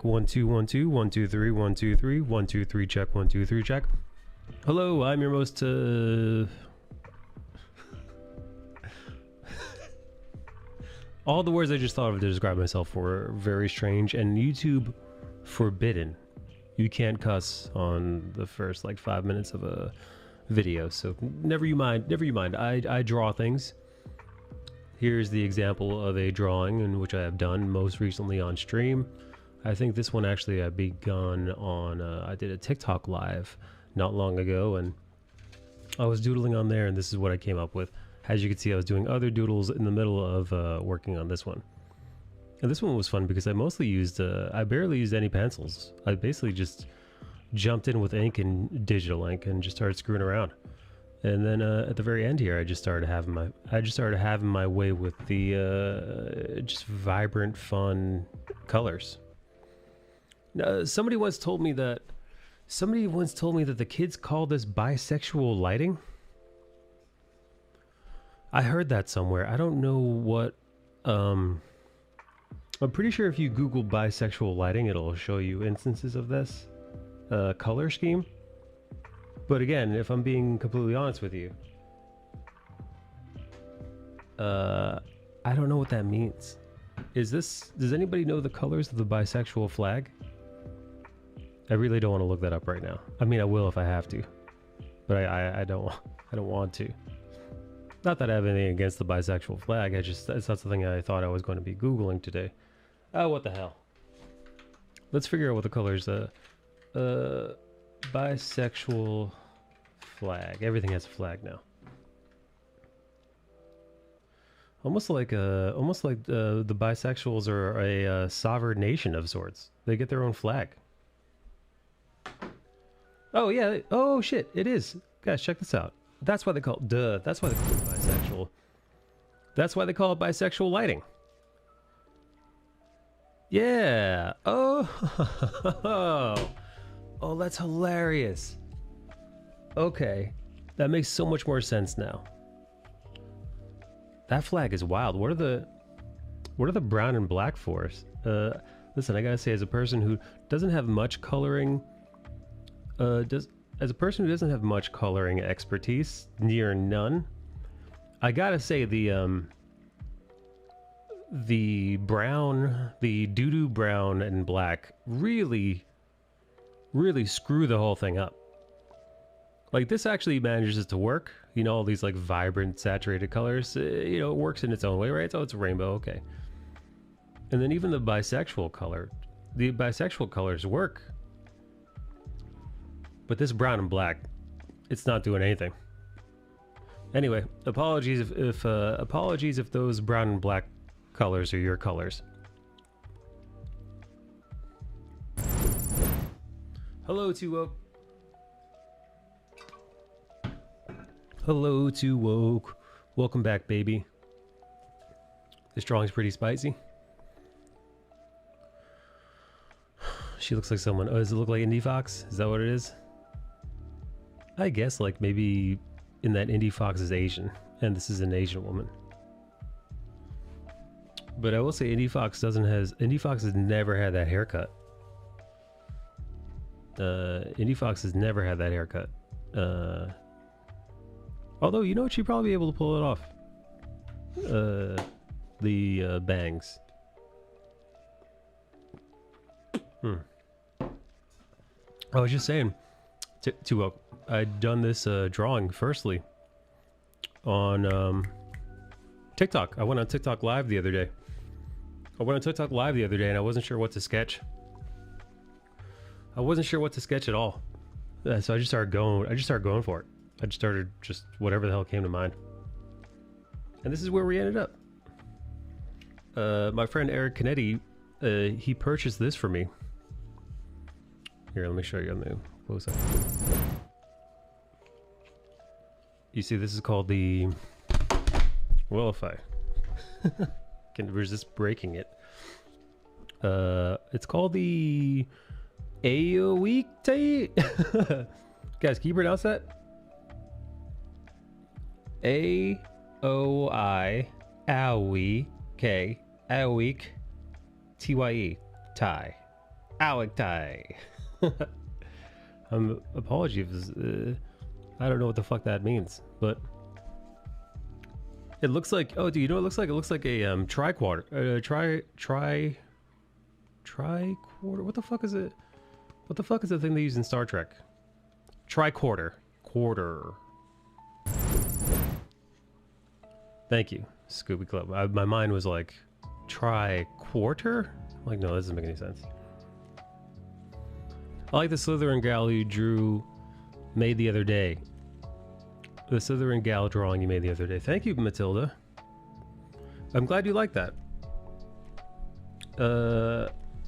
1 2 1 2 1 2 3 1 2 3 1 2 3 check 1 2 3 check. Hello, I'm your most all the words I just thought of to describe myself were very strange and YouTube forbidden. You can't cuss on the first like 5 minutes of a video, so never you mind. I draw things. Here's the example of a drawing in which I have done most recently on stream. I think this one actually I begun on, I did a TikTok live not long ago, and I was doodling on there, and this is what I came up with. As you can see, I was doing other doodles in the middle of working on this one. And this one was fun because I mostly used, I barely used any pencils. I basically just jumped in with ink and digital ink and just started screwing around. And then at the very end here, I just started having my way with the just vibrant, fun colors. Somebody once told me that the kids call this bisexual lighting. I heard that somewhere. I don't know what. I'm pretty sure if you Google bisexual lighting, it'll show you instances of this color scheme. But again, if I'm being completely honest with you, I don't know what that means. Does anybody know the colors of the bisexual flag? I really don't want to look that up right now. I mean, I will if I have to, but I don't want to. Not that I have anything against the bisexual flag. It's not something I thought I was going to be Googling today. Oh, what the hell? Let's figure out what the colors. Bisexual flag. Everything has a flag now. Almost like the bisexuals are a sovereign nation of sorts. They get their own flag. Oh yeah. Oh shit. It is. Guys, check this out. That's why they call it. That's why they call it bisexual. That's why they call it bisexual lighting. Yeah. Oh. Oh, that's hilarious. Okay, that makes so much more sense now. That flag is wild. What are the brown and black for? Listen, I gotta say, as a person who doesn't have much coloring, as a person who doesn't have much coloring expertise, near none, I gotta say the brown, the doo-doo brown and black really screw the whole thing up. Like, this actually manages to work, you know, all these like vibrant saturated colors, you know, it works in its own way, right? So it's a rainbow, okay. And then even the bisexual colors work, but this brown and black, it's not doing anything. Anyway, apologies if those brown and black colors are your colors. Hello, Too Woke. Hello, Too Woke. Welcome back, baby. This drawing's pretty spicy. She looks like someone. Oh, does it look like Indie Fox? Is that what it is? I guess like maybe in that Indie Fox is Asian, and this is an Asian woman. But I will say Indie Fox has never had that haircut. Indie Fox has never had that haircut. Although, you know what, she'd probably be able to pull it off. The bangs. I was just saying, I'd done this drawing firstly on TikTok. I went on TikTok live the other day. And I wasn't sure what to sketch. I wasn't sure what to sketch at all. So I just started going for it. I just started whatever the hell came to mind. And this is where we ended up. My friend Eric Canetti, he purchased this for me. Here, let me show you on the close up. You see, this is called the, well, if I can resist breaking it. It's called the Aoike. Guys, can you pronounce that? Aoike, Aoike, Tye, tie. Awaktai. Apologies. I don't know what the fuck that means, but it looks like. Oh, do you know what it looks like? It looks like a triquarter. Triquarter. What the fuck is it? What the fuck is the thing they use in Star Trek? Triquarter. Quarter. Thank you, Scooby Club. My mind was like, tri-quarter? Like, no, that doesn't make any sense. I like the Slytherin gal you made the other day. The Slytherin gal drawing you made the other day. Thank you, Matilda. I'm glad you like that.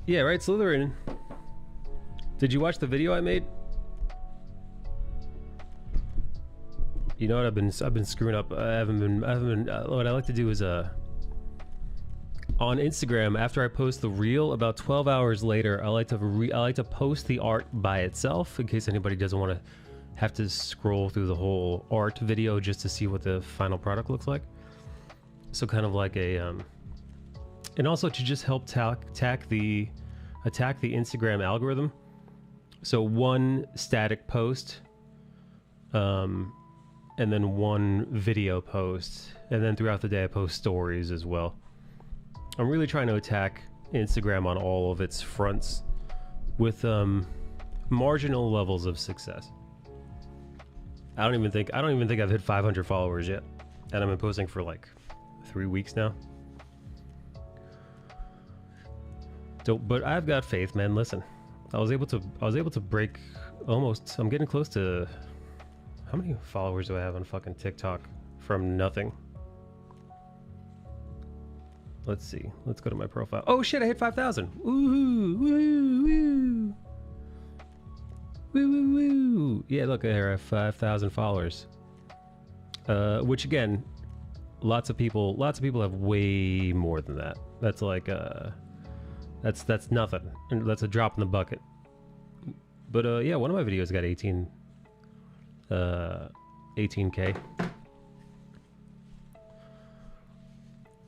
Yeah, right, Slytherin. Did you watch the video I made? You know what? I've been screwing up. I haven't been. What I like to do is on Instagram, after I post the reel, about 12 hours later, I like to post the art by itself in case anybody doesn't want to have to scroll through the whole art video just to see what the final product looks like. So kind of like a and also to just help attack the Instagram algorithm. So one static post, and then one video post, and then throughout the day I post stories as well. I'm really trying to attack Instagram on all of its fronts with marginal levels of success. I don't even think I've hit 500 followers yet, and I've been posting for like 3 weeks now. But I've got faith, man. Listen, I was able to break almost. I'm getting close to. How many followers do I have on fucking TikTok from nothing? Let's see. Let's go to my profile. Oh shit, I hit 5,000. Woo, woo, woo. Woo, woo, woo. Yeah, look at here. I have 5,000 followers. Which again, lots of people have way more than that. That's like that's nothing. And that's a drop in the bucket. But yeah, one of my videos got 18K.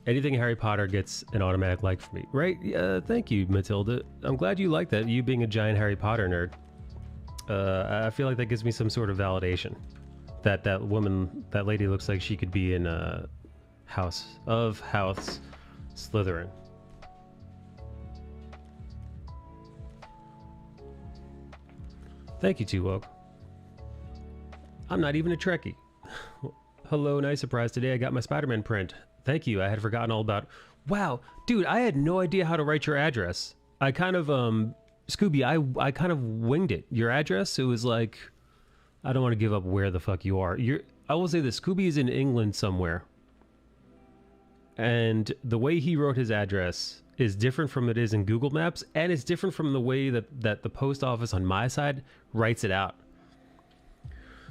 Anything Harry Potter gets an automatic like for me, right? Thank you, Matilda. I'm glad you like that. You being a giant Harry Potter nerd, I feel like that gives me some sort of validation that that lady looks like she could be in House Slytherin. Thank you, Too Woke. I'm not even a Trekkie. Hello, nice surprise. Today I got my Spider-Man print. Thank you. I had forgotten all about... Wow, dude, I had no idea how to write your address. I kind of, Scooby, I kind of winged it. Your address, it was like... I don't want to give up where the fuck you are. I will say this, Scooby is in England somewhere. And the way he wrote his address is different from it is in Google Maps, and it's different from the way that the post office on my side writes it out.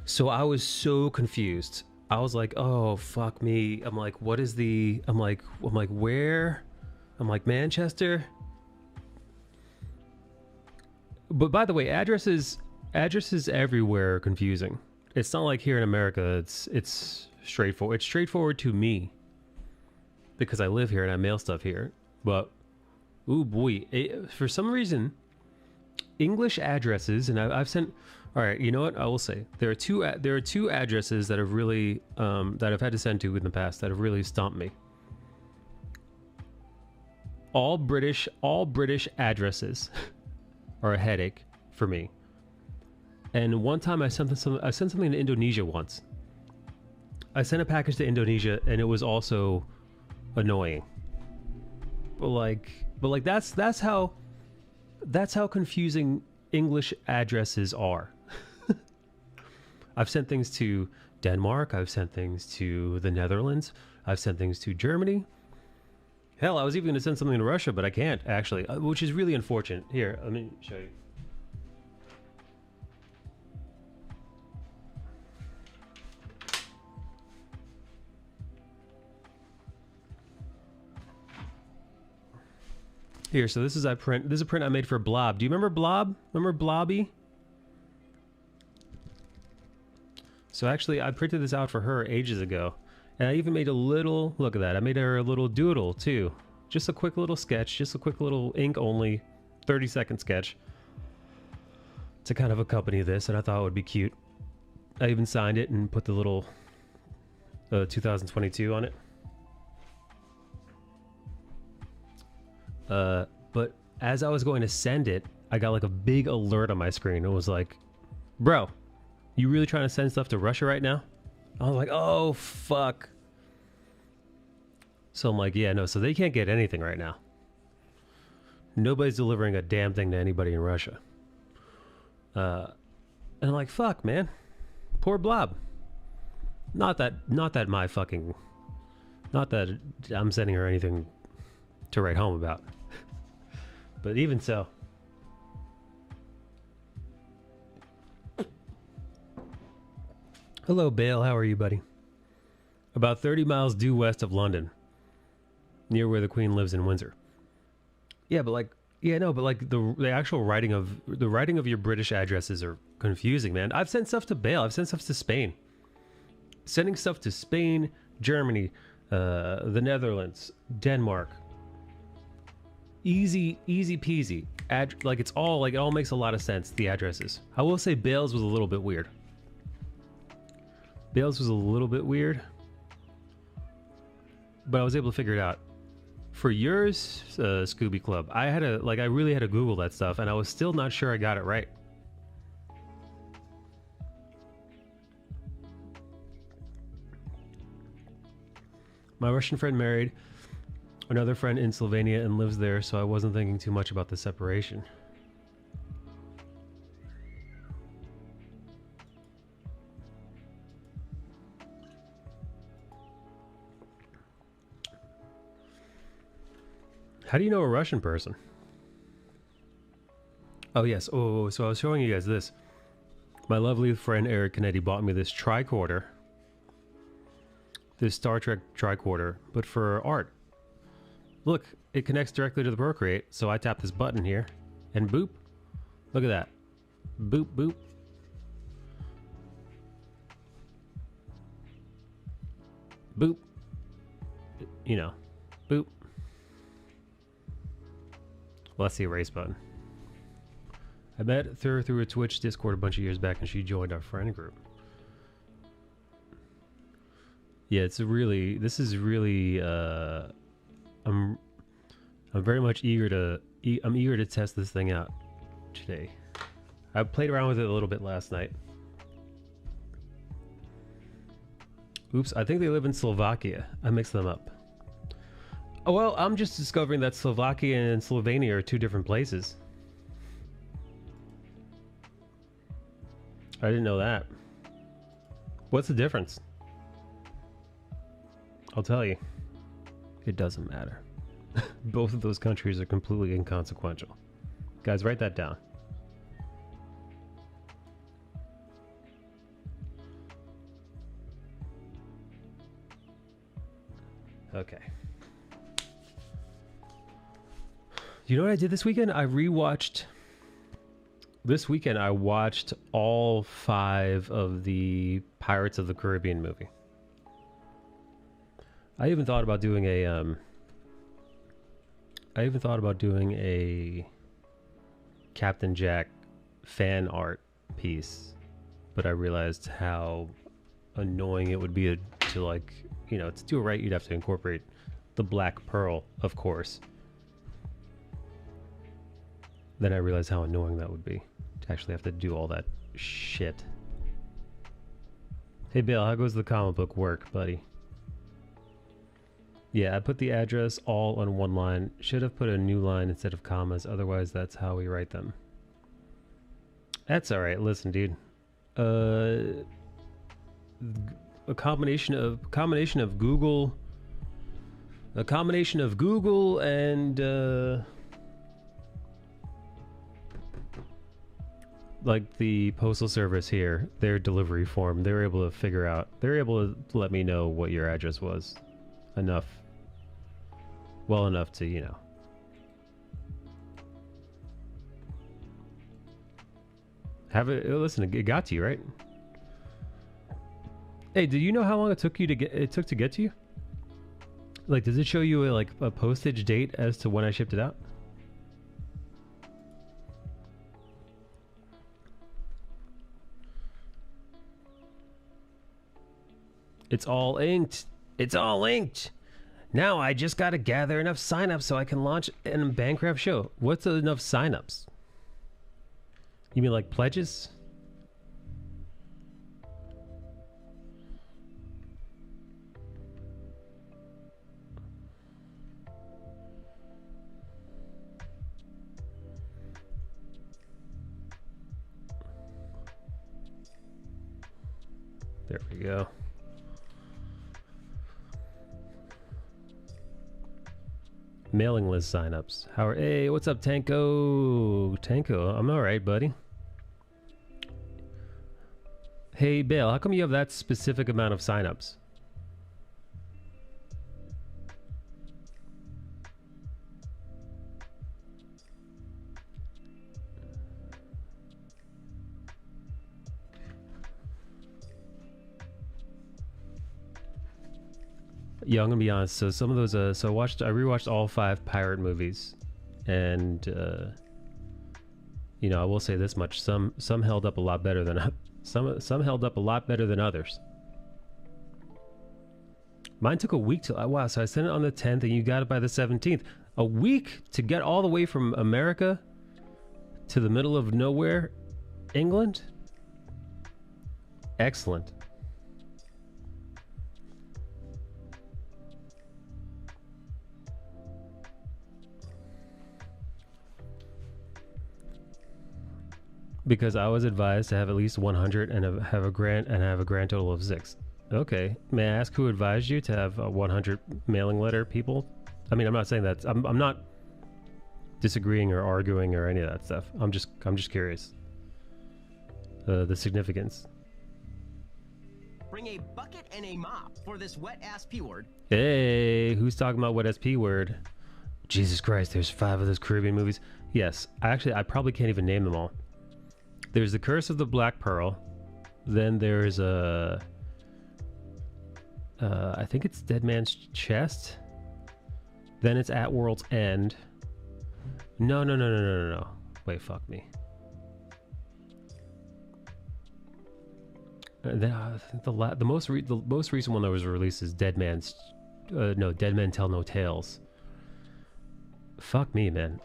So I was so confused. I was like, oh, fuck me. I'm like, what is the... I'm like, where? I'm like, Manchester? But by the way, addresses everywhere are confusing. It's not like here in America, it's straightforward. It's straightforward to me because I live here and I mail stuff here. But, ooh boy, for some reason, English addresses, and I've sent... All right, you know what? I will say there are two addresses that have really that I've had to send to in the past that have really stomped me. All British addresses are a headache for me. And one time I sent something to Indonesia once. I sent a package to Indonesia and it was also annoying. But like that's how confusing English addresses are. I've sent things to Denmark. I've sent things to the Netherlands. I've sent things to Germany. Hell, I was even going to send something to Russia, but I can't actually, which is really unfortunate. Here, let me show you. Here, so this is a print I made for Blob. Do you remember Blob? Remember Blobby? So actually, I printed this out for her ages ago. And I even made a little, look at that, I made her a little doodle too. Just a quick little sketch, just a quick little ink only 30-second sketch to kind of accompany this, and I thought it would be cute. I even signed it and put the little 2022 on it. But as I was going to send it, I got like a big alert on my screen. It was like, bro, you really trying to send stuff to Russia right now? I was like, oh, fuck. So I'm like, yeah, no, so they can't get anything right now. Nobody's delivering a damn thing to anybody in Russia. And I'm like, fuck, man. Poor Blob. Not that I'm sending her anything to write home about. But even so. Hello, Bale. How are you, buddy? About 30 miles due west of London, near where the Queen lives in Windsor. Yeah, but like, yeah, no, but like the actual writing of your British addresses are confusing, man. I've sent stuff to Bale. I've sent stuff to Spain. Sending stuff to Spain, Germany, the Netherlands, Denmark. Easy peasy. Like it all makes a lot of sense. The addresses. I will say Bale's was a little bit weird. But I was able to figure it out. For yours, Scooby Club, I really had to Google that stuff, and I was still not sure I got it right. My Russian friend married another friend in Slovenia and lives there, so I wasn't thinking too much about the separation. How do you know a Russian person? Oh, yes. Oh, so I was showing you guys this. My lovely friend Eric Canetti bought me this tricorder. This Star Trek tricorder, but for art. Look, it connects directly to the Procreate, so I tap this button here, and boop. Look at that. Boop, boop. Boop. You know, boop. Well, that's the erase button. I met her through a Twitch Discord a bunch of years back, and she joined our friend group. Yeah, this is really, I'm very much eager to test this thing out today. I played around with it a little bit last night. Oops, I think they live in Slovakia. I mixed them up. Oh, well, I'm just discovering that Slovakia and Slovenia are two different places. I didn't know that. What's the difference? I'll tell you. It doesn't matter. Both of those countries are completely inconsequential. Guys, write that down. Okay. You know what I did this weekend? This weekend I watched all 5 of the Pirates of the Caribbean movie. I even thought about doing a Captain Jack fan art piece, but I realized how annoying it would be to like, you know, to do it right, you'd have to incorporate the Black Pearl, of course. Then I realized how annoying that would be to actually have to do all that shit. Hey Bill, how goes the comic book work, buddy? Yeah, I put the address all on one line. Should have put a new line instead of commas, otherwise that's how we write them. That's alright, listen dude. A combination of Google and like the postal service here, their delivery form, they're able to let me know what your address was well enough to, you know. Listen, it got to you, right? Hey, do you know how long it took to get to you? Like, does it show you a postage date as to when I shipped it out? It's all inked. It's all inked. Now I just gotta gather enough signups so I can launch a Bancraft show. What's enough signups? You mean like pledges? There we go. Mailing list signups. Hey, what's up, Tanko? Tanko, I'm all right, buddy. Hey, Bale, how come you have that specific amount of signups? Yeah, I'm gonna be honest. So some of those, I rewatched all 5 pirate movies, and you know, I will say this much: some held up a lot better than some held up a lot better than others. Mine took a week to. Wow, so I sent it on the 10th, and you got it by the 17th. A week to get all the way from America to the middle of nowhere, England. Excellent. Because I was advised to have at least 100 and have a grand total of 6. Okay, may I ask who advised you to have 100 mailing letter people? I mean, I'm not saying that. I'm not disagreeing or arguing or any of that stuff. I'm just curious. The significance. Bring a bucket and a mop for this wet ass P word. Hey, who's talking about wet ass P word? Jesus Christ, there's 5 of those Caribbean movies. Yes, I probably can't even name them all. There's The Curse of the Black Pearl. Then there's I think it's Dead Man's Chest. Then it's At World's End. No. Wait, fuck me. And then I think the most recent one that was released is Dead Men Tell No Tales. Fuck me, man.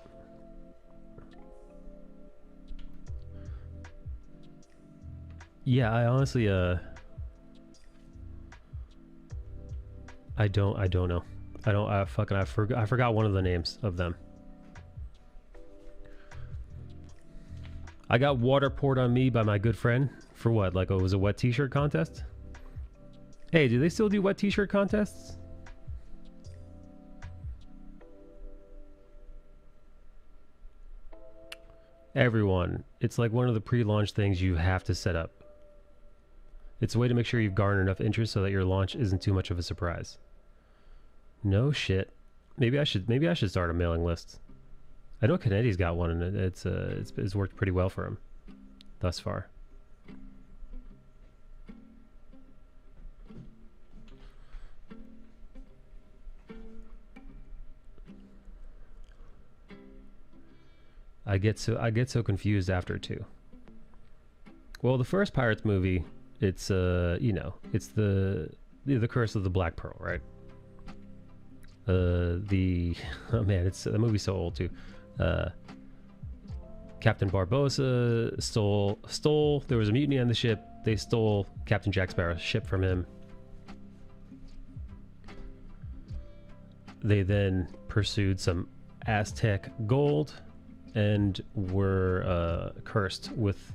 Yeah, I honestly I don't know. I forgot one of the names of them. I got water poured on me by my good friend for what? Like, it was a wet t-shirt contest? Hey, do they still do wet t-shirt contests? Everyone, it's like one of the pre-launch things you have to set up. It's a way to make sure you've garnered enough interest so that your launch isn't too much of a surprise. No shit. Maybe I should start a mailing list. I know Kennedy's got one, and it's worked pretty well for him thus far. I get so confused after 2. Well, the first Pirates movie, it's it's the Curse of the Black Pearl, right? Oh man, that movie's so old too. Captain Barbossa stole. There was a mutiny on the ship. They stole Captain Jack Sparrow's ship from him. They then pursued some Aztec gold and were cursed with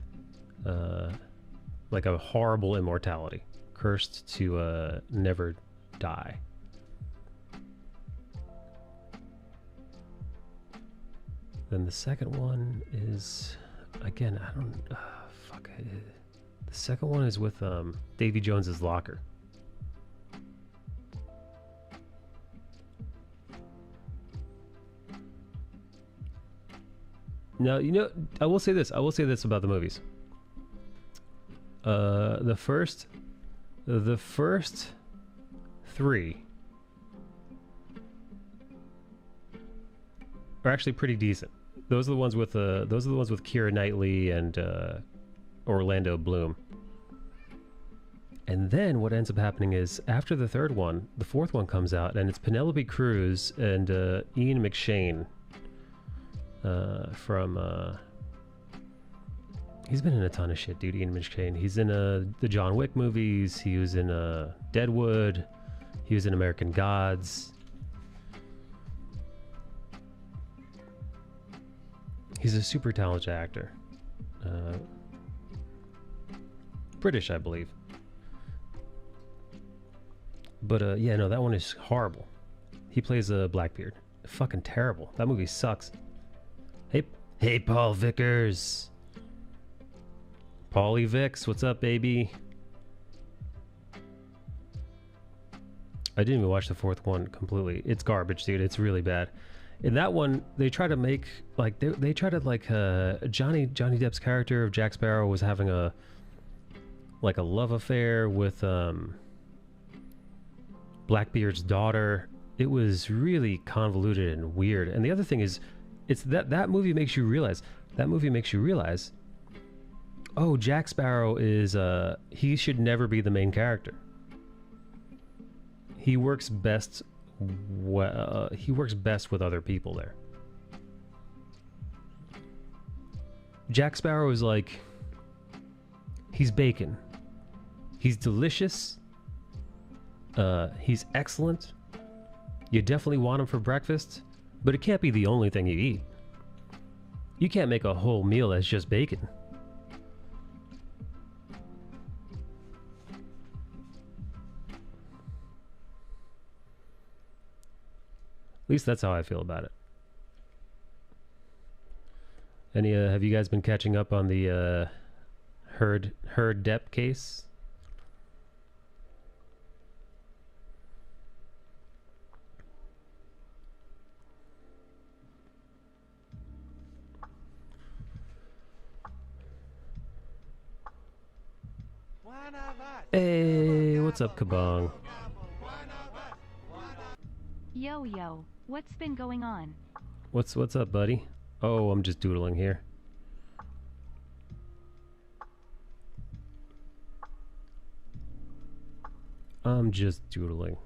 like a horrible immortality, cursed to never die. Then the second one is, again, I don't, fuck. The second one is with Davy Jones's Locker. Now, I will say this about the movies. The first 3 are actually pretty decent. Those are the ones with Keira Knightley and Orlando Bloom. And then what ends up happening is after the third one, the fourth one comes out, and it's Penelope Cruz and Ian McShane from. He's been in a ton of shit, dude. Ian McShane. He's in the John Wick movies. He was in Deadwood. He was in American Gods. He's a super talented actor. British, I believe. But yeah, no, that one is horrible. He plays a Blackbeard. Fucking terrible. That movie sucks. Hey, Paul Vickers. Paulie Vicks, what's up, baby? I didn't even watch the fourth one completely. It's garbage, dude. It's really bad. In that one, they try to make like they try to like Johnny Depp's character of Jack Sparrow was having a love affair with Blackbeard's daughter. It was really convoluted and weird. And the other thing is, it's that movie makes you realize. Oh, Jack Sparrow is he should never be the main character. He works best with other people there. Jack Sparrow is like, he's bacon. He's delicious. He's excellent. You definitely want him for breakfast, but it can't be the only thing you eat. You can't make a whole meal that's just bacon. At least that's how I feel about it. Any have you guys been catching up on the Heard Depp case? Hey, what's up, Kabong? Yo, what's been going on? What's up, buddy? Oh, I'm just doodling here. I'm just doodling.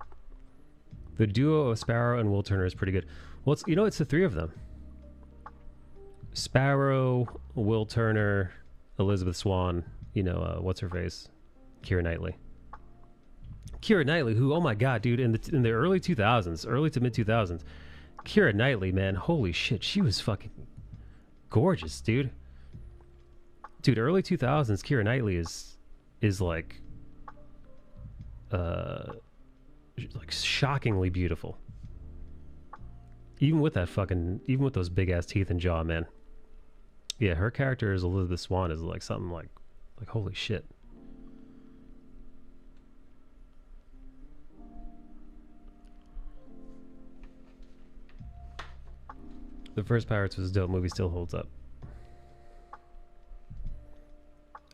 The duo of Sparrow and Will Turner is pretty good. Well, it's the three of them. Sparrow, Will Turner, Elizabeth Swann, what's her face? Keira Knightley. Keira Knightley, who, oh my god, dude, in the early 2000s, early to mid 2000s, Keira Knightley, man, holy shit, she was fucking gorgeous, dude. Dude, early 2000s, Keira Knightley is like shockingly beautiful. Even with those big ass teeth and jaw, man. Yeah, her character as Elizabeth Swann is like something like holy shit. The first Pirates was a dope movie, still holds up.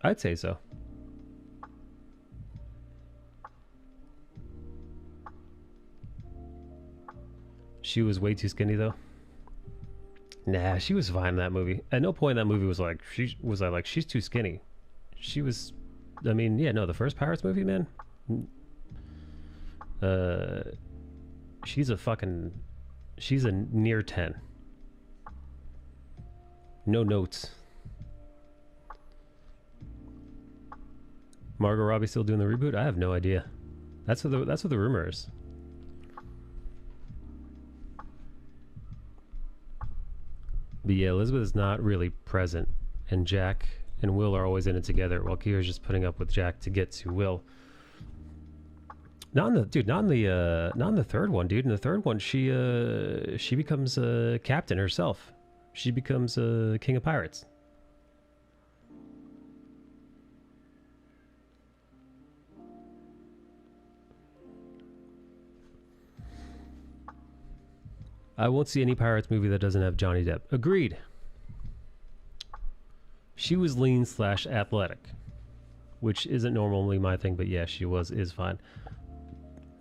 I'd say so. She was way too skinny though. Nah, she was fine in that movie. At no point in that movie was like she's too skinny. She was, I mean, yeah, no, the first Pirates movie, man. She's a near 10. No notes. Margot Robbie still doing the reboot? I have no idea. That's what the rumor is. But yeah, Elizabeth is not really present, and Jack and Will are always in it together, while Kira's just putting up with Jack to get to Will. Not in the third one, dude. In the third one, she becomes a captain herself. She becomes a king of pirates. I won't see any Pirates movie that doesn't have Johnny Depp. Agreed. She was lean / athletic, which isn't normally my thing, but yeah, is fine.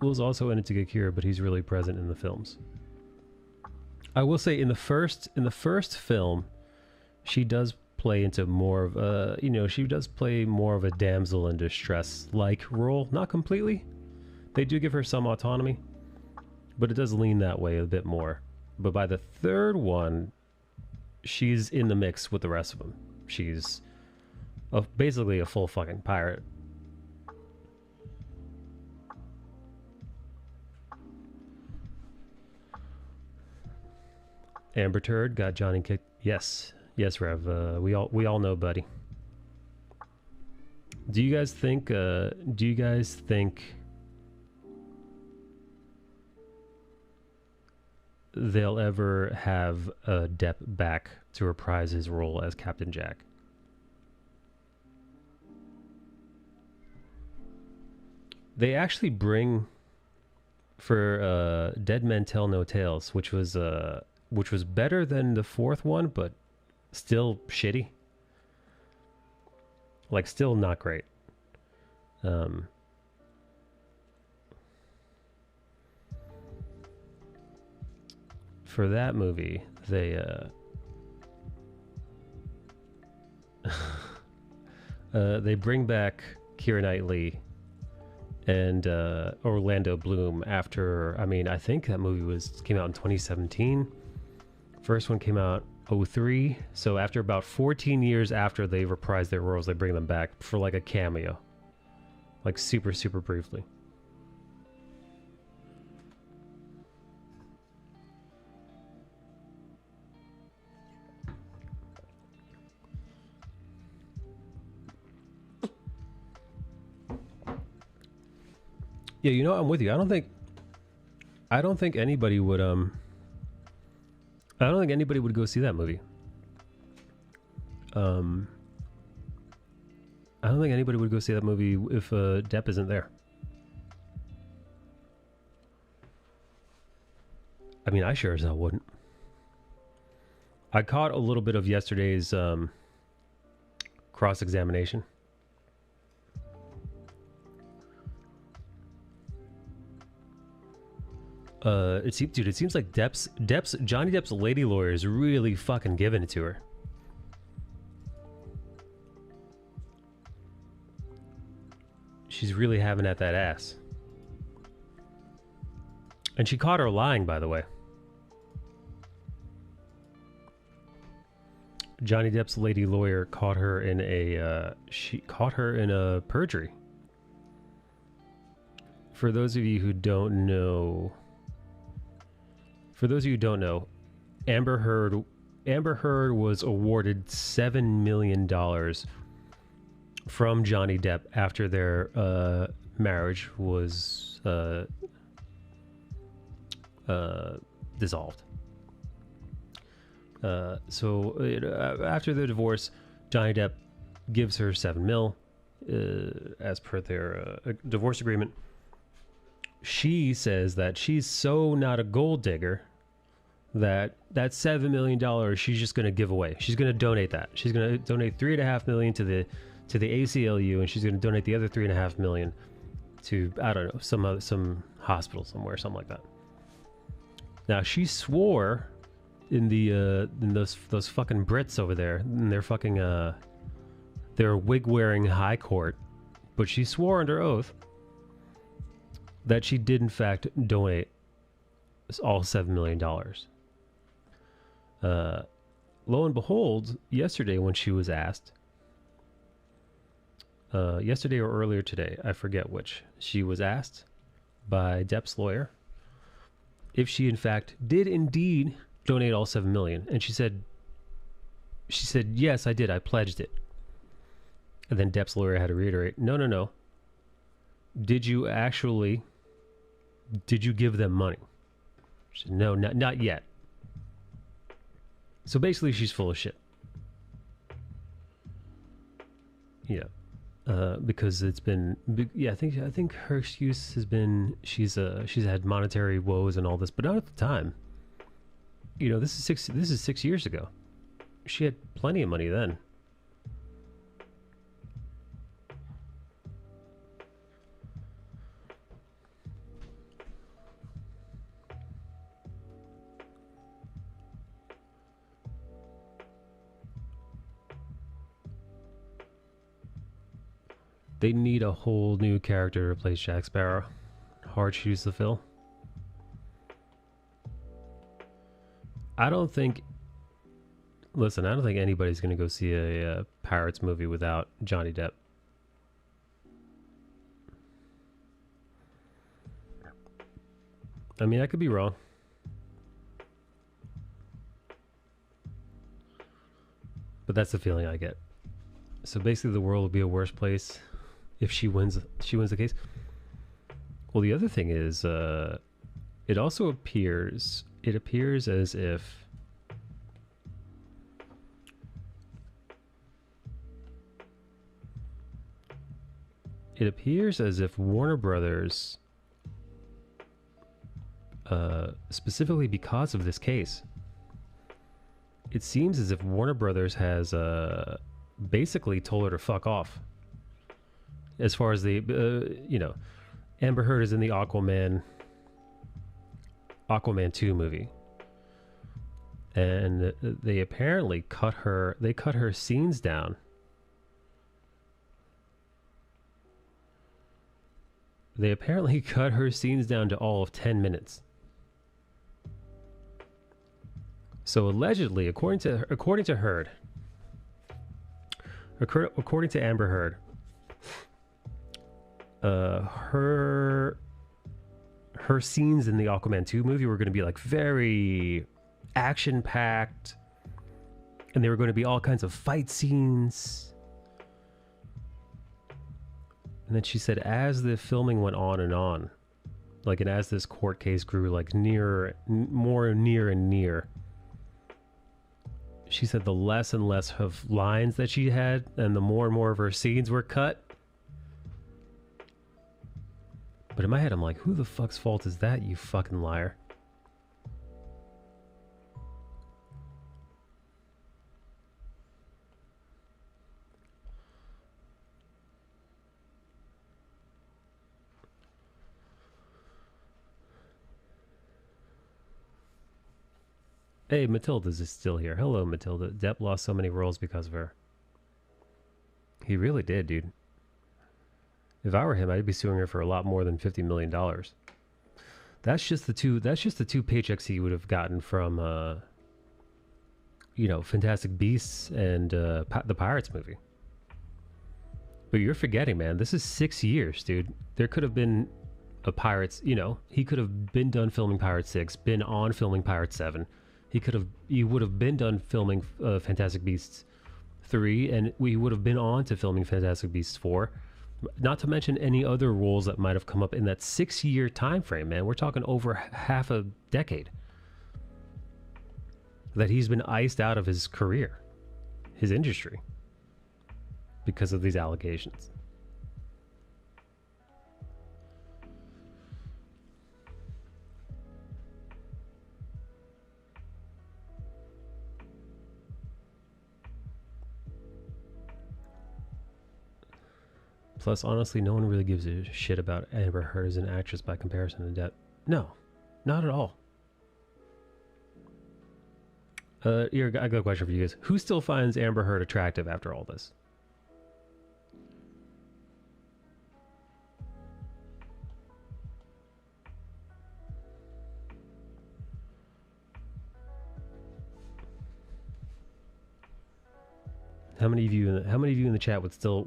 Will's also in it to get Kira, but he's really present in the films. I will say in the first film, she does play into more of a, you know, she does play more of a damsel in distress like role. Not completely. They do give her some autonomy, but it does lean that way a bit more. But by the third one, she's in the mix with the rest of them. She's basically a full fucking pirate. Amber Turd got Johnny kicked. Yes, yes, Rev. We all know, buddy. Do you guys think? They'll ever have Depp back to reprise his role as Captain Jack? They actually bring for Dead Men Tell No Tales, which was better than the fourth one, but still shitty. Like, still not great. For that movie, they they bring back Keira Knightley and Orlando Bloom after, I mean, I think that movie came out in 2017. First one came out 2003. So after about 14 years after they reprised their roles, they bring them back for like a cameo. Like super, super briefly. Yeah, you know, I'm with you. I don't think anybody would I don't think anybody would go see that movie. I don't think anybody would go see that movie if Depp isn't there. I mean, I sure as hell wouldn't. I caught a little bit of yesterday's cross-examination. It seems like Johnny Depp's lady lawyer is really fucking giving it to her. She's really having at that ass. And she caught her lying, by the way. Johnny Depp's lady lawyer caught her in a perjury. For those of you who don't know, Amber Heard was awarded $7 million from Johnny Depp after their marriage was dissolved. After the divorce, Johnny Depp gives her $7 million as per their divorce agreement. She says that she's so not a gold digger that $7 million she's just going to give away. She's going to donate that. She's going to donate $3.5 million to the ACLU, and she's going to donate the other $3.5 million to, I don't know, some hospital somewhere, something like that. Now, she swore in those fucking Brits over there, in their fucking their wig wearing high court, but she swore under oath that she did in fact donate all $7 million. Lo and behold, yesterday when she was asked, yesterday or earlier today, I forget which, she was asked by Depp's lawyer if she in fact did indeed donate all $7 million, and she said, yes, I did, I pledged it. And then Depp's lawyer had to reiterate, no. Did you give them money? She said, no, not yet. So basically, she's full of shit. Yeah, because it's been, yeah. I think her excuse has been she's had monetary woes and all this, but not at the time. You know, this is 6 years ago. She had plenty of money then. They need a whole new character to replace Jack Sparrow. Hard shoes to fill. I don't think... Listen, I don't think anybody's going to go see a Pirates movie without Johnny Depp. I mean, I could be wrong. But that's the feeling I get. So basically the world will be a worse place if she wins the case. Well, the other thing is it also appears as if Warner Brothers, specifically because of this case, it seems as if Warner Brothers has basically told her to fuck off. As far as the, Amber Heard is in the Aquaman 2 movie. And they apparently cut her scenes down. They apparently cut her scenes down to all of 10 minutes. So allegedly, according to Heard, according to Amber Heard, her scenes in the Aquaman 2 movie were going to be like very action packed, and they were going to be all kinds of fight scenes. And then she said, as the filming went on and on, like, and as this court case grew like more near and near, she said the less and less of lines that she had and the more and more of her scenes were cut. But in my head, I'm like, who the fuck's fault is that, you fucking liar? Hey, Matilda's is still here. Hello, Matilda. Depp lost so many roles because of her. He really did, dude. If I were him, I'd be suing her for a lot more than $50 million. That's just the two paychecks he would have gotten from, Fantastic Beasts and the Pirates movie. But you're forgetting, man. This is 6 years, dude. There could have been a Pirates, he could have been done filming Pirates 6, been on filming Pirates 7. He would have been done filming Fantastic Beasts 3, and we would have been on to filming Fantastic Beasts 4. Not to mention any other roles that might have come up in that 6-year time frame, man. We're talking over half a decade that he's been iced out of his career, his industry, because of these allegations. Plus, honestly, no one really gives a shit about Amber Heard as an actress by comparison to Depp. No, not at all. Here, I got a question for you guys. Who still finds Amber Heard attractive after all this? How many of you in the chat would still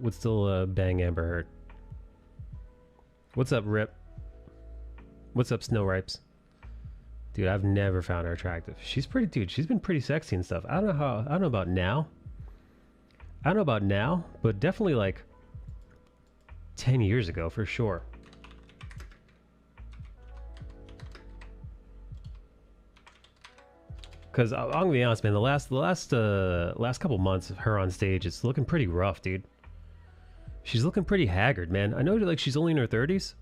bang Amber Heard? What's up, Rip? What's up, Snow Ripes? Dude, I've never found her attractive. She's been pretty sexy and stuff. I don't know about now. But definitely like 10 years ago for sure. Because I'm gonna be honest, man, the last couple months of her on stage, it's looking pretty rough, dude. She's looking pretty haggard, man. I know, like, she's only in her 30s.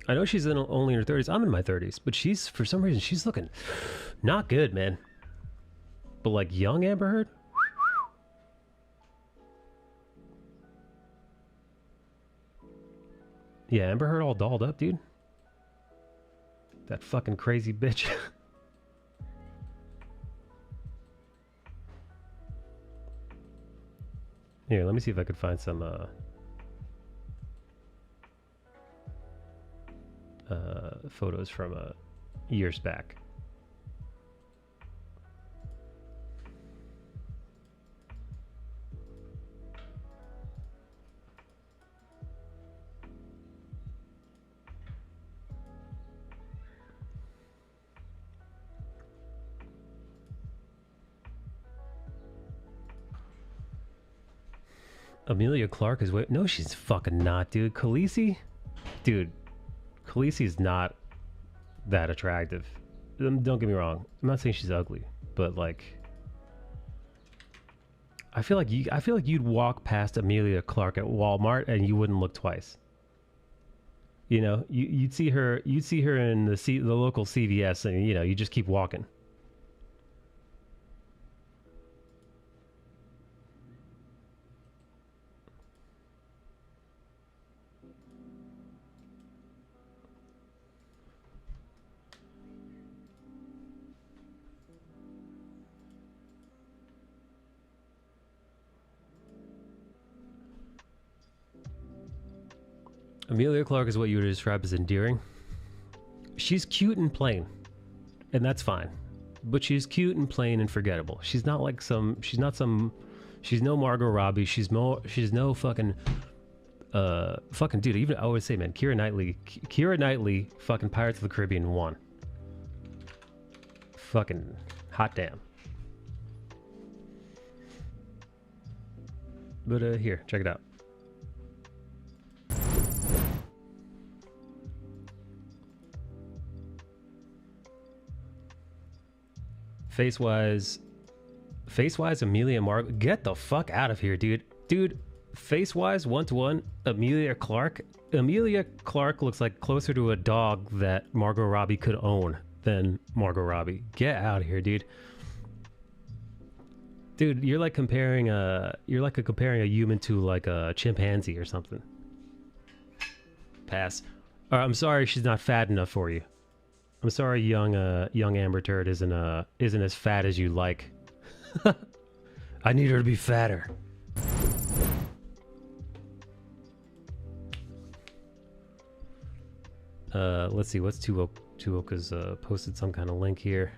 I know she's only in her 30s. I'm in my 30s, but for some reason, she's looking not good, man. But like young Amber Heard, yeah, Amber Heard all dolled up, dude. That fucking crazy bitch. Here, let me see if I could find some photos from years back. Amelia Clark is wait. No, she's fucking not, dude. Khaleesi, dude. Khaleesi is not that attractive. Don't get me wrong. I'm not saying she's ugly, but like, I feel like you'd walk past Amelia Clark at Walmart and you wouldn't look twice. You know, you'd see her in the local CVS, and you know, you just keep walking. Amelia Clark is what you would describe as endearing. She's cute and plain, and that's fine. But she's cute and plain and forgettable. She's not like she's no Margot Robbie. She's no fucking dude. Even I would say, man, Keira Knightley, fucking Pirates of the Caribbean 1. Fucking hot damn. But here, check it out. Face-wise, Amelia Margot. Get the fuck out of here, dude. Dude, face-wise, 1-to-1, Amelia Clark. Amelia Clark looks like closer to a dog that Margot Robbie could own than Margot Robbie. Get out of here, dude. Dude, you're like comparing a human to like a chimpanzee or something. Pass. I'm sorry, she's not fat enough for you. I'm sorry, young Amber Turd isn't as fat as you like. I need her to be fatter. Let's see, what's Tuoka's posted some kind of link here.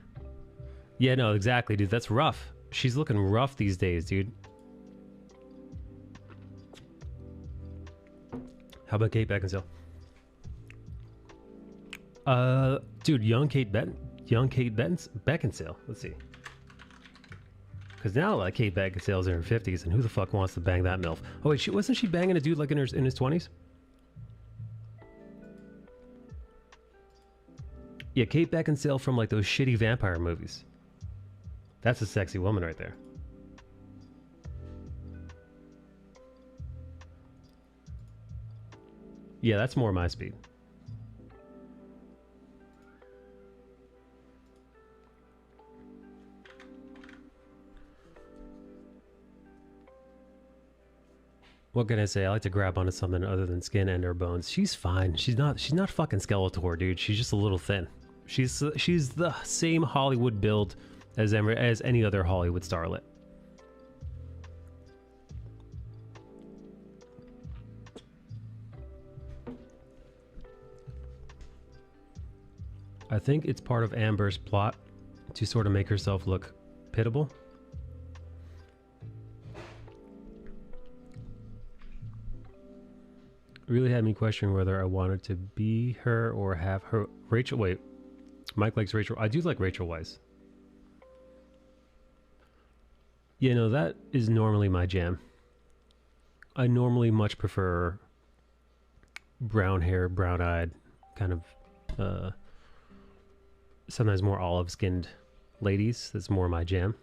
Yeah, no, exactly, dude. That's rough. She's looking rough these days, dude. How about Kate Beckinsale? Dude, young Kate Beckinsale. Let's see. Because now, like, Kate Beckinsale's in her 50s, and who the fuck wants to bang that MILF? Oh wait, wasn't she banging a dude like in his 20s? Yeah, Kate Beckinsale from like those shitty vampire movies. That's a sexy woman right there. Yeah, that's more my speed. What can I say? I like to grab onto something other than skin and her bones. She's fine. She's not fucking Skeletor, dude. She's just a little thin. She's the same Hollywood build as any other Hollywood starlet. I think it's part of Amber's plot to sort of make herself look pitiable. Really had me questioning whether I wanted to be her or have her. Rachel, wait. Mike likes Rachel. I do like Rachel Weisz. Yeah, no, that is normally my jam. I normally much prefer brown hair, brown eyed, kind of sometimes more olive skinned ladies. That's more my jam.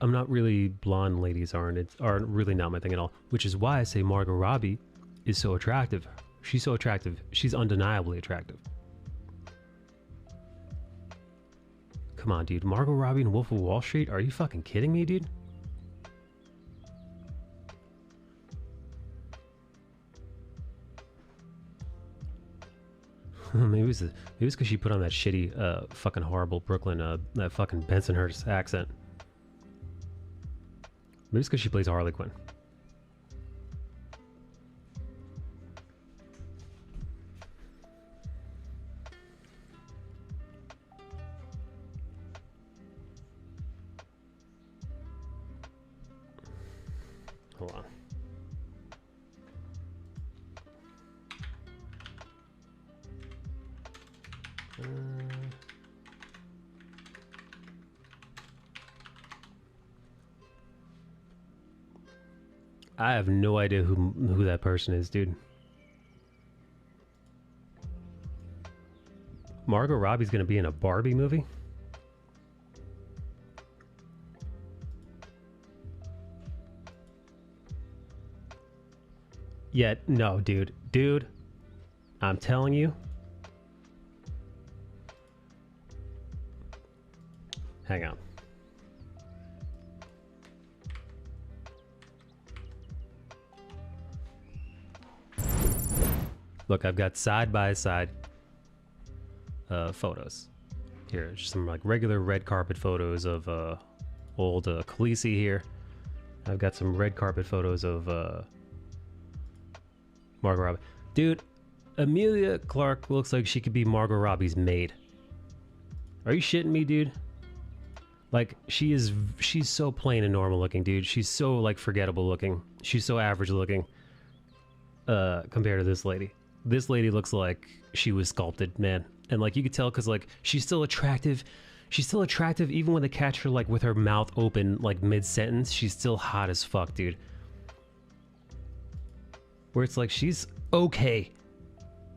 I'm not really blonde ladies aren't really not my thing at all, which is why I say Margot Robbie is so attractive. She's so attractive. She's undeniably attractive. Come on, dude. Margot Robbie and Wolf of Wall Street? Are you fucking kidding me, dude? Maybe it's because she put on that shitty, fucking horrible Brooklyn, that fucking Bensonhurst accent. Maybe it's because she plays Harley Quinn. Hold on. I have no idea who that person is, dude. Margot Robbie's gonna be in a Barbie movie? Yeah, no, dude. Dude, I'm telling you. Hang on. Look, I've got side-by-side photos. Here, just some like regular red carpet photos of old Khaleesi here. I've got some red carpet photos of Margot Robbie. Dude, Emilia Clarke looks like she could be Margot Robbie's maid. Are you shitting me, dude? Like, she's so plain and normal looking, dude. She's so, like, forgettable looking. She's so average looking compared to this lady. This lady looks like she was sculpted, man. And, like, you could tell because, like, she's still attractive. She's still attractive even when they catch her, like, with her mouth open, like, mid-sentence. She's still hot as fuck, dude. Where it's like, she's okay.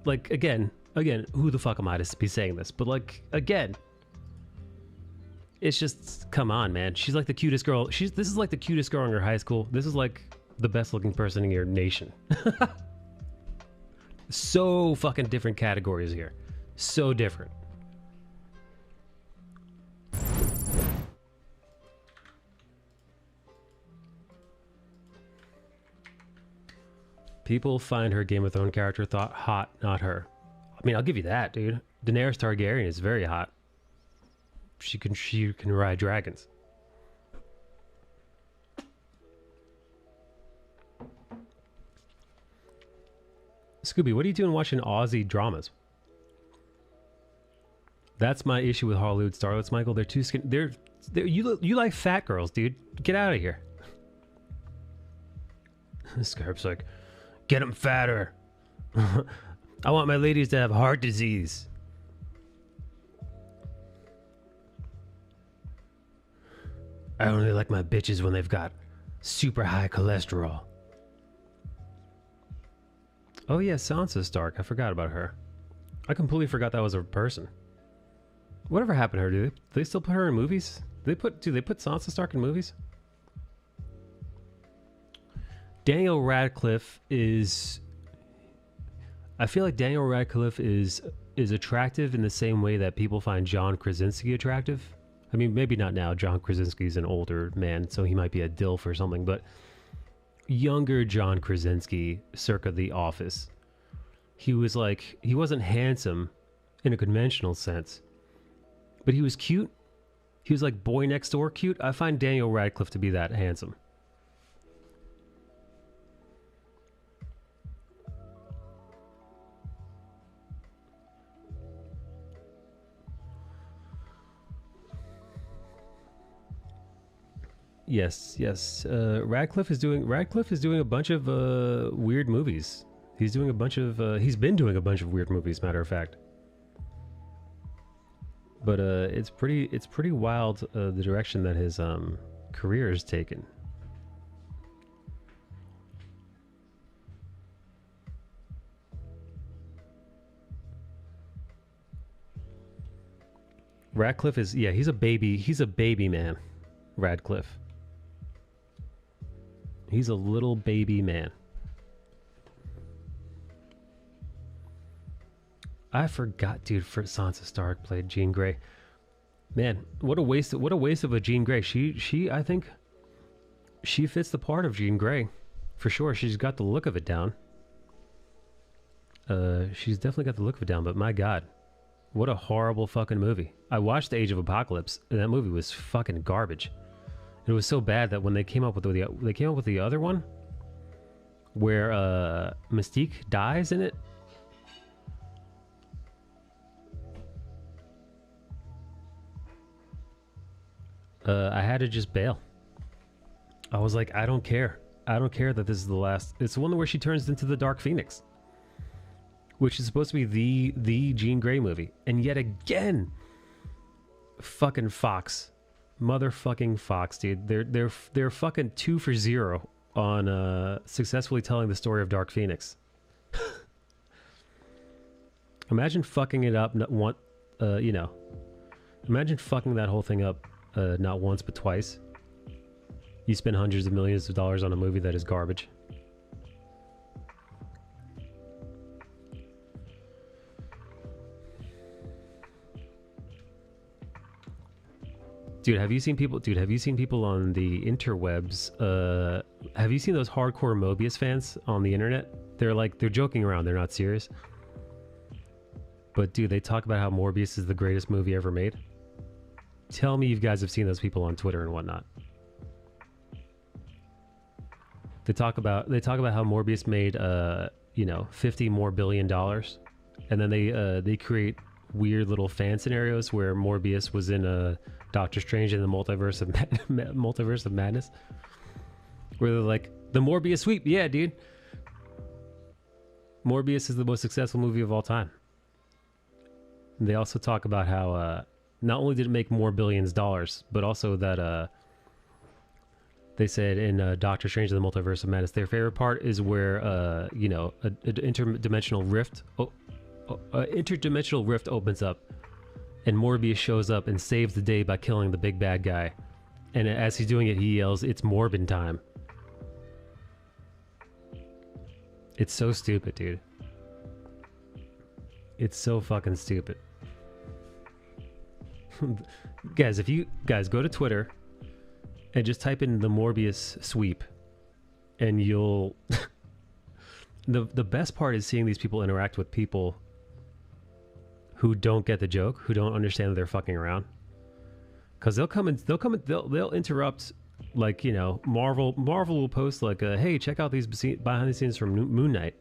Like, again, who the fuck am I to be saying this? But, like, again, it's just, come on, man. She's like the cutest girl. This is like the cutest girl in your high school. This is like the best looking person in your nation. So fucking different categories here. So different. People find her Game of Thrones character hot, not her. I mean, I'll give you that, dude. Daenerys Targaryen is very hot. She can ride dragons. Scooby, what are you doing watching Aussie dramas? That's my issue with Hollywood starlets, Michael. They're too skin. You like fat girls, dude. Get out of here. Scarp's like, get them fatter. I want my ladies to have heart disease. I only like my bitches when they've got super high cholesterol. Oh yeah, Sansa Stark. I forgot about her. I completely forgot that was a person. Whatever happened to her? Do they still put her in movies? Do they put Sansa Stark in movies? Daniel Radcliffe is... I feel like Daniel Radcliffe is attractive in the same way that people find John Krasinski attractive. I mean, maybe not now. John Krasinski's an older man, so he might be a DILF or something, but younger John Krasinski, circa The Office, he wasn't handsome in a conventional sense, but he was cute. He was like boy next door cute. I find Daniel Radcliffe to be that handsome. Yes. Radcliffe is doing a bunch of weird movies. He's been doing a bunch of weird movies, matter of fact. But it's pretty wild the direction that his career has taken. Radcliffe is, yeah, he's a baby man. Radcliffe. He's a little baby man. I forgot, dude, for Sansa Stark played Jean Grey. Man, what a waste of a Jean Grey. I think she fits the part of Jean Grey. For sure, she's got the look of it down. She's definitely got the look of it down, but my god. What a horrible fucking movie. I watched Age of Apocalypse, and that movie was fucking garbage. It was so bad that when they came up with the other one, where Mystique dies in it, I had to just bail. I was like, I don't care. I don't care that this is the last. It's the one where she turns into the Dark Phoenix, which is supposed to be the Jean Grey movie, and yet again, fucking Fox, motherfucking Fox, dude. They're fucking 2 for 0 on successfully telling the story of Dark Phoenix. Imagine fucking it up, imagine fucking that whole thing up, not once but twice. You spend hundreds of millions of dollars on a movie that is garbage. Dude, have you seen people? Dude, have you seen people on the interwebs? Have you seen those hardcore Mobius fans on the internet? They're joking around. They're not serious. But dude, they talk about how Morbius is the greatest movie ever made. Tell me you guys have seen those people on Twitter and whatnot. They talk about how Morbius made $50 more billion, and then they create weird little fan scenarios where Morbius was in a Doctor Strange in the multiverse of madness, where they're like, the Morbius sweep, yeah, dude. Morbius is the most successful movie of all time. And they also talk about how not only did it make more billions of dollars, but also that they said in Doctor Strange in the Multiverse of Madness, their favorite part is where an interdimensional rift opens up, and Morbius shows up and saves the day by killing the big bad guy. And as he's doing it, he yells, "It's Morbin time." It's so stupid, dude. It's so fucking stupid. Guys, if you guys go to Twitter and just type in the Morbius sweep, and you'll the best part is seeing these people interact with people who don't get the joke, who don't understand that they're fucking around. Because they'll interrupt, like, Marvel will post like, hey, check out these behind the scenes from Moon Knight,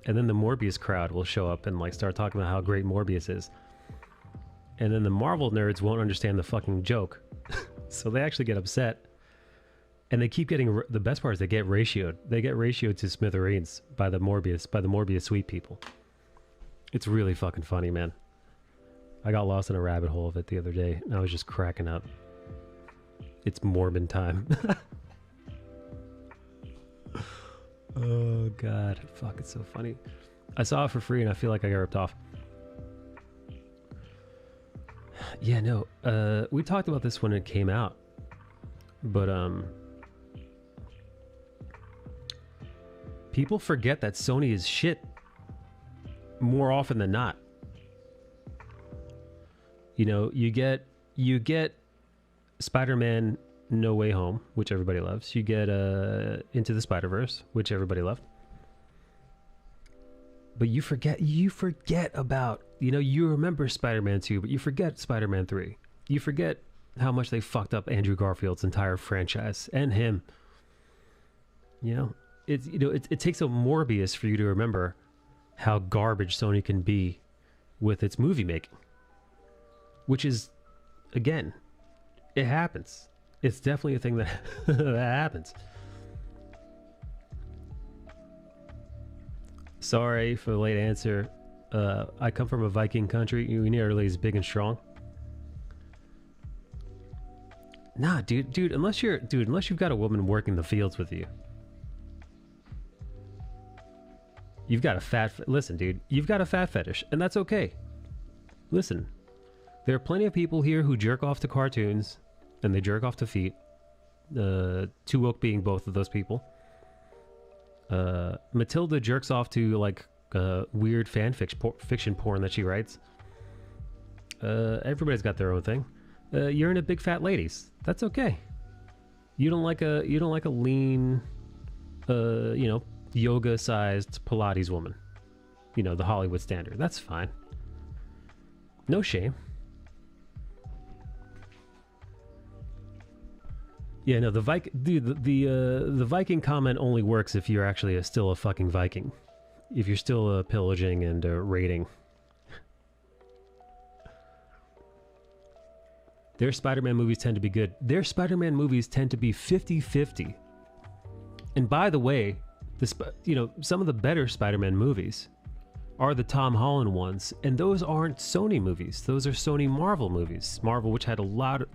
and then the Morbius crowd will show up and like start talking about how great Morbius is. And then the Marvel nerds won't understand the fucking joke. So they actually get upset. And they keep getting, the best part is they get ratioed. They get ratioed to smithereens by the Morbius sweep people. It's really fucking funny, man. I got lost in a rabbit hole of it the other day, and I was just cracking up. It's Morbin time. Oh, God. Fuck, it's so funny. I saw it for free, and I feel like I got ripped off. Yeah, no. We talked about this when it came out. But, people forget that Sony is shit more often than not. You get Spider-Man No Way Home, which everybody loves. You get Into the Spider-Verse, which everybody loved. But you forget about, you remember Spider-Man 2, but you forget Spider-Man 3. You forget how much they fucked up Andrew Garfield's entire franchise and him. It takes a Morbius for you to remember how garbage Sony can be with its movie making. Which is, again, it happens. It's definitely a thing that that happens. Sorry for the late answer. I come from a Viking country. We need our ladies big and strong. Nah, dude, unless you've got a woman working the fields with you. You've got a listen, dude, you've got a fat fetish, and that's okay. Listen, there are plenty of people here who jerk off to cartoons, and they jerk off to feet. Too Woke being both of those people. Matilda jerks off to like weird fiction porn that she writes. Everybody's got their own thing. You're into big fat ladies. That's okay. You don't like a lean, yoga-sized Pilates woman. The Hollywood standard. That's fine. No shame. Yeah, no, the Viking comment only works if you're actually still a fucking Viking. If you're still pillaging and raiding. Their Spider-Man movies tend to be good. Their Spider-Man movies tend to be 50-50 And by the way, some of the better Spider-Man movies are the Tom Holland ones, and those aren't Sony movies. Those are Sony Marvel movies. Marvel, which had a lot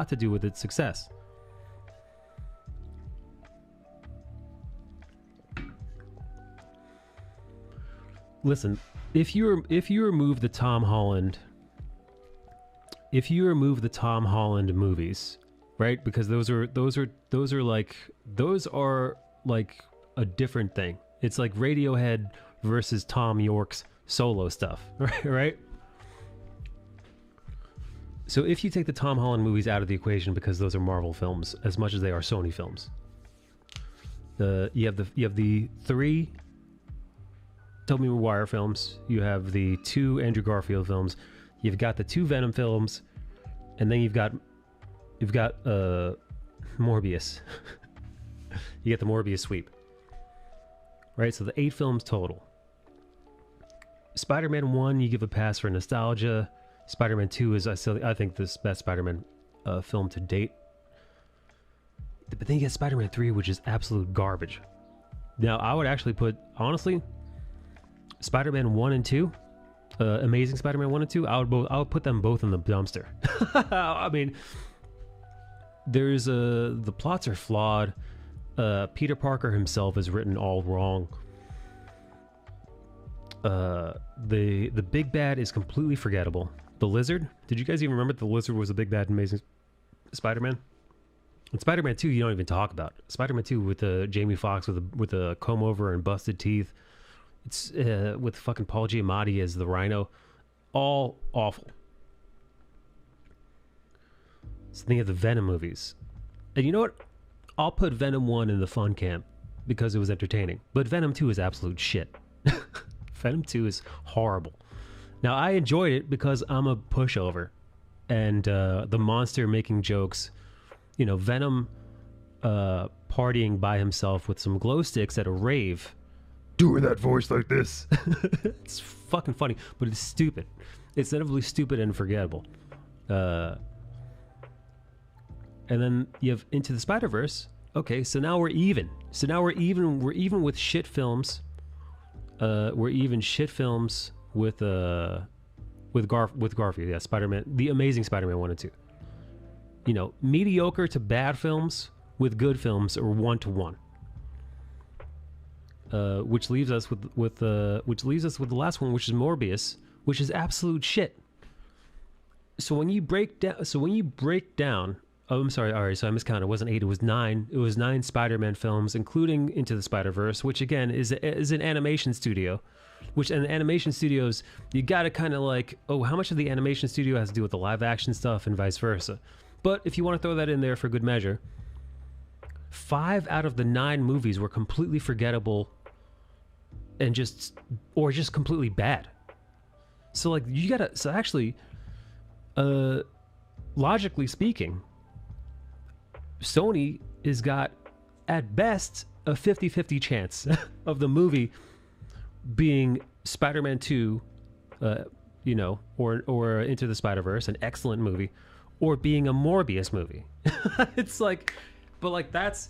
to do with its success. Listen, if you remove the Tom Holland movies, right? Because those are like a different thing. It's like Radiohead versus Tom York's solo stuff, right? So if you take the Tom Holland movies out of the equation, because those are Marvel films as much as they are Sony films, you have the 3 Tobey Maguire films, you have the 2 Andrew Garfield films, you've got the 2 Venom films, and then you've got Morbius. You get the Morbius sweep, right? So the 8 films total. Spider-Man 1, you give a pass for nostalgia. Spider-Man 2 is, I think, the best Spider-Man film to date. But then you get Spider-Man 3, which is absolute garbage. Now, I would actually put, honestly, Spider-Man 1 and 2, Amazing Spider-Man 1 and 2, I would put them both in the dumpster. I mean, the plots are flawed. Peter Parker himself is written all wrong. The big bad is completely forgettable. The Lizard, did you guys even remember the Lizard was a big bad in Amazing Spider-Man? And Spider-Man 2, you don't even talk about. Spider-Man 2 with Jamie Foxx with a comb over and busted teeth. It's with fucking Paul Giamatti as the Rhino. All awful. So think of the Venom movies. And you know what? I'll put Venom 1 in the fun camp because it was entertaining. But Venom 2 is absolute shit. Venom 2 is horrible. Now, I enjoyed it because I'm a pushover. And the monster making jokes. You know, Venom partying by himself with some glow sticks at a rave. Doing that voice like this. It's fucking funny, but it's stupid. It's inevitably stupid and forgettable. And then you have Into the Spider-Verse. Okay, so now we're even. We're even with shit films. We're even shit films with Garfield. Yeah, Spider-Man, the Amazing Spider-Man 1 and 2. You know, mediocre to bad films with good films are 1-to-1. Which leaves us with the last one, which is Morbius, which is absolute shit. So when you break down, oh, I'm sorry, all right, so I miscounted. It wasn't 8, it was 9. It was 9 Spider-Man films, including Into the Spider-Verse, which again is an animation studio. Which in animation studios, you gotta kind of like, oh, how much of the animation studio has to do with the live action stuff and vice versa. But if you want to throw that in there for good measure, 5 out of the 9 movies were completely forgettable and just completely bad. So like actually, logically speaking, Sony has got at best a 50-50 chance of the movie being Spider-Man 2, or Into the Spider-Verse, an excellent movie, or being a Morbius movie. It's like, but like that's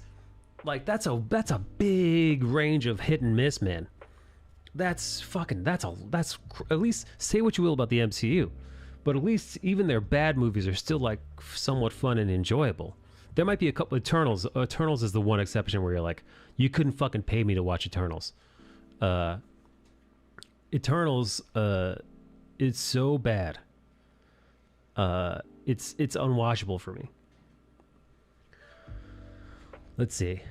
a big range of hit and miss, man. That's at least say what you will about the MCU, but at least even their bad movies are still like somewhat fun and enjoyable. There might be a couple. Eternals is the one exception where you're like, you couldn't fucking pay me to watch Eternals. Eternals, it's so bad. It's unwatchable for me. Let's see.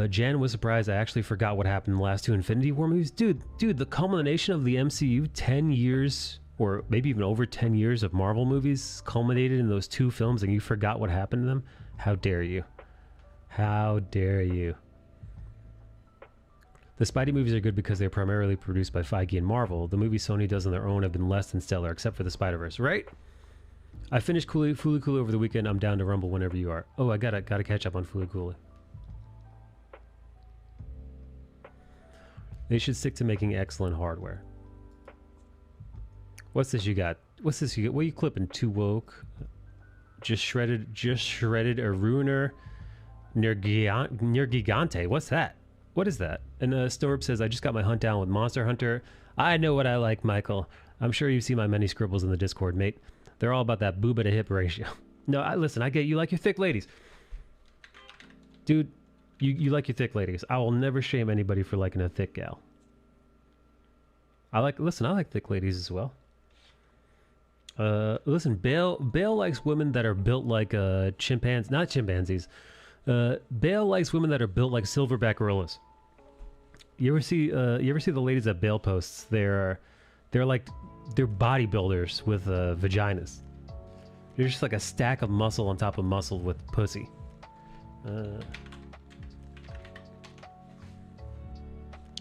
Jan was surprised I actually forgot what happened in the last 2 Infinity War movies. Dude, the culmination of the MCU, 10 years, or maybe even over 10 years of Marvel movies culminated in those 2 films, and you forgot what happened to them? How dare you? How dare you? The Spidey movies are good because they're primarily produced by Feige and Marvel. The movies Sony does on their own have been less than stellar, except for the Spider-Verse, right? I finished Fooly Cooley over the weekend. I'm down to rumble whenever you are. Oh, I gotta catch up on Fooly Cooley. They should stick to making excellent hardware. What's this you got? What are you clipping? Too woke. Just shredded a ruiner. Nergigante. What's that? What is that? And Storb says, I just got my hunt down with Monster Hunter. I know what I like, Michael. I'm sure you've seen my many scribbles in the Discord, mate. They're all about that booba to hip ratio. No, listen, I get you like your thick ladies. Dude, you like your thick ladies. I will never shame anybody for liking a thick gal. I like thick ladies as well. Listen, Bale likes women that are built like not chimpanzees. Bale likes women that are built like silverback gorillas. You ever see the ladies that Bale posts? They're bodybuilders with vaginas. They're just like a stack of muscle on top of muscle with pussy.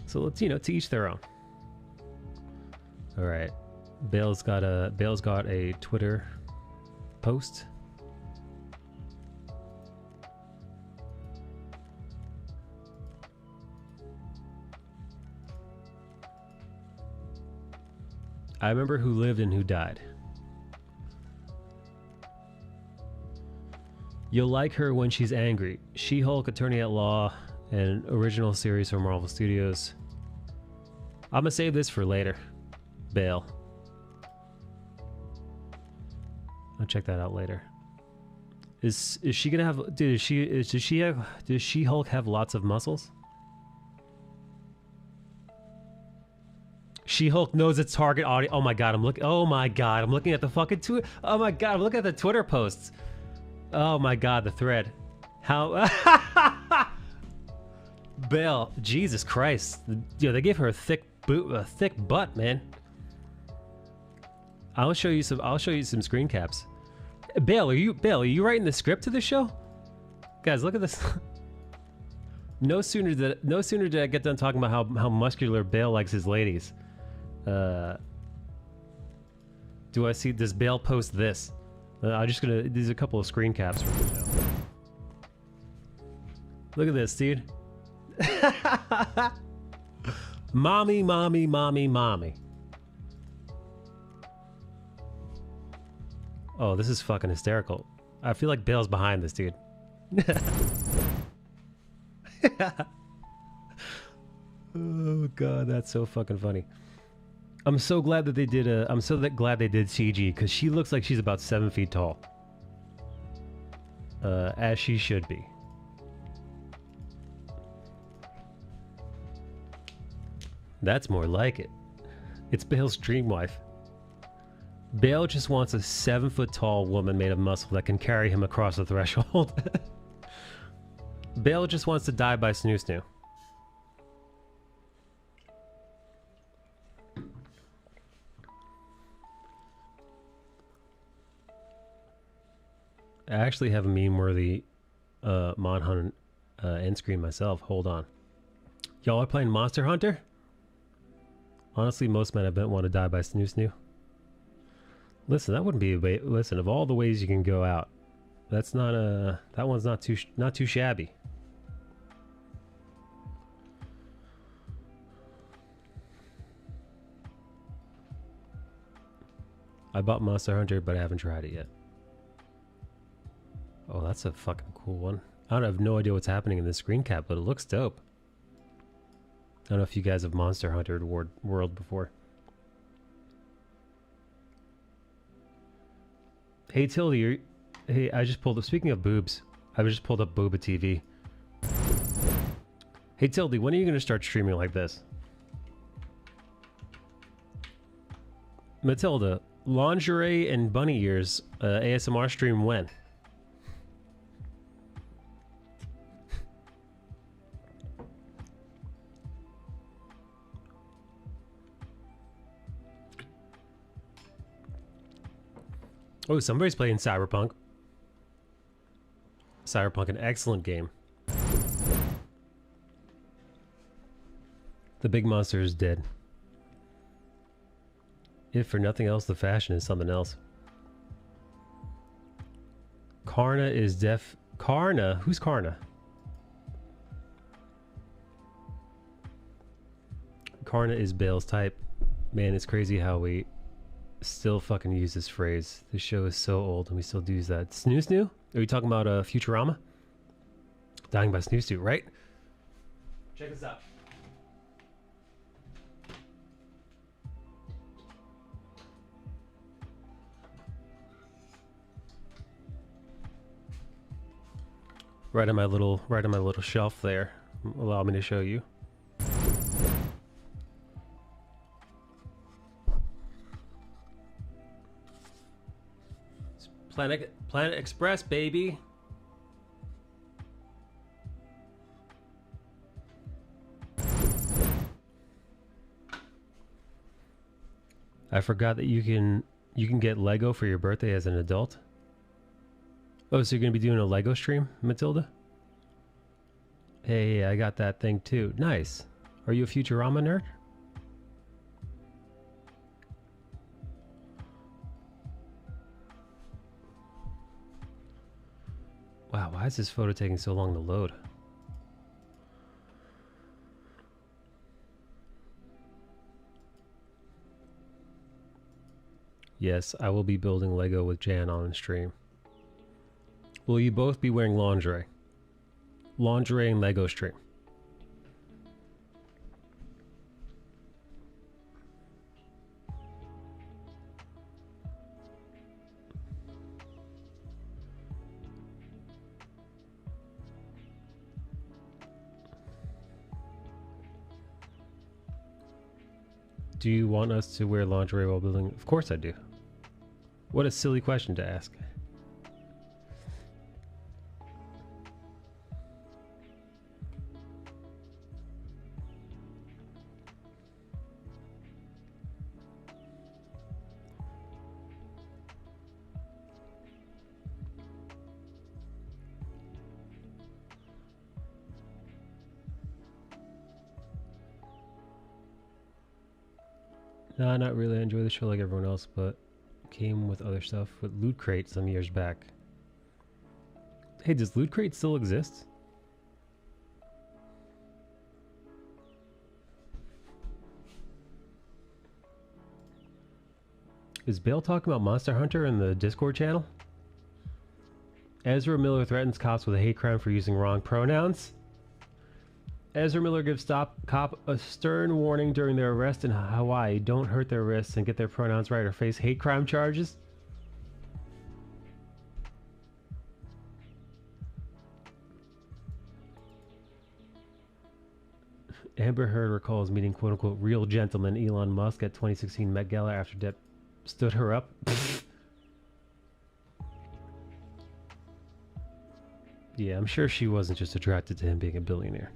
So let's, to each their own. All right, Bale's got a Twitter post. I remember who lived and who died. You'll like her when she's angry. She-Hulk, Attorney at Law, an original series from Marvel Studios. I'm gonna save this for later. Bale. I'll check that out later. Is she gonna have? Does She-Hulk have lots of muscles? She-Hulk knows its target audience. Oh my god, I'm looking at the fucking Twitter. Oh my god, I'm looking at the Twitter posts. Oh my god, the thread. How Bale, Jesus Christ. They gave her a thick butt, man. I'll show you some screen caps. Bale, are you writing the script to the show? Guys, look at this. No sooner did I get done talking about how muscular Bale likes his ladies. Does Bale post this? These are a couple of screen caps from the show. Look at this, dude. Mommy, mommy, mommy, mommy. Oh, this is fucking hysterical. I feel like Bale's behind this, dude. Oh god, that's so fucking funny. I'm so glad that they did CG, because she looks like she's about 7 feet tall. As she should be. That's more like it. It's Bale's dream wife. Bale just wants a 7 foot tall woman made of muscle that can carry him across the threshold. Bale just wants to die by snoo-snoo. I actually have a meme-worthy Mon Hunt end screen myself. Hold on. Y'all are playing Monster Hunter? Honestly, most men I bet want to die by snoo-snoo. Listen, that wouldn't be a way. Listen, of all the ways you can go out, that's not a. That one's not too shabby. I bought Monster Hunter, but I haven't tried it yet. Oh, that's a fucking cool one. I have no idea what's happening in this screen cap, but it looks dope. I don't know if you guys have Monster Hunter World before. Hey Tildy, hey, I just pulled up, speaking of boobs, I just pulled up Booba TV. Hey Tildy, when are you going to start streaming like this? Matilda, lingerie and bunny ears ASMR stream when? Oh, somebody's playing Cyberpunk. Cyberpunk, an excellent game. The big monster is dead. If for nothing else, the fashion is something else. Karna is deaf. Karna? Who's Karna? Karna is Bale's type. Man, it's crazy how we still fucking use this phrase. This show is so old and we still do use that. Snoo-snoo? Are you talking about Futurama? Dying by snooze suit, right? Check this out. Right on my little shelf there. Allow me to show you. It's Planet Express, baby. I forgot that you can get Lego for your birthday as an adult. Oh, so you're gonna be doing a Lego stream, Matilda? Hey, I got that thing too. Nice. Are you a Futurama nerd? Wow, why is this photo taking so long to load? Yes, I will be building Lego with Jan on stream. Will you both be wearing lingerie? Lingerie and Lego stream. Do you want us to wear lingerie while building? Of course I do. What a silly question to ask. No, not really. I enjoy the show like everyone else, but came with other stuff with Loot Crate some years back. Hey, does Loot Crate still exist? Is Bale talking about Monster Hunter in the Discord channel? Ezra Miller threatens cops with a hate crime for using wrong pronouns. Ezra Miller gives cop a stern warning during their arrest in Hawaii. Don't hurt their wrists and get their pronouns right or face hate crime charges. Amber Heard recalls meeting quote-unquote real gentleman Elon Musk at 2016 Met Gala after Depp stood her up. Yeah, I'm sure she wasn't just attracted to him being a billionaire.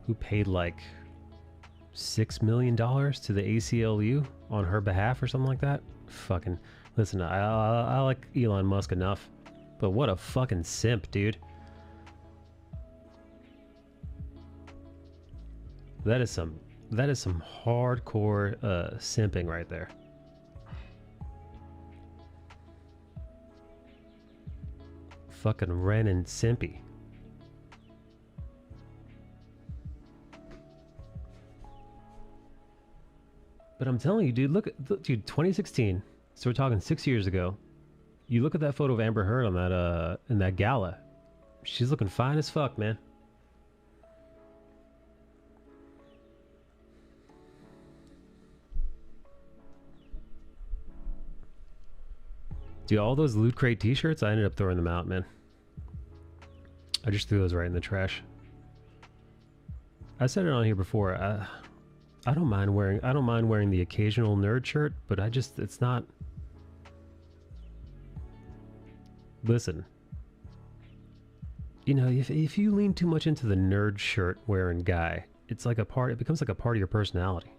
Who paid like $6 million to the ACLU on her behalf or something like that? Fucking, listen, I like Elon Musk enough, but what a fucking simp, dude. That is some hardcore simping right there. Fucking Ren and Simpy. But I'm telling you, dude, look, dude, 2016. So we're talking 6 years ago. You look at that photo of Amber Heard on that in that gala. She's looking fine as fuck, man. Dude, all those Loot Crate t-shirts, I ended up throwing them out, man. I just threw those right in the trash. I said it on here before. I don't mind wearing the occasional nerd shirt, but it's not. Listen. You know, if you lean too much into the nerd shirt wearing guy, it becomes like a part of your personality.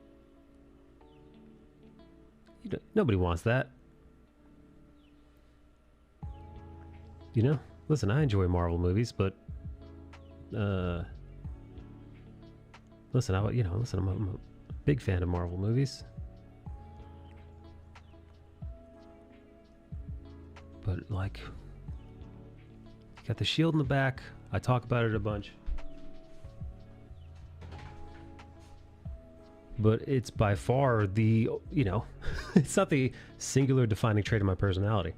Nobody wants that. You know, listen, I enjoy Marvel movies, but listen, I'm a big fan of Marvel movies. But like, you got the shield in the back. I talk about it a bunch. But it's by far it's not the singular defining trait of my personality.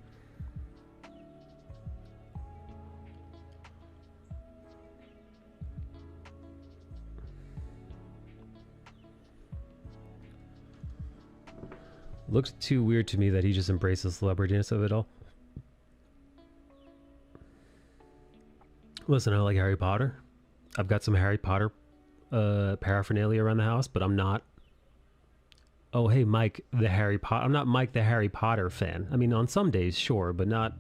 looks too weird to me that he just embraced the celebrityness of it all. Listen, I like Harry Potter. I've got some Harry Potter paraphernalia around the house, but I'm not. Oh, hey, Mike, the Harry Potter. I'm not Mike, the Harry Potter fan. I mean, on some days, sure, but not.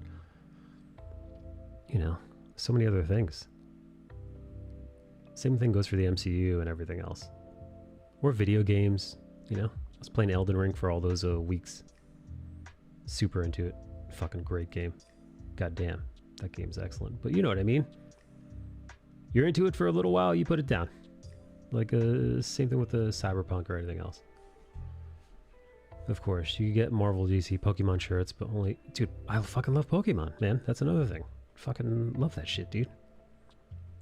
You know, so many other things. Same thing goes for the MCU and everything else. Or video games, you know. I was playing Elden Ring for all those weeks. Super into it. Fucking great game. God damn, that game's excellent. But you know what I mean. You're into it for a little while, you put it down. Like, same thing with the Cyberpunk or anything else. Of course, you get Marvel, DC, Pokemon shirts, but only... Dude, I fucking love Pokemon, man. That's another thing. Fucking love that shit, dude.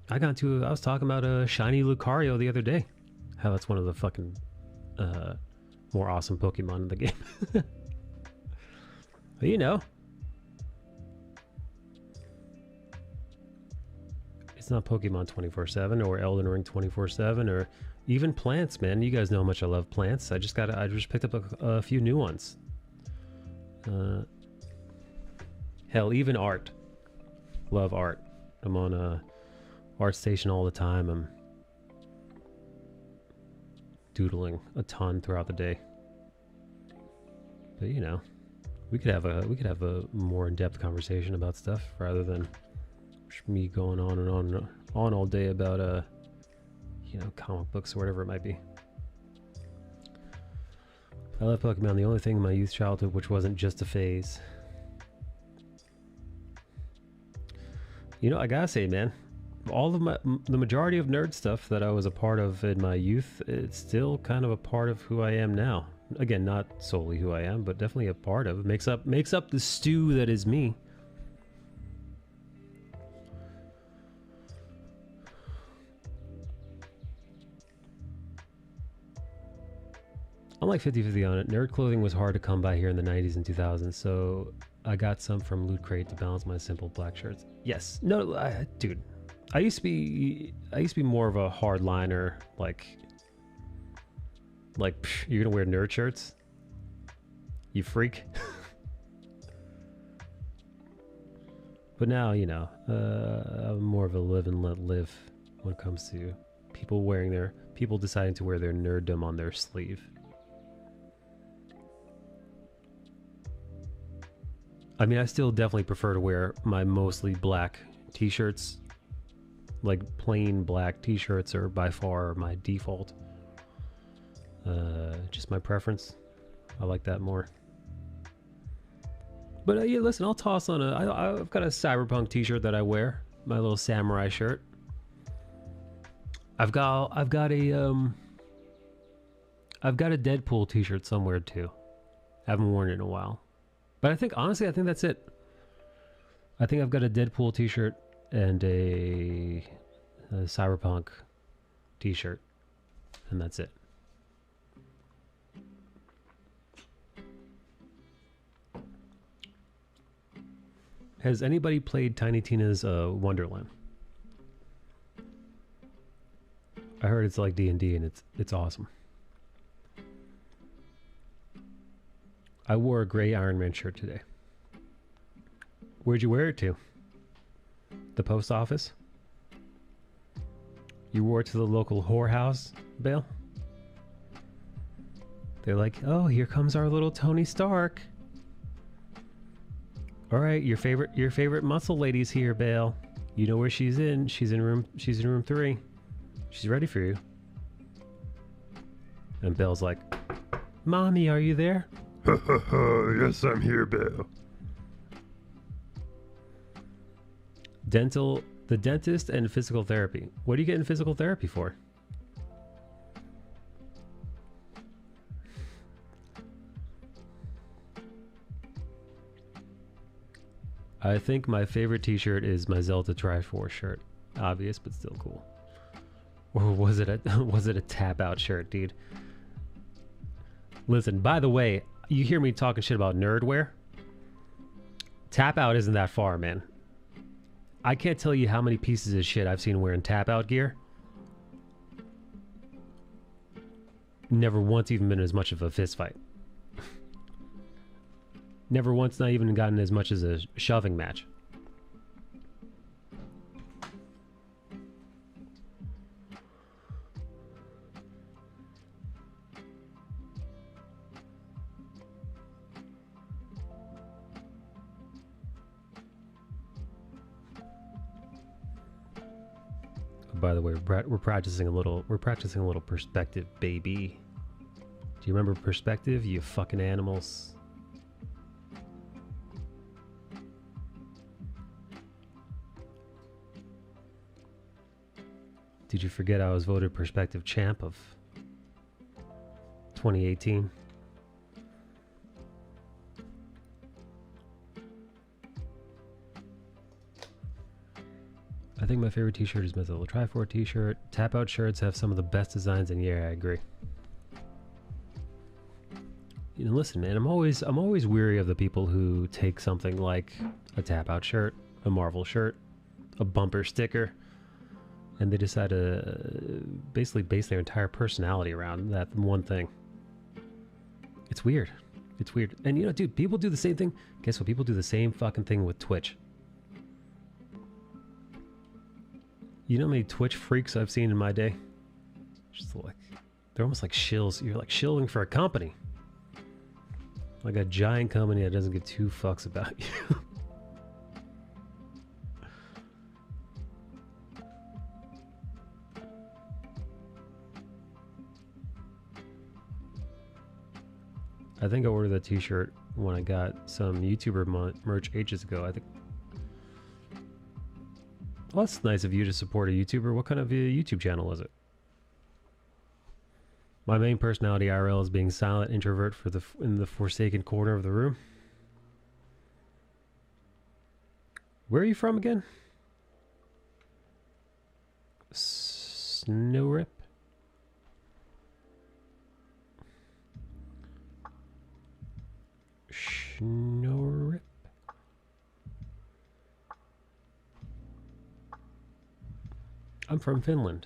I was talking about Shiny Lucario the other day. How that's one of the fucking more awesome Pokemon in the game. But you know. It's not Pokemon 24/7 or Elden Ring 24/7 or even plants, man. You guys know how much I love plants. I just picked up a few new ones. Hell, even art. Love art. I'm on ArtStation all the time. I'm doodling a ton throughout the day. But you know, we could have a more in-depth conversation about stuff rather than me going on and on all day about you know, comic books or whatever it might be. I love Pokemon. The only thing in my youth childhood which wasn't just a phase. You know, I gotta say, man, the majority of nerd stuff that I was a part of in my youth, it's still kind of a part of who I am now. Again, not solely who I am, but definitely a part of. Makes up the stew that is me. I'm like 50-50 on it. Nerd clothing was hard to come by here in the 90s and 2000s, so I got some from Loot Crate to balance my simple black shirts. Yes. No, dude. I used to be more of a hardliner, like psh, you're gonna wear nerd shirts? You freak. But now, you know, I'm more of a live and let live when it comes to people deciding to wear their nerddom on their sleeve. I mean, I still definitely prefer to wear my mostly black t-shirts. Like plain black t-shirts are by far my default. Just my preference. I like that more. But yeah, listen, I'll toss on I've got a Cyberpunk t-shirt that I wear. My little samurai shirt. I've got a Deadpool t-shirt somewhere too. I haven't worn it in a while. But honestly, I think that's it. I think I've got a Deadpool t-shirt and a Cyberpunk t-shirt, and that's it. Has anybody played Tiny Tina's Wonderland? I heard it's like D&D and it's awesome. I wore a gray Iron Man shirt today. Where'd you wear it to? The post office? You wore it to the local whorehouse, Bale? They're like, oh, here comes our little Tony Stark. All right, your favorite muscle lady's here, Bale. You know where she's in. She's in room 3. She's ready for you. And Bale's like, Mommy, are you there? Yes, I'm here, Bale. The dentist and physical therapy. What are you getting physical therapy for? I think my favorite t-shirt is my Zelda Triforce shirt. Obvious, but still cool. Or was it a tap out shirt, dude? Listen, by the way, you hear me talking shit about nerdwear? Tap out isn't that far, man. I can't tell you how many pieces of shit I've seen wearing tap out gear. Never once even been as much of a fist fight. Never once, not even gotten as much as a shoving match. By the way, we're practicing a little. We're practicing a little perspective, baby. Do you remember perspective? You fucking animals. Did you forget I was voted perspective champ of 2018? I think my favorite t-shirt is Mythical Triforce t-shirt. Tap out shirts have some of the best designs, and yeah, I agree. You know, listen, man, I'm always weary of the people who take something like a tap out shirt, a Marvel shirt, a bumper sticker, and they decide to basically base their entire personality around that one thing. It's weird. It's weird. And you know, dude, people do the same thing. Guess what? People do the same fucking thing with Twitch. You know how many Twitch freaks I've seen in my day? Just like, they're almost like shills. You're like shilling for a company. Like a giant company that doesn't give two fucks about you. I think I ordered that t-shirt when I got some YouTuber merch ages ago. I think. Well, that's nice of you to support a YouTuber. What kind of a YouTube channel is it? My main personality IRL is being silent introvert in the forsaken corner of the room. Where are you from again? Snowrip? Snowrip? I'm from Finland.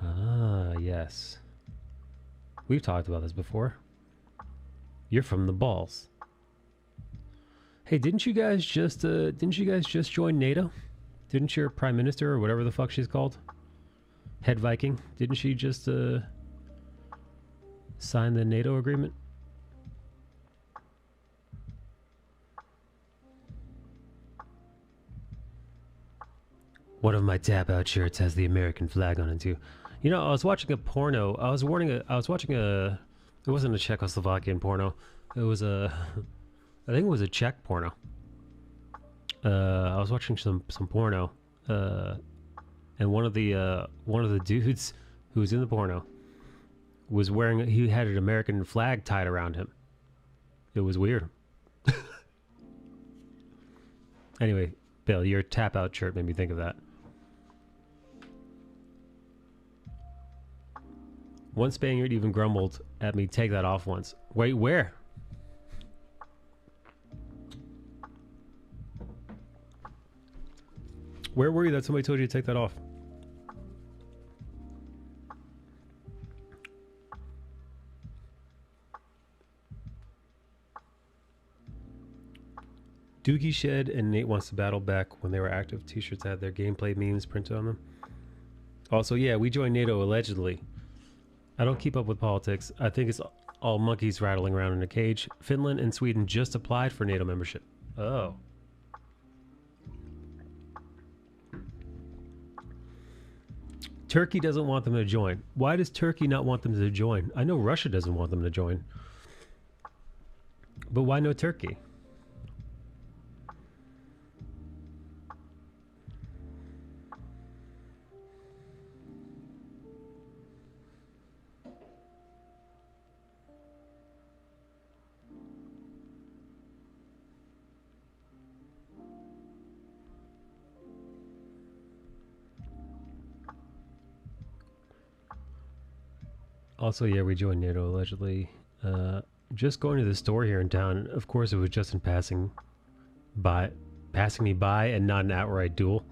Ah, yes. We've talked about this before. You're from the balls. Hey, didn't you guys just join NATO? Didn't your prime minister or whatever the fuck she's called, Head Viking, didn't she just sign the NATO agreement? One of my tap out shirts has the American flag on it too. You know, I was watching a porno. I was watching a. It wasn't a Czechoslovakian porno. It was a. I think it was a Czech porno. I was watching some porno, and one of the dudes who was in the porno was wearing. He had an American flag tied around him. It was weird. Anyway, Bill, your tap out shirt made me think of that. One Spaniard even grumbled at me, take that off once. Wait, where? Where were you that somebody told you to take that off? Doogie Shed and Nate Wants to Battle back when they were active. T-shirts had their gameplay memes printed on them. Also, yeah, we joined NATO allegedly. I don't keep up with politics. I think it's all monkeys rattling around in a cage. Finland and Sweden just applied for NATO membership. Oh. Turkey doesn't want them to join. Why does Turkey not want them to join? I know Russia doesn't want them to join. But why no Turkey? Also, yeah, we joined NATO allegedly. Just going to the store here in town. Of course, it was just in passing me by, and not an outright duel.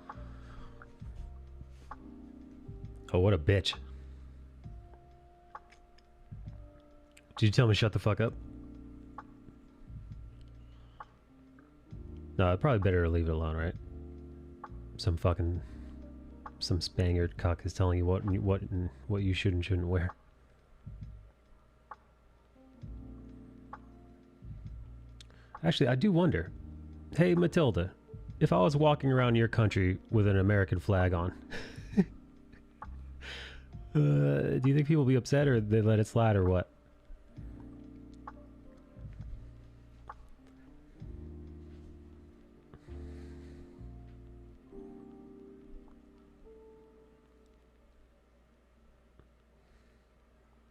Oh, what a bitch! Did you tell me shut the fuck up? No, probably better to leave it alone, right? Some Spaniard cock is telling you what you should and shouldn't wear. Actually, I do wonder. Hey, Matilda, if I was walking around your country with an American flag on, do you think people will be upset or they let it slide or what?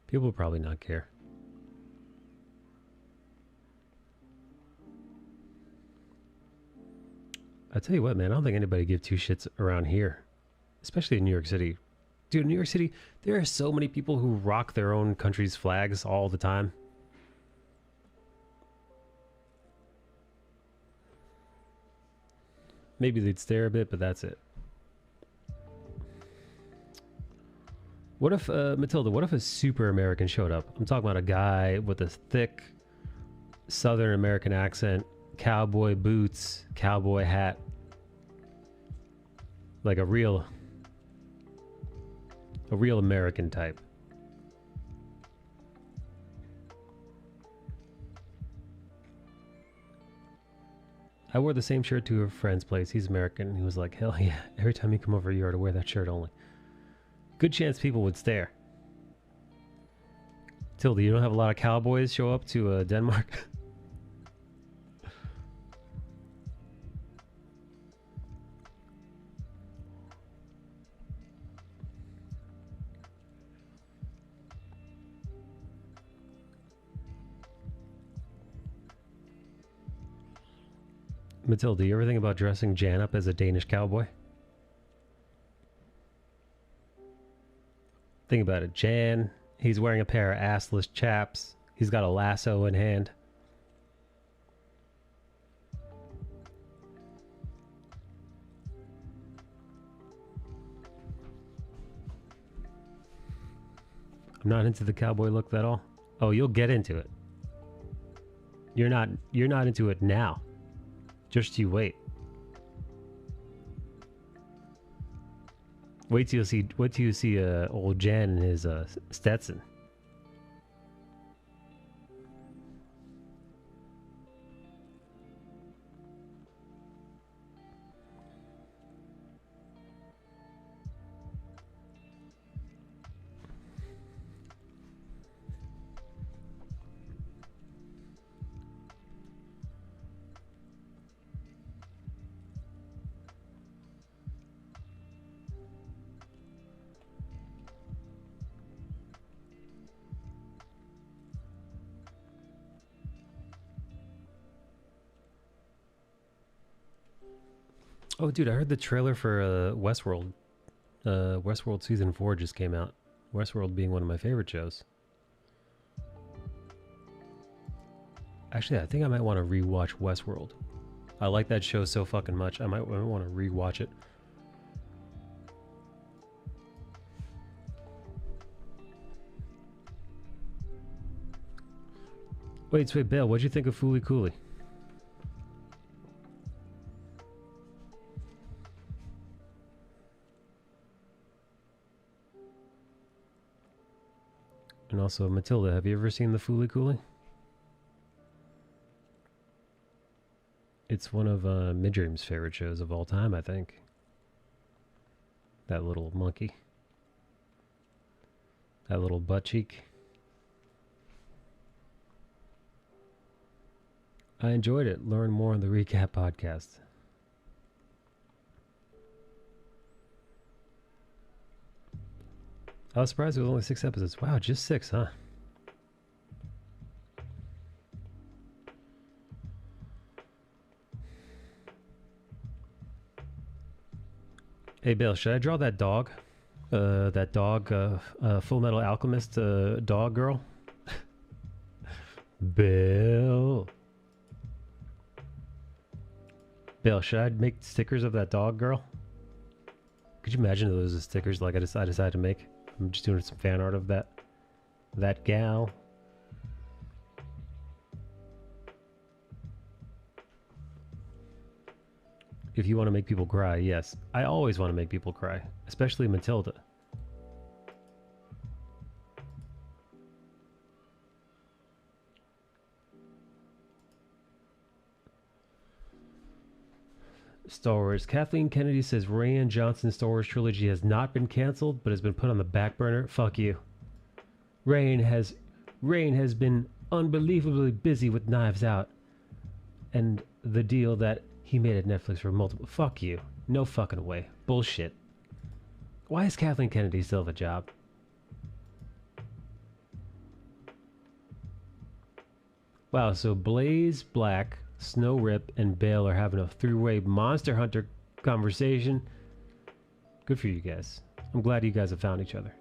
People will probably not care. I tell you what, man, I don't think anybody give two shits around here, especially in New York City. Dude, in New York City, there are so many people who rock their own country's flags all the time. Maybe they'd stare a bit, but that's it. What if, Matilda, what if a super American showed up? I'm talking about a guy with a thick Southern American accent, cowboy boots, cowboy hat. Like a real American type. I wore the same shirt to a friend's place. He's American. He was like, hell yeah, every time you come over, you are to wear that shirt only. Good chance people would stare. Tilda, you don't have a lot of cowboys show up to Denmark? Matilda, you ever think about dressing Jan up as a Danish cowboy? Think about it. Jan, he's wearing a pair of assless chaps. He's got a lasso in hand. I'm not into the cowboy look at all. Oh, you'll get into it. You're not into it now. Just you wait. Wait till you see old Jan in his Stetson. Oh, dude, I heard the trailer for Westworld. Westworld Season 4 just came out. Westworld being one of my favorite shows. Actually, I think I might want to rewatch Westworld. I like that show so fucking much. I might want to rewatch it. Wait, Bill, what'd you think of Fooly Cooley? And also, Matilda, have you ever seen the Fooly Cooley? It's one of Midream's favorite shows of all time, I think. That little monkey. That little butt cheek. I enjoyed it. Learn more on the Recap podcast. I was surprised it was only 6 episodes. Wow, just 6, huh? Hey, Bill, should I draw that dog? Full Metal Alchemist dog girl? Bill, should I make stickers of that dog girl? Could you imagine if those are stickers like I decided to make? I'm just doing some fan art of that gal. If you want to make people cry, yes. I always want to make people cry, especially Matilda. Star Wars. Kathleen Kennedy says Rian Johnson's Star Wars trilogy has not been canceled, but has been put on the back burner. Fuck you. Rian has been unbelievably busy with Knives Out and the deal that he made at Netflix for multiple. Fuck you. No fucking way. Bullshit. Why is Kathleen Kennedy still at the job? Wow, so Blaze, Black, Snow Rip, and Bale are having a three-way Monster Hunter conversation. Good for you guys. I'm glad you guys have found each other.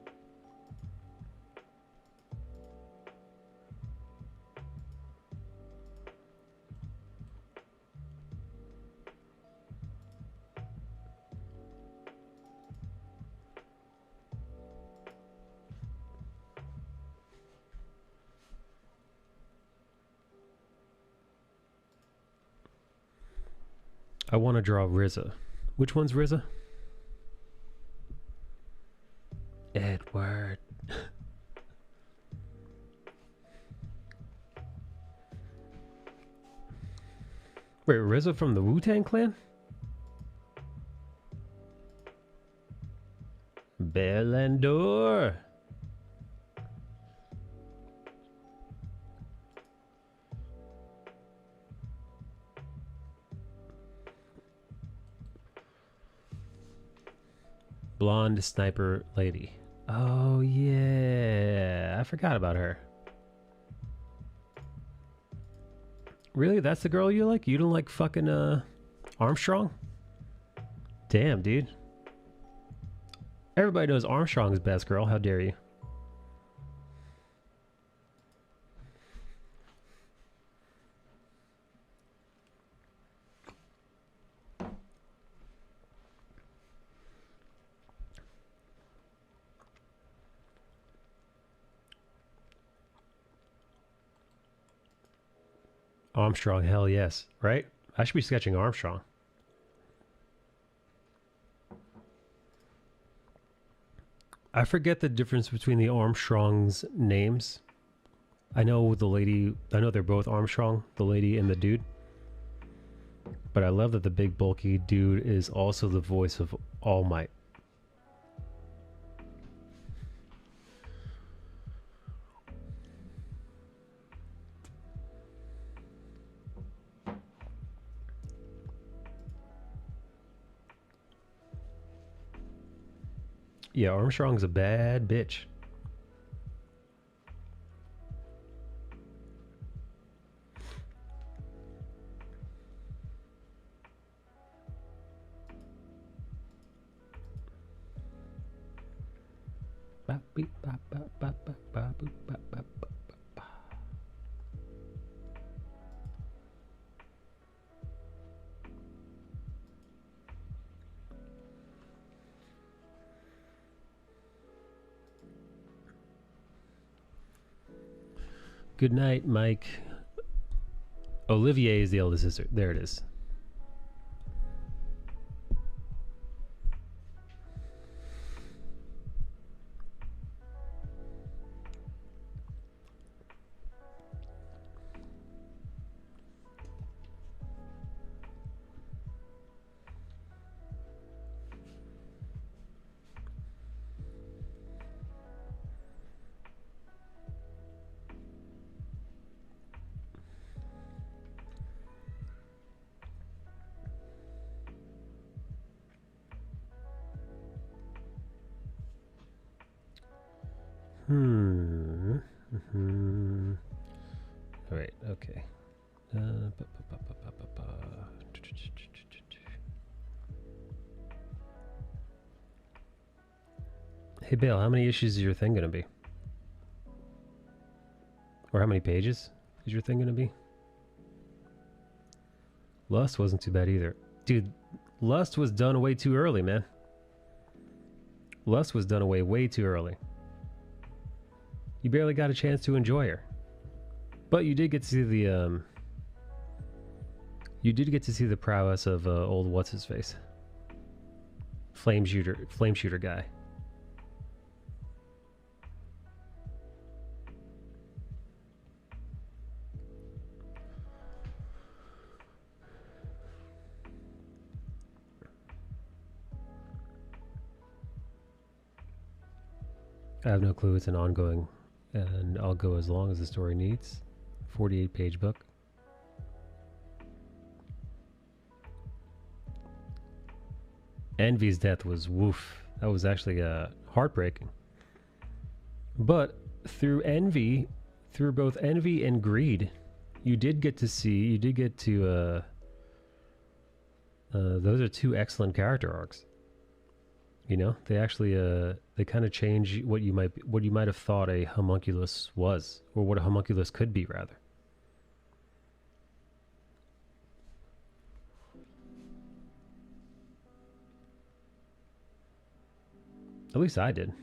I want to draw RZA. Which one's RZA? Edward. Wait, RZA from the Wu-Tang Clan? Bellandor. Blonde sniper lady. Oh yeah, I forgot about her. Really? That's the girl you like? You don't like fucking Armstrong? Damn, dude. Everybody knows Armstrong's best girl. How dare you? Armstrong, hell yes, right? I should be sketching Armstrong. I forget the difference between the Armstrong's names. I know they're both Armstrong, the lady and the dude. But I love that the big bulky dude is also the voice of All Might. Yeah, Armstrong's a bad bitch. Good night, Mike. Olivier is the eldest sister. There it is. All right. Okay. Hey, Bale, how many issues is your thing going to be? Or how many pages is your thing going to be? Lust wasn't too bad either. Dude, Lust was done way too early, man. Lust was done away way too early. You barely got a chance to enjoy her. But you did get to see You did get to see the prowess of old what's his face, flame shooter guy. I have no clue. It's an ongoing, and I'll go as long as the story needs. 48-page book. Envy's death was woof. That was actually heartbreaking. But through both envy and greed, you did get to those are two excellent character arcs. You know, they actually they kind of change what you might have thought a homunculus was, or what a homunculus could be, rather. At least I did.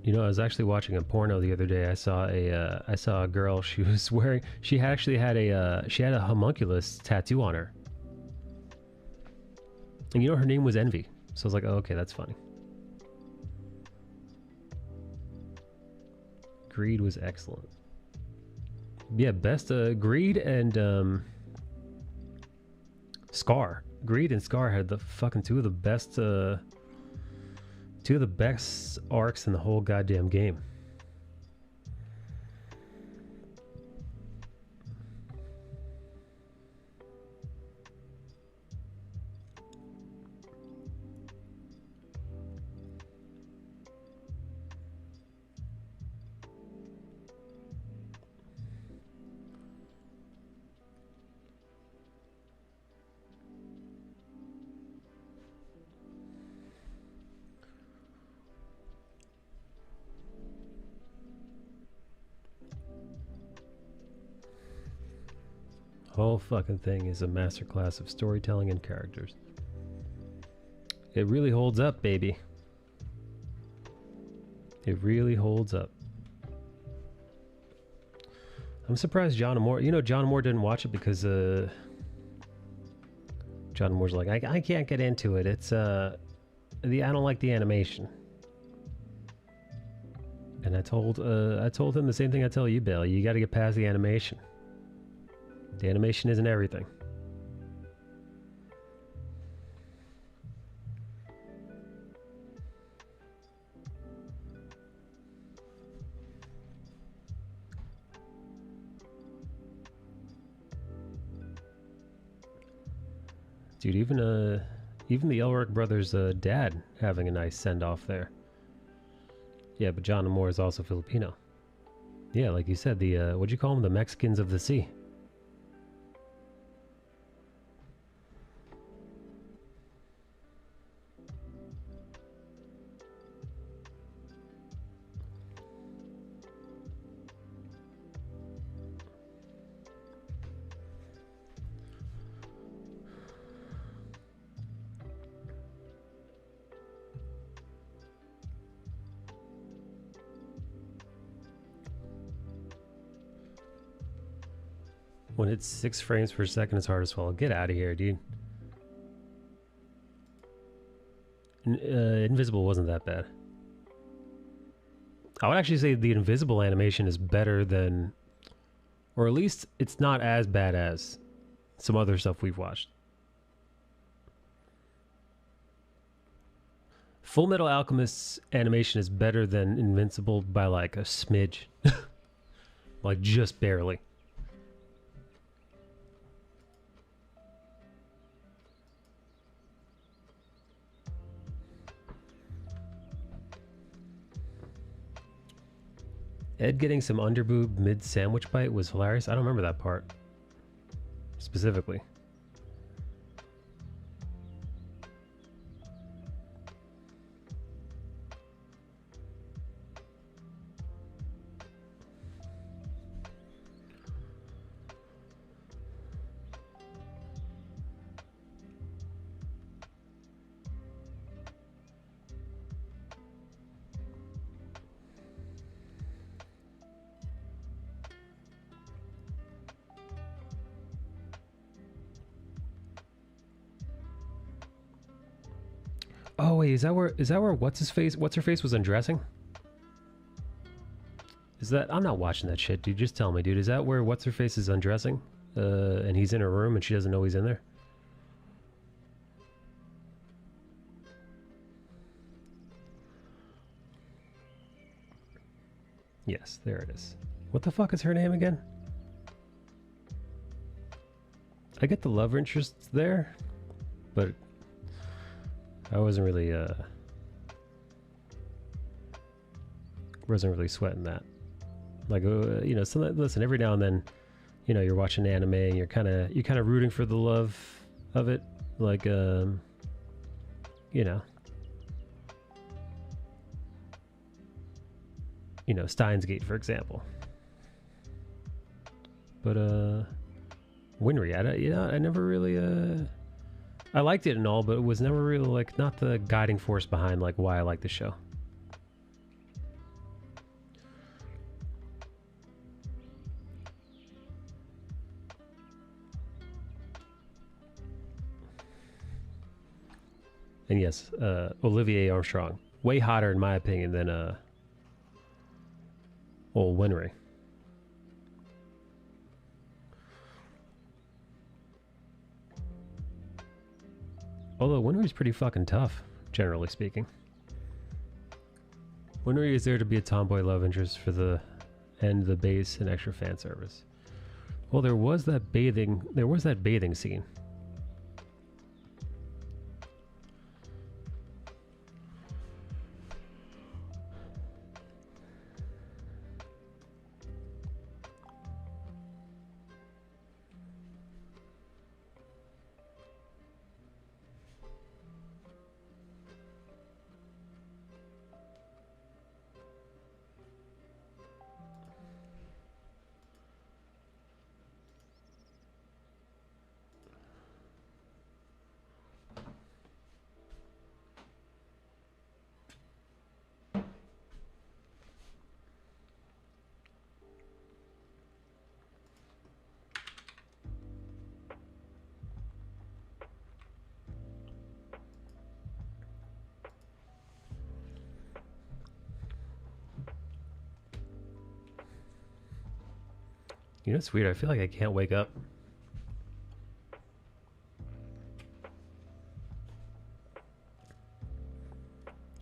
You know, I was actually watching a porno the other day. I saw a girl. She was wearing. She actually had a homunculus tattoo on her. And you know, her name was Envy. So I was like, oh, okay, that's funny. Greed was excellent. Yeah, best Greed and Scar. Greed and Scar had the fucking two of the best arcs in the whole goddamn game. Whole fucking thing is a masterclass of storytelling and characters. It really holds up, baby. It really holds up. I'm surprised John Moore. You know, John Moore didn't watch it because John Moore's like, I can't get into it. It's I don't like the animation. And I told him the same thing I tell you, Bill. You got to get past the animation. The animation isn't everything. Dude, even the Elric brothers' dad having a nice send-off there. Yeah, but John Moore is also Filipino. Yeah, like you said, the what'd you call them? The Mexicans of the sea. When it's 6 frames per second, it's hard to swallow. Get out of here, dude. Invisible wasn't that bad. I would actually say the Invisible animation is better than, or at least it's not as bad as some other stuff we've watched. Full Metal Alchemist's animation is better than Invincible by like a smidge. Like just barely. Ed getting some underboob mid-sandwich bite was hilarious. I don't remember that part specifically. Oh wait, is that where what's her face was undressing? Is that I'm not watching that shit, dude. Just tell me, dude. Is that where what's her face is undressing? And he's in her room and she doesn't know he's in there? Yes, there it is. What the fuck is her name again? I get the love interest there, but I wasn't really sweating that. Like, you know, listen, every now and then, you know, you're watching anime and you're kind of rooting for the love of it, like, you know, Steins Gate, for example. But Winry, I never really I liked it and all, but it was never really like not the guiding force behind like why I like the show. And yes, Olivier Armstrong, way hotter in my opinion than old Winry. Although Winry's pretty fucking tough, generally speaking. Winry is there to be a tomboy love interest for the base and extra fan service. Well, there was that bathing scene. You know, it's weird. I feel like I can't wake up.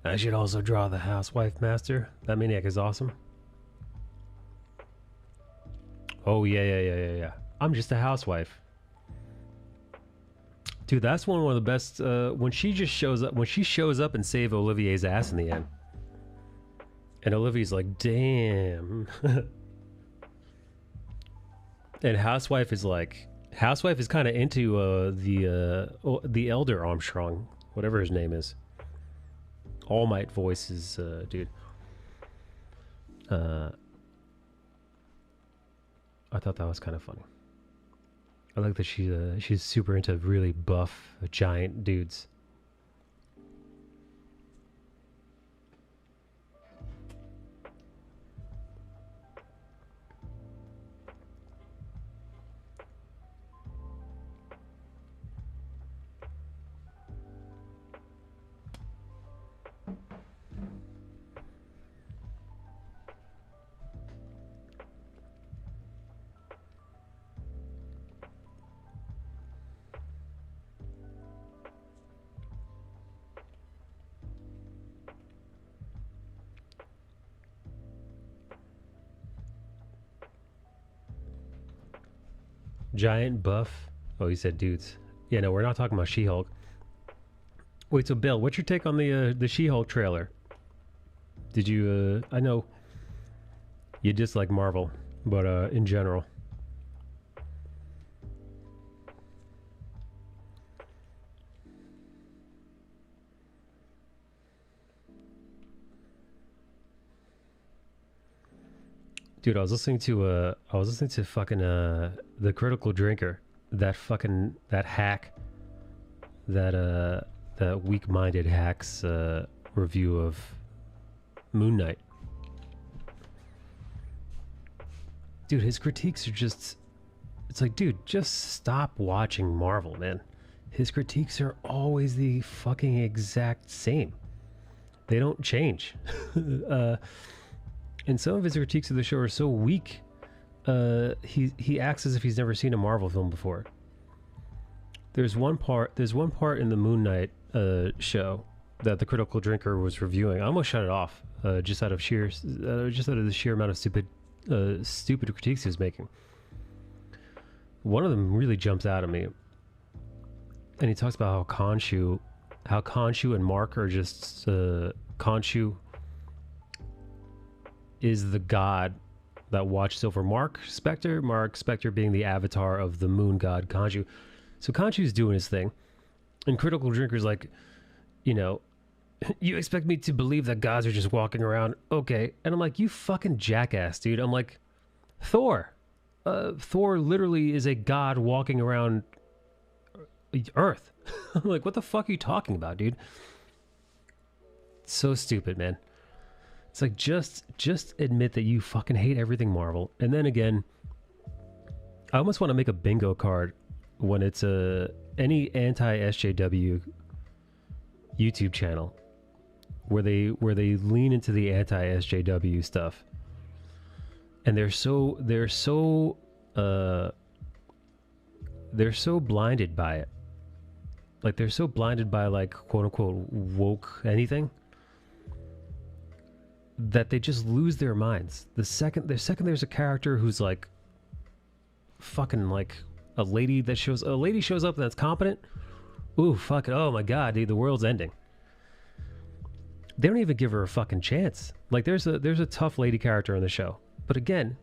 I should also draw the housewife master. That maniac is awesome. Oh, yeah. I'm just a housewife. Dude, that's one of the best, when she shows up and save Olivier's ass in the end. And Olivier's like, damn. And Housewife is kind of into the elder Armstrong, whatever his name is. All Might voices, dude. I thought that was kind of funny. I like that she's super into really buff, giant dudes. Giant buff. Oh, you said dudes. Yeah, no, we're not talking about She-Hulk. Wait, so Bill, what's your take on the She-Hulk trailer? Did you? I know you dislike Marvel, but in general. Dude, I was listening to fucking The Critical Drinker, that hack, that weak-minded hack's review of Moon Knight. Dude, his critiques are just, it's like, dude, just stop watching Marvel, man. his critiques are always the fucking exact same. They don't change. And some of his critiques of the show are so weak. He acts as if he's never seen a Marvel film before. There's one part in the Moon Knight show that the Critical Drinker was reviewing. I almost shut it off just out of the sheer amount of stupid critiques he was making. One of them really jumps out at me, and he talks about how Khonshu and Mark are just Khonshu is the god that watches over Mark Spector being the avatar of the moon god Khonshu. So Khonshu's doing his thing, and Critical Drinker's like, you know, you expect me to believe that gods are just walking around? Okay. And I'm like, you fucking jackass, dude. I'm like, Thor. Thor literally is a god walking around Earth. I'm like, what the fuck are you talking about, dude? So stupid, man. It's like, just admit that you fucking hate everything Marvel. And then again, I almost want to make a bingo card when it's any anti-SJW YouTube channel where they lean into the anti-SJW stuff. And they're so blinded by it. Like, they're so blinded by, like, quote unquote woke anything that they just lose their minds. The second there's a character who's like fucking like a lady shows up that's competent. Ooh, fuck it. Oh my god, dude, the world's ending. They don't even give her a fucking chance. Like, there's a tough lady character in the show. But again,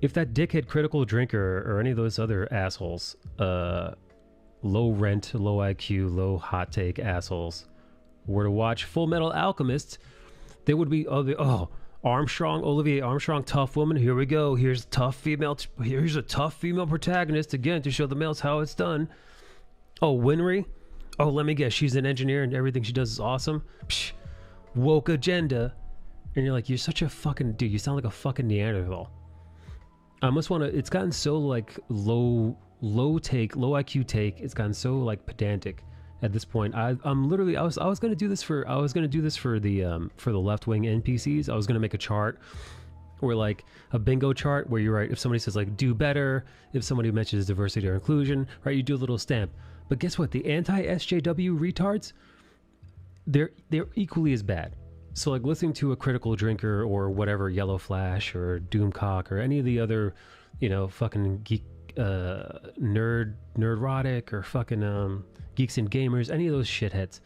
if that dickhead Critical Drinker or any of those other assholes, low rent, low IQ, low hot take assholes, were to watch Full Metal Alchemist, they would be, Olivier Armstrong, tough woman. Here we go. Here's a tough female protagonist again to show the males how it's done. Oh, Winry. Oh, let me guess. She's an engineer and everything she does is awesome. Psh, woke agenda. And you're like, you're such a fucking dude. You sound like a fucking Neanderthal. I almost want to. It's gotten so like low IQ take. It's gotten so like pedantic at this point. I'm literally. I was gonna do this for the left wing NPCs. I was gonna make a chart, or like a bingo chart where you write, if somebody says like do better, if somebody mentions diversity or inclusion, right, you do a little stamp. But guess what? The anti-SJW retards, they're equally as bad. So like listening to a Critical Drinker or whatever, Yellow Flash or Doomcock or any of the other, you know, fucking geek nerdrotic or fucking Geeks and Gamers, any of those shitheads,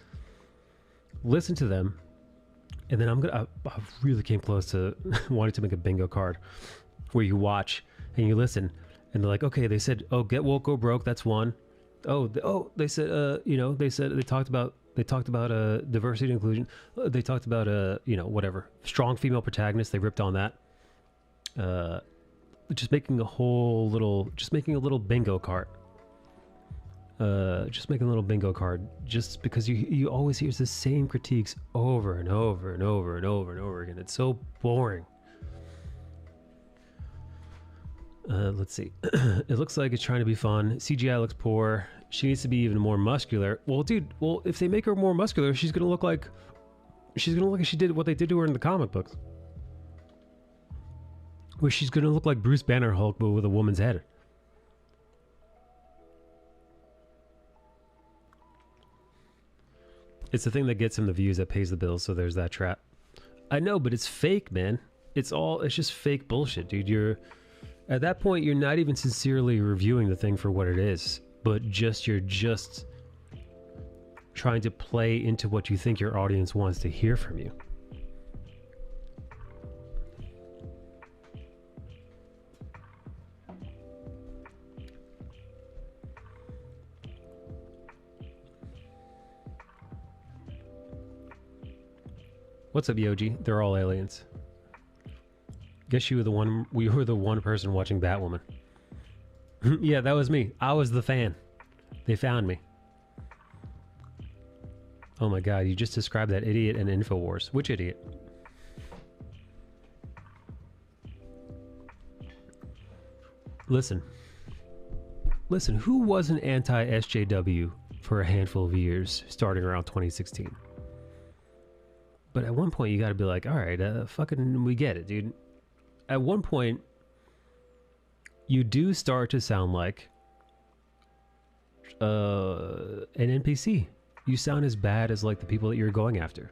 listen to them, and then I really came close to wanting to make a bingo card where you watch and you listen, and they're like, okay, they said, oh, get woke, go broke, that's one. They said, they talked about diversity and inclusion. They talked about whatever, strong female protagonist. They ripped on that. Just making a little bingo card. Just because you always hear the same critiques over and over and over and over and over again. It's so boring. Let's see. It looks like it's trying to be fun. CGI looks poor. She needs to be even more muscular. Well, dude, if they make her more muscular, she's gonna look like she did what they did to her in the comic books, where she's gonna look like Bruce Banner Hulk, but with a woman's head. It's the thing that gets him the views that pays the bills, so there's that trap. I know, but it's fake, man. It's just fake bullshit, dude. At that point, you're not even sincerely reviewing the thing for what it is, but you're just trying to play into what you think your audience wants to hear from you. What's up, Yoji? They're all aliens. Guess we were the one person watching Batwoman. Yeah, that was me. I was the fan. They found me. Oh my god, you just described that idiot in InfoWars. Which idiot? Listen. listen, who wasn't anti-SJW for a handful of years starting around 2016? But at one point, you got to be like, all right, fucking, we get it, dude. At one point, you do start to sound like an NPC. You sound as bad as like the people that you're going after.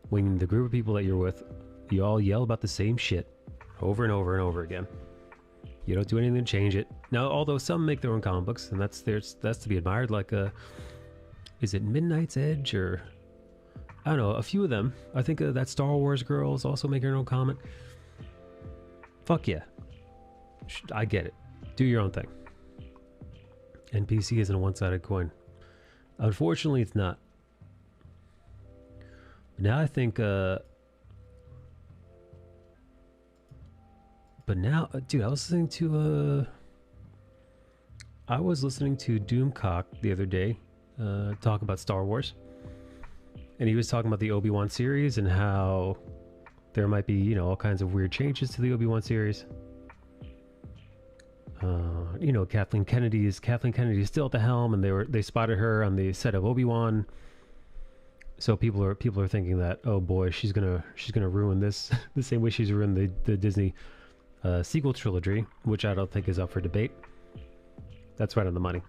When the group of people that you're with, you all yell about the same shit over and over and over again. You don't do anything to change it. Now, although some make their own comic books, and that's to be admired. Like, is it Midnight's Edge or I don't know, a few of them. I think that Star Wars girl is also making her own comic. Fuck yeah, I get it. Do your own thing. NPC isn't a one-sided coin. Unfortunately, it's not. Now I think, but now, dude, I was listening to Doomcock the other day, talk about Star Wars, and he was talking about the Obi-Wan series and how there might be, you know, all kinds of weird changes to the Obi-Wan series. You know, Kathleen Kennedy is still at the helm, and they spotted her on the set of Obi-Wan. So people are thinking that, oh boy, she's gonna ruin this the same way she's ruined the Disney sequel trilogy, which I don't think is up for debate. That's right on the money.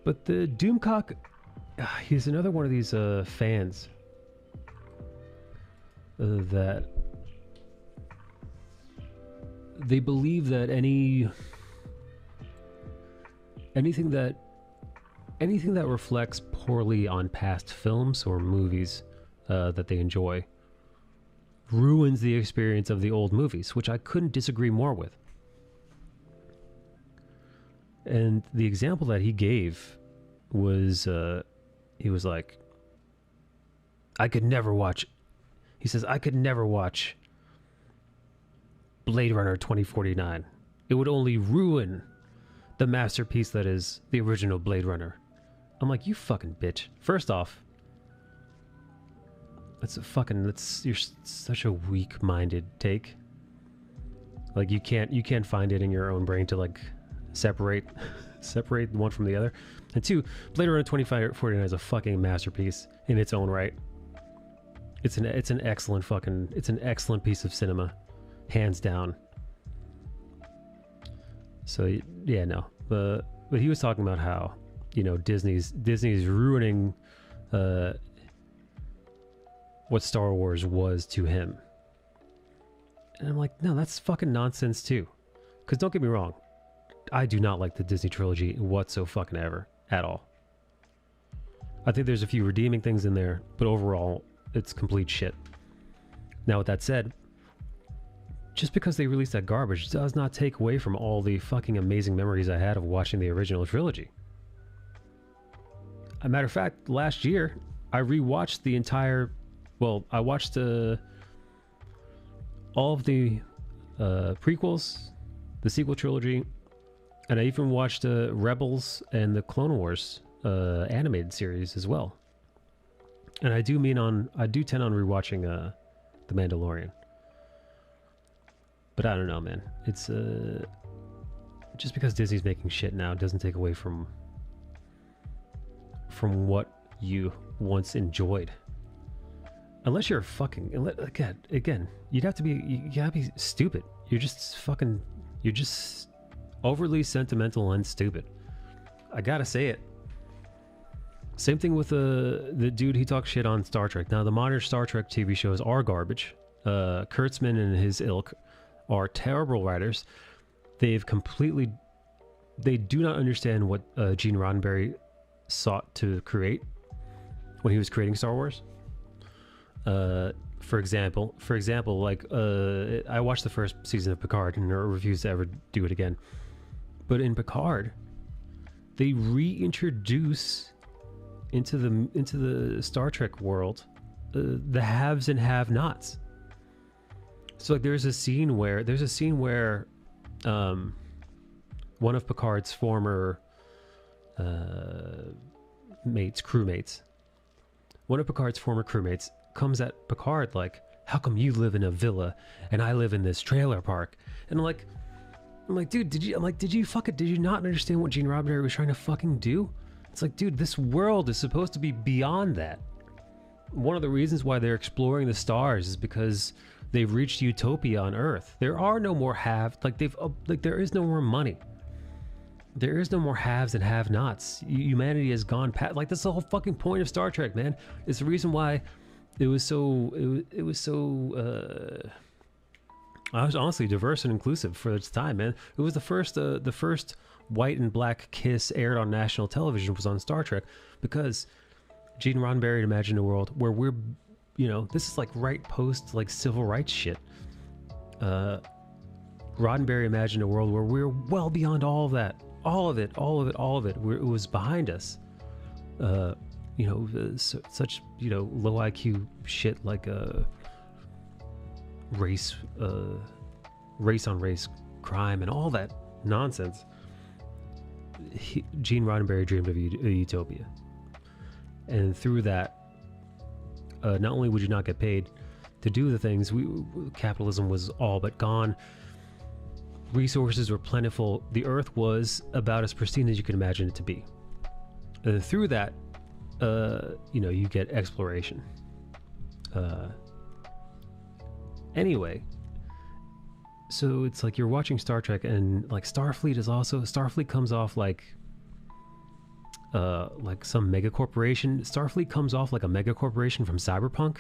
But the Doomcock, he's another one of these fans that they believe that anything that reflects poorly on past films or movies that they enjoy ruins the experience of the old movies, which I couldn't disagree more with. And the example that he gave was, he was like, he says, I could never watch Blade Runner 2049. It would only ruin the masterpiece that is the original Blade Runner. I'm like, you fucking bitch. First off, you're such a weak-minded take. Like, you can't find it in your own brain to like separate one from the other. And two, Blade Runner 2049 is a fucking masterpiece in its own right. It's an excellent piece of cinema, hands down. So yeah, no, but he was talking about how, you know, Disney's ruining what Star Wars was to him. And I'm like, no, that's fucking nonsense too. Because don't get me wrong, I do not like the Disney trilogy whatsoever at all. I think there's a few redeeming things in there, but overall, it's complete shit. Now, with that said, just because they released that garbage does not take away from all the fucking amazing memories I had of watching the original trilogy. As a matter of fact, last year, I rewatched the entire... Well, I watched all of the prequels, the sequel trilogy, and I even watched Rebels and the Clone Wars animated series as well. And I do tend on rewatching The Mandalorian. But I don't know, man. It's just because Disney's making shit now doesn't take away from what you once enjoyed. Unless you're again, you gotta be stupid. You're just overly sentimental and stupid. I gotta say it. Same thing with the dude, he talks shit on Star Trek. Now, the modern Star Trek TV shows are garbage. Kurtzman and his ilk are terrible writers. They do not understand what Gene Roddenberry sought to create when he was creating Star Wars. For example, like I watched the first season of Picard and refused to ever do it again. But in Picard, they reintroduce into the Star Trek world the haves and have-nots. So like there's a scene where one of Picard's former crewmates comes at Picard like, how come you live in a villa and I live in this trailer park? And I'm like, dude, did you not understand what Gene Roddenberry was trying to fucking do? It's like, dude, this world is supposed to be beyond that. One of the reasons why they're exploring the stars is because they've reached utopia on Earth. There are no more there is no more money. There is no more haves and have-nots. Humanity has gone past. Like, that's the whole fucking point of Star Trek, man. It's the reason why it was so honestly diverse and inclusive for its time, man. It was the first white and black kiss aired on national television was on Star Trek, because Gene Roddenberry imagined a world where we're, this is like right post like civil rights shit. Roddenberry imagined a world where we're well beyond all of that, all of it. Where it was behind us. Such low IQ shit like race on race crime and all that nonsense. Gene Roddenberry dreamed of a utopia, and through that, not only would you not get paid to do the things, capitalism was all but gone. Resources were plentiful. The earth was about as pristine as you could imagine it to be. And through that, you get exploration. Anyway, so it's like you're watching Star Trek, and like Starfleet comes off like some mega corporation. Starfleet comes off like a mega corporation from Cyberpunk.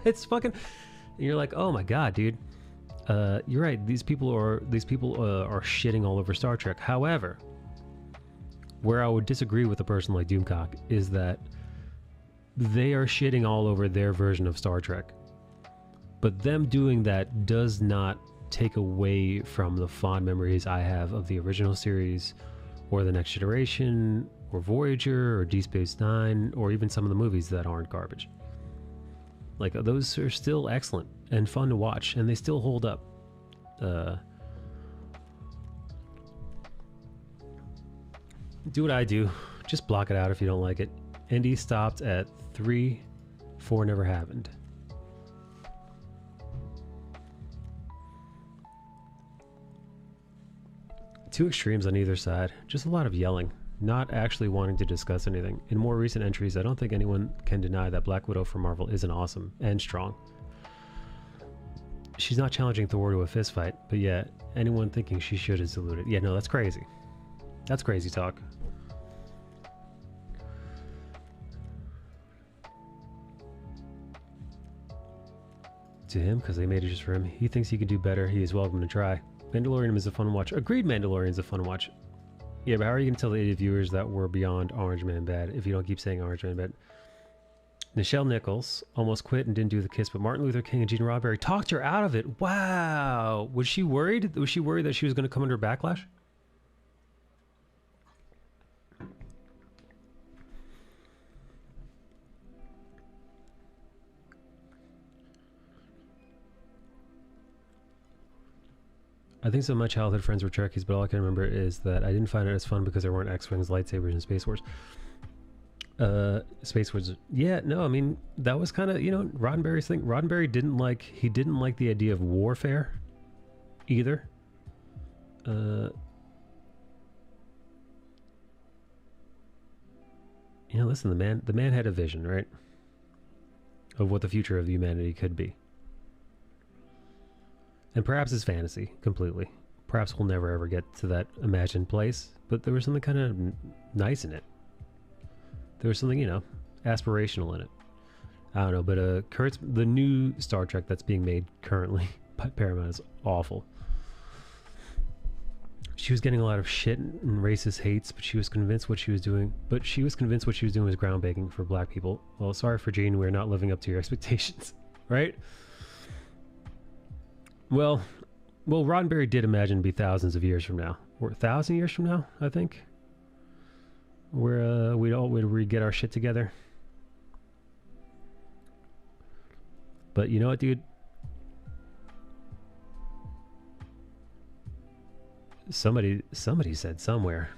It's fucking, and you're like, oh my god, dude. You're right. These people are shitting all over Star Trek. However, where I would disagree with a person like Doomcock is that they are shitting all over their version of Star Trek. But them doing that does not take away from the fond memories I have of the original series, or The Next Generation, or Voyager, or Deep Space Nine, or even some of the movies that aren't garbage. Like, those are still excellent and fun to watch, and they still hold up. Do what I do. Just block it out if you don't like it. Indy stopped at 3, 4 never happened. Two extremes on either side. Just a lot of yelling, not actually wanting to discuss anything. In more recent entries, I don't think anyone can deny that Black Widow from Marvel isn't awesome and strong. She's not challenging Thor to a fist fight, but yeah, anyone thinking she should is deluded. Yeah, no, that's crazy. That's crazy talk. To him, because they made it just for him. He thinks he can do better. He is welcome to try. Mandalorian is a fun watch. Agreed, Mandalorian is a fun watch. Yeah, but how are you going to tell the 80 viewers that we're beyond Orange Man bad if you don't keep saying Orange Man bad? Nichelle Nichols almost quit and didn't do the kiss, but Martin Luther King and Gene Roddenberry talked her out of it. Wow. Was she worried? Was she worried that she was going to come under backlash? I think some of my childhood friends were Trekkies, but all I can remember is that I didn't find it as fun because there weren't X-Wings, lightsabers, and Space Wars. Space Wars, yeah, no, I mean, that was kind of, Roddenberry's thing. Roddenberry didn't like the idea of warfare either. Listen, the man had a vision, right? Of what the future of humanity could be. And perhaps it's fantasy, completely. Perhaps we'll never ever get to that imagined place, but there was something kind of nice in it. There was something, aspirational in it. I don't know, but the new Star Trek that's being made currently by Paramount is awful. She was getting a lot of shit and racist hates, but she was convinced what she was doing. was groundbreaking for black people. Well, sorry for Gene, we're not living up to your expectations, right? Well, Roddenberry did imagine to be thousands of years from now, or 1,000 years from now, I think, where we'd get our shit together. But you know what, dude? Somebody said somewhere.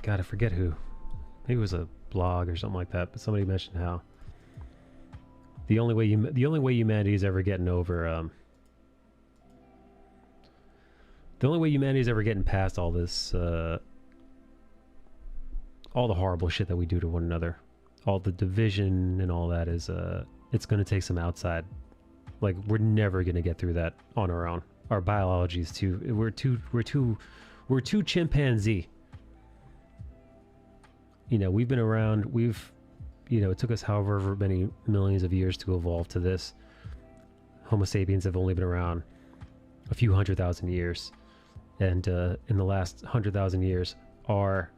God, I forget who. Maybe it was a blog or something like that. But somebody mentioned how The only way humanity's ever getting over the only way humanity's ever getting past all this all the horrible shit that we do to one another, all the division and all that is it's going to take some outside. Like, we're never going to get through that on our own. Our biology is we're too chimpanzee. You know, we've been around, it took us however many millions of years to evolve to this. Homo sapiens have only been around a few 100,000 years. And in the last 100,000 years, our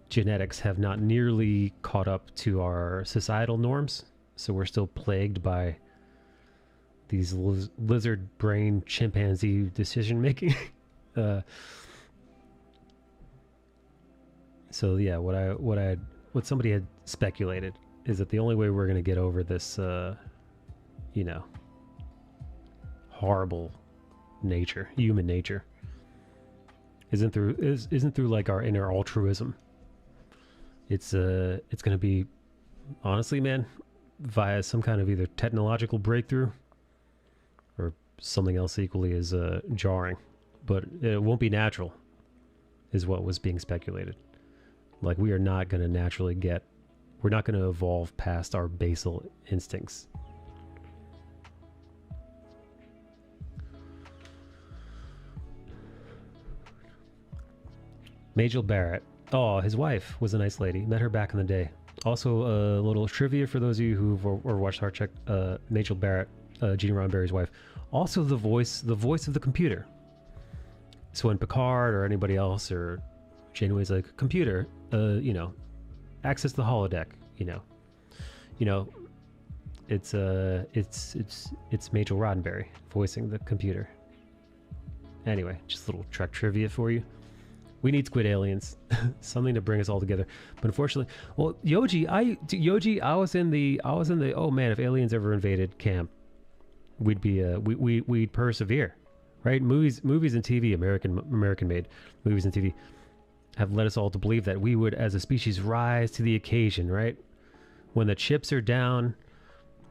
genetics have not nearly caught up to our societal norms. So we're still plagued by these lizard brain chimpanzee decision making. So yeah, what somebody had speculated is that the only way we're going to get over this, horrible nature, human nature, isn't through like our inner altruism. It's going to be, honestly, man, via some kind of either technological breakthrough or something else equally as jarring, but it won't be natural, is what was being speculated. Like, we are not going to naturally we're not going to evolve past our basal instincts. Majel Barrett. Oh, his wife was a nice lady. Met her back in the day. Also, a little trivia for those of you who've or watched Star Trek. Majel Barrett, Gene Roddenberry's wife, also the voice of the computer. So when Picard or anybody else or Janeway's like, computer, access the holodeck, it's Majel Roddenberry voicing the computer. Anyway, just a little Trek trivia for you. We need squid aliens, something to bring us all together. But unfortunately, well, Yoji, I was in the oh man, if aliens ever invaded camp, we'd be we'd persevere, right? Movies and TV, American made movies and TV, have led us all to believe that we would, as a species, rise to the occasion, right? When the chips are down,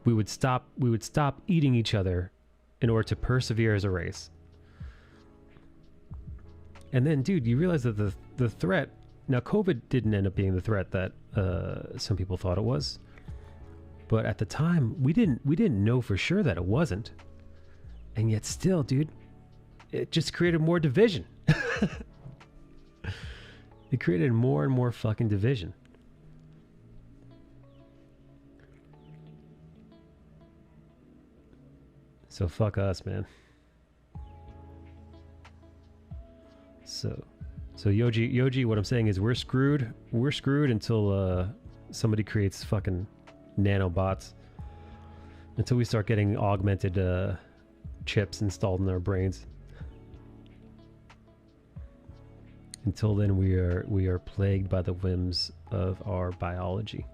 we would stop eating each other in order to persevere as a race. And then, dude, you realize that the threat, now COVID didn't end up being the threat that some people thought it was, but at the time we didn't know for sure that it wasn't, and yet still, dude, it just created more division. It created more and more fucking division. So fuck us, man. So Yoji, what I'm saying is we're screwed. We're screwed until somebody creates fucking nanobots. Until we start getting augmented chips installed in our brains. Until then, we are plagued by the whims of our biology.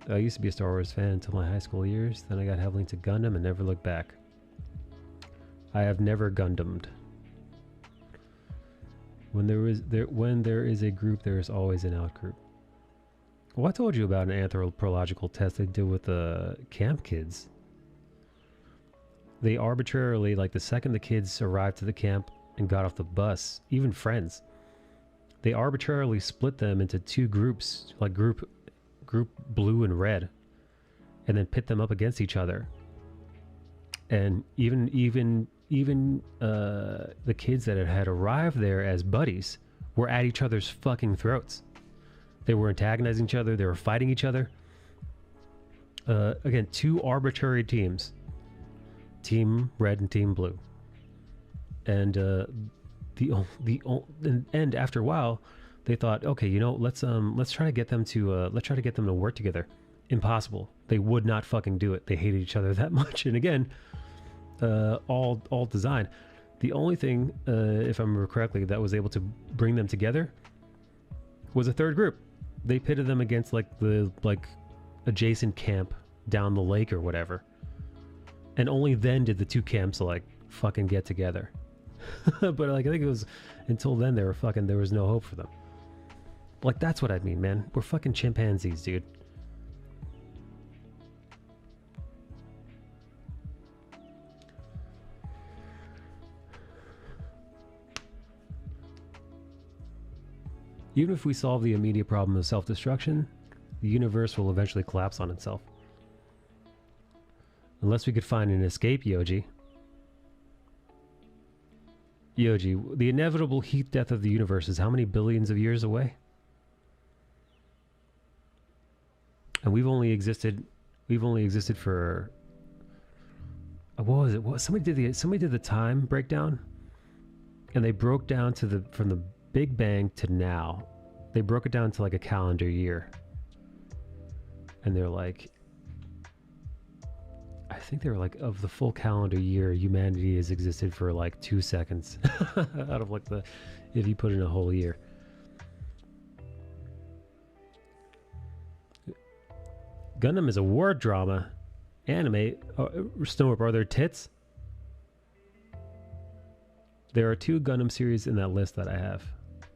I used to be a Star Wars fan until my high school years. Then I got heavily into Gundam and never looked back. I have never Gundammed. When there is a group, there is always an out group. Well, I told you about an anthropological test they did with the camp kids. They arbitrarily, like the second the kids arrived to the camp and got off the bus, even friends, they arbitrarily split them into two groups, like group blue and red, and then pit them up against each other. And even the kids that had arrived there as buddies were at each other's fucking throats. They were antagonizing each other. They were fighting each other. Again, two arbitrary teams, Team Red and Team Blue. And and after a while, they thought, okay, let's try to get them to work together. Impossible. They would not fucking do it. They hated each other that much. And again, all design. The only thing, if I remember correctly, that was able to bring them together was a third group. They pitted them against the adjacent camp down the lake or whatever. And only then did the two camps fucking get together. But I think it was until then there was no hope for them. Like, that's what I mean, man. We're fucking chimpanzees, dude. Even if we solve the immediate problem of self-destruction, the universe will eventually collapse on itself. Unless we could find an escape, Yoji. Yoji, the inevitable heat death of the universe is how many billions of years away? And we've only existed for what was it? What somebody did the time breakdown, and they broke down to from the Big Bang to now. They broke it down to like a calendar year. And they're like, I think they were like, of the full calendar year, humanity has existed for like 2 seconds out of like if you put in a whole year. Gundam is a war drama. Anime. Snowup, are there tits? There are 2 Gundam series in that list that I have.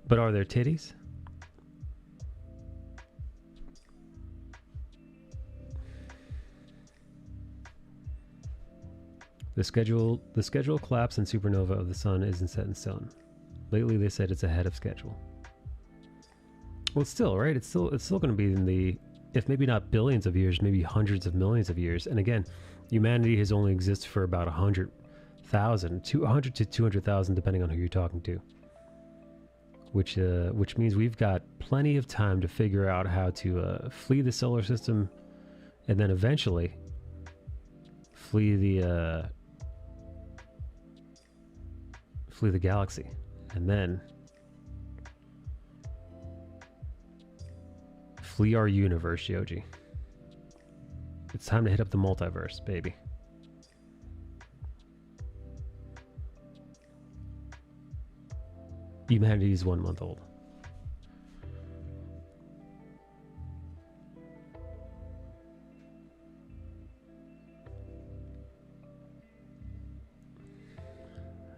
But are there titties? The schedule collapse and supernova of the sun isn't set in stone. Lately they said it's ahead of schedule. Well, it's still, right? It's still going to be in the, if maybe not billions of years, maybe hundreds of millions of years. And again, humanity has only existed for about 100,000, 200 to 200,000, depending on who you're talking to. Which means we've got plenty of time to figure out how to flee the solar system, and then eventually flee the galaxy, and then flee our universe, Yoji. It's time to hit up the multiverse, baby. Humanity is 1 month old.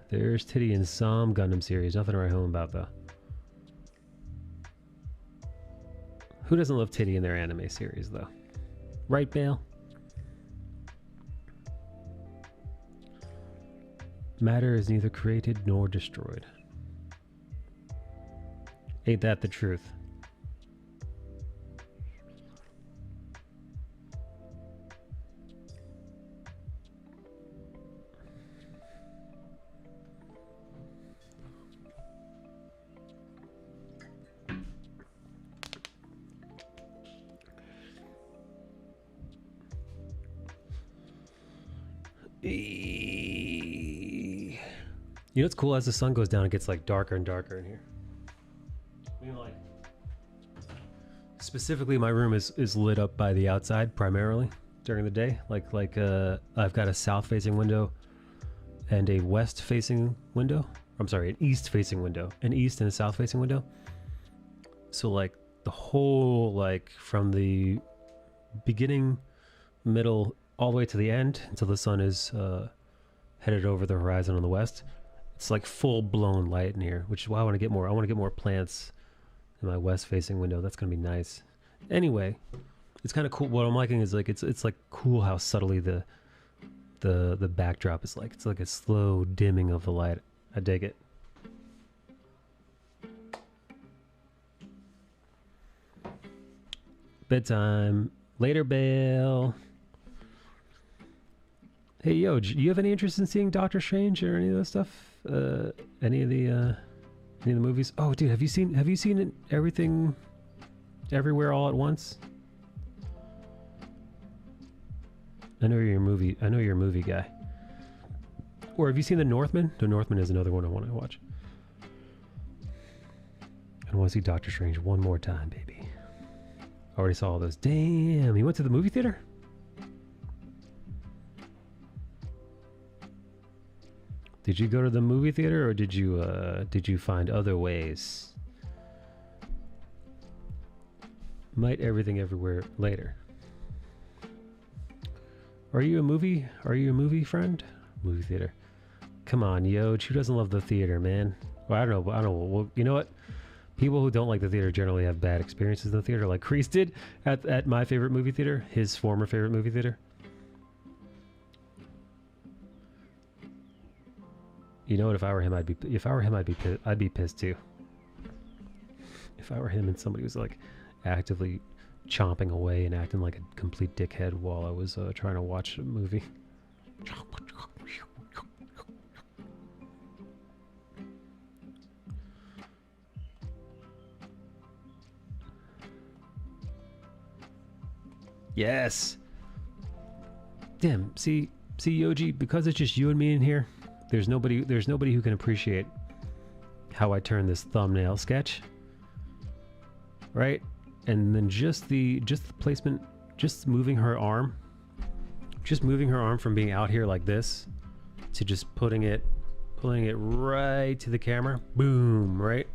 There's titty in some Gundam series. Nothing to write home about, though. Who doesn't love titty in their anime series, though? Right, Bale? Matter is neither created nor destroyed. Ain't that the truth? You know what's cool? As the sun goes down, it gets like darker and darker in here. I mean, like, specifically, my room is lit up by the outside primarily during the day. I've got a south-facing window and a west-facing window. I'm sorry, an east-facing window, an east and a south-facing window. So like the whole, like from the beginning, middle, all the way to the end until the sun is headed over the horizon on the west. It's like full-blown light in here, which is why I want to get more. I want to get more plants in my west-facing window. That's gonna be nice. Anyway, it's kind of cool. What I'm liking is like it's like cool how subtly the backdrop is like. It's like a slow dimming of the light. I dig it. Bedtime. Later, Bale. Hey, yo, do you have any interest in seeing Doctor Strange or any of that stuff? Any of the movies? Oh, dude, have you seen it, everything, everywhere, all at once? I know you're a movie guy. Or have you seen The Northman? The Northman is another one I want to watch. I want to see Doctor Strange one more time, baby. Already saw all those. Damn, you went to the movie theater? Did you go to the movie theater, or did you find other ways? Might everything everywhere later. Are you a movie friend? Movie theater. Come on, yo, who doesn't love the theater, man? Well, I don't know. Well, you know what? People who don't like the theater generally have bad experiences in the theater, like Kreese did at my favorite movie theater, his former favorite movie theater. You know what? If I were him, I'd be pissed too. If I were him and somebody was like actively chomping away and acting like a complete dickhead while I was trying to watch a movie. Yes. Damn. See, Yoji, because it's just you and me in here. There's nobody who can appreciate how I turn this thumbnail sketch. Right? And then just the placement, just moving her arm from being out here like this to just putting it right to the camera. Boom, right?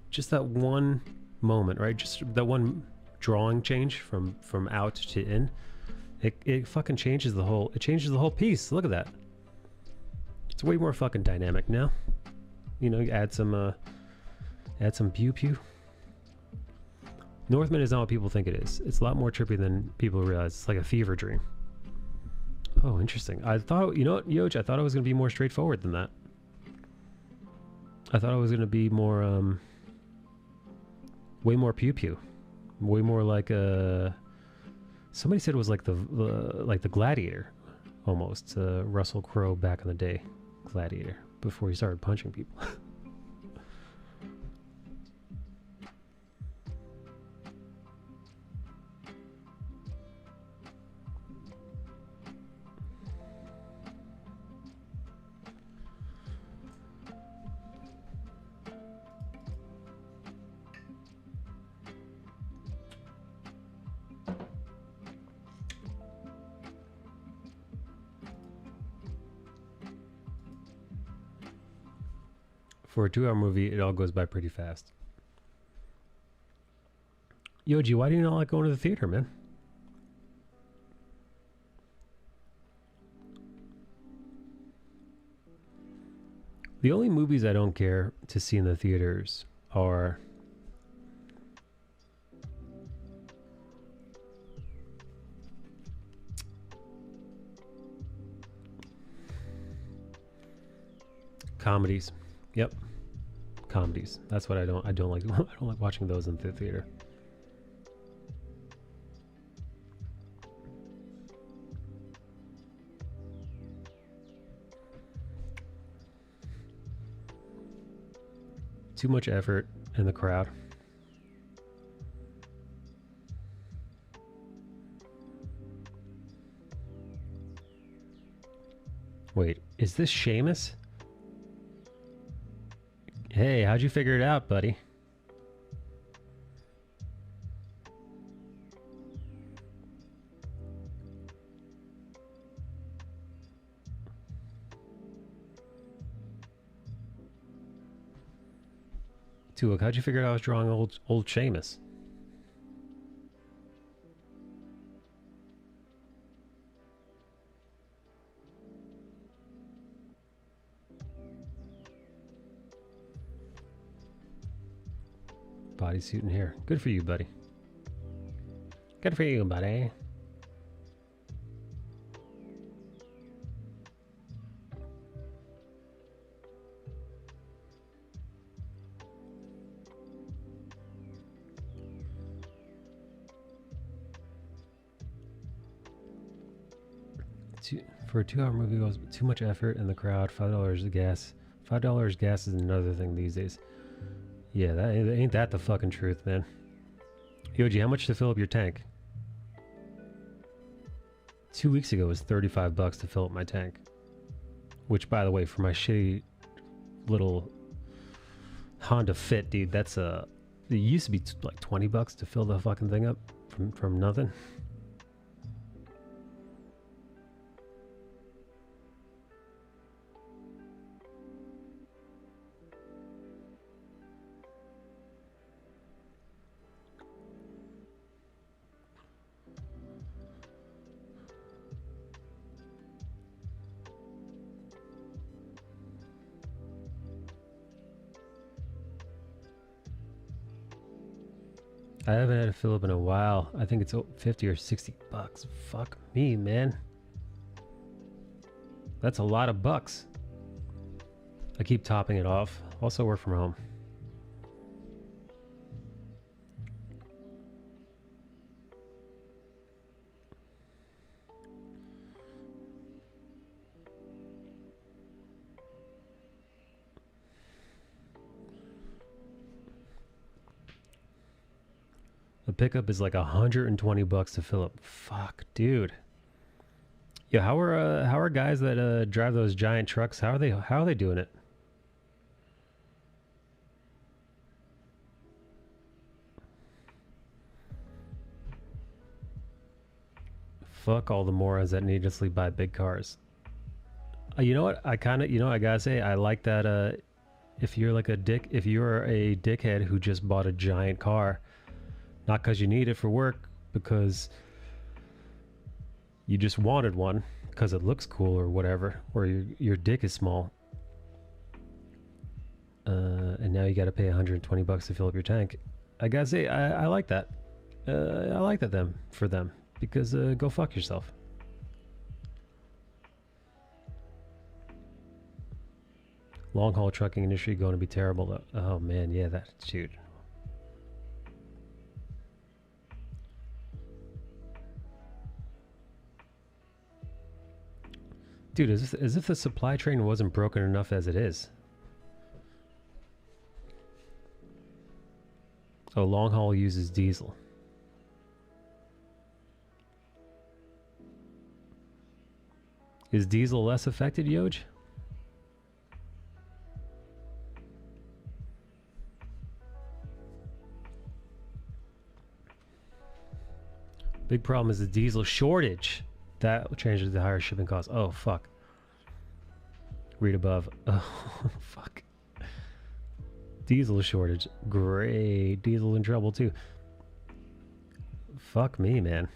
Just that one moment, right? Just that one drawing change from out to in. It fucking changes the whole piece. Look at that. It's way more fucking dynamic now. You know, you add some pew pew. Northman is not what people think it is. It's a lot more trippy than people realize. It's like a fever dream. Oh, interesting. I thought, you know what, Yoj, I thought it was going to be more straightforward than that. I thought it was going to be more, way more pew pew. Way more like somebody said it was like the Gladiator, almost. Russell Crowe back in the day. Gladiator. Before he started punching people. For a 2-hour movie, it all goes by pretty fast. Yoji, why do you not like going to the theater, man? The only movies I don't care to see in the theaters are comedies. Yep. Comedies. That's what I don't like. I don't like watching those in the theater. Too much effort in the crowd. Wait, is this Seamus? Hey, how'd you figure it out, buddy? Tulik, how'd you figure out I was drawing old Seamus? Bodysuit and hair. Good for you, buddy. Good for you, buddy. For a 2-hour movie, it was too much effort in the crowd. $5 gas. $5 gas is another thing these days. Yeah, ain't that the fucking truth, man. Yoji, how much to fill up your tank? 2 weeks ago it was $35 to fill up my tank. Which, by the way, for my shitty little Honda Fit, dude, that's it used to be like $20 to fill the fucking thing up from nothing. I haven't had a fill up in a while. I think it's 50 or 60 bucks. Fuck me, man. That's a lot of bucks. I keep topping it off. Also work from home. The pickup is like 120 bucks to fill up. Fuck, dude. Yeah, how are guys that drive those giant trucks? How are they doing it? Fuck all the morons that needlessly buy big cars. You know what? I gotta say, I like that. If you're a dickhead who just bought a giant car, not because you need it for work, because you just wanted one because it looks cool or whatever, or your dick is small, and now you got to pay 120 bucks to fill up your tank. I gotta say, I like that. I like that for them, because go fuck yourself. Long haul trucking industry going to be terrible though. Oh man, yeah, that shoot. Dude, as if the supply train wasn't broken enough as it is. Oh, long haul uses diesel. Is diesel less affected, Yoj? Big problem is the diesel shortage. That changes the higher shipping costs. Oh, fuck. Read above. Oh, fuck. Diesel shortage. Great. Diesel in trouble, too. Fuck me, man.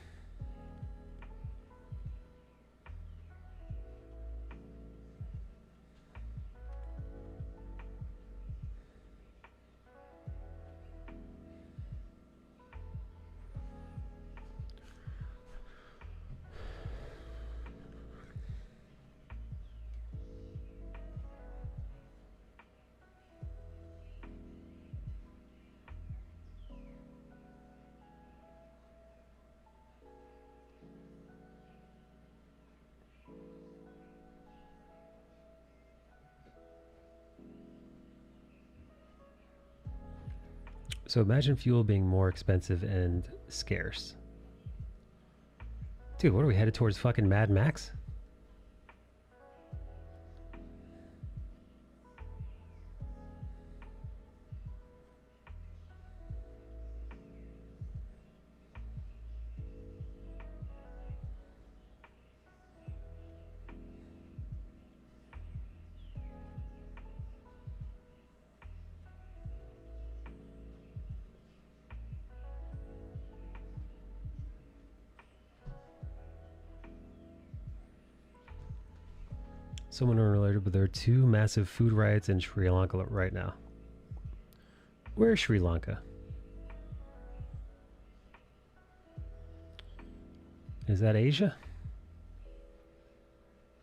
So imagine fuel being more expensive and scarce. Dude, what are we headed towards, fucking Mad Max? Someone unrelated, but there are two massive food riots in Sri Lanka right now. Where's Sri Lanka? Is that Asia?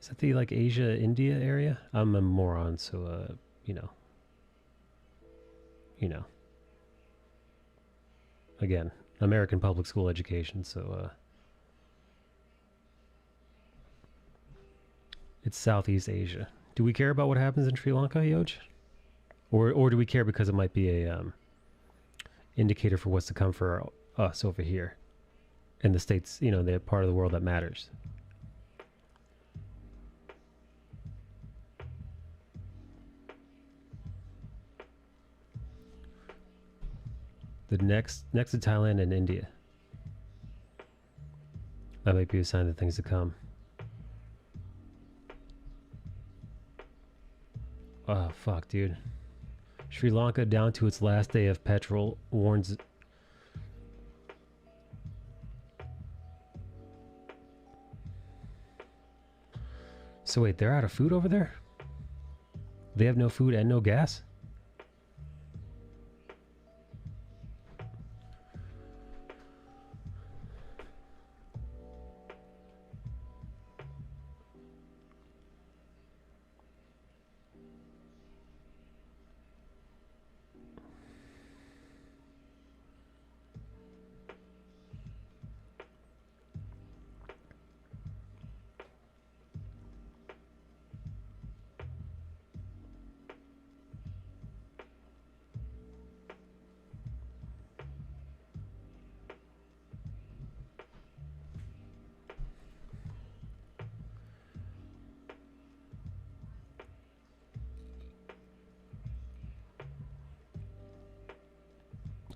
Is that the like Asia India area? I'm a moron, so you know. Again, American public school education, so it's Southeast Asia. Do we care about what happens in Sri Lanka, Yoj? Or do we care because it might be a indicator for what's to come for us over here in the States, the part of the world that matters? The next to Thailand and India. That might be a sign of things to come. Oh, fuck, dude. Sri Lanka down to its last day of petrol, warns... So wait, they're out of food over there? They have no food and no gas?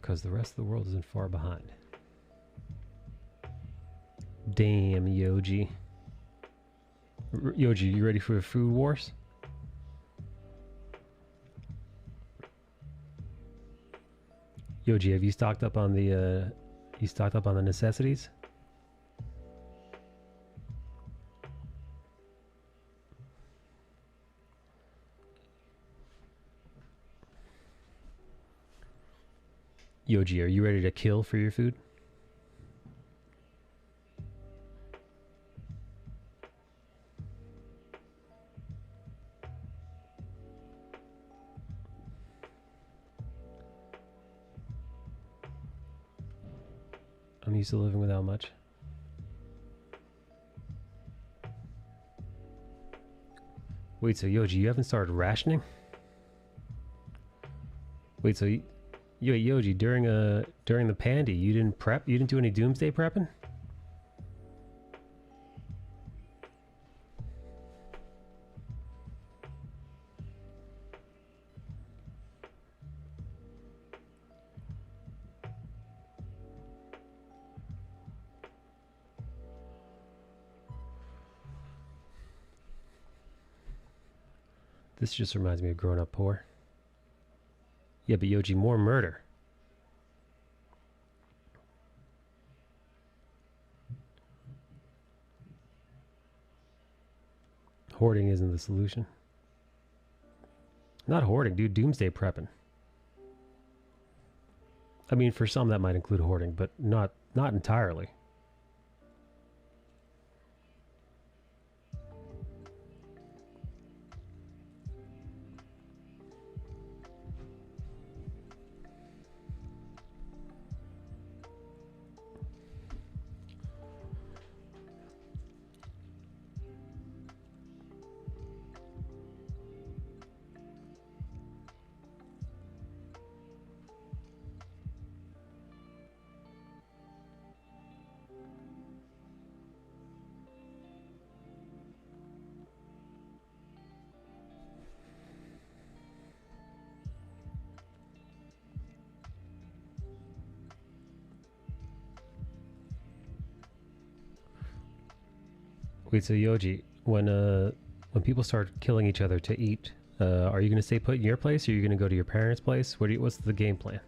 because the rest of the world isn't far behind. Damn, Yoji. Yoji, you ready for the food wars? Yoji, have you stocked up on the necessities? Yoji, are you ready to kill for your food? I'm used to living without much. Wait, so Yoji, you haven't started rationing? Wait, so Yoji, during the pandy, you didn't do any doomsday prepping? This just reminds me of growing up poor. Yeah, but Yoji, more murder. Hoarding isn't the solution. Not hoarding, dude. Doomsday prepping. I mean, for some that might include hoarding, but not entirely. Wait, so Yoji, when people start killing each other to eat, are you gonna stay put in your place, or are you gonna go to your parents' place? What's the game plan?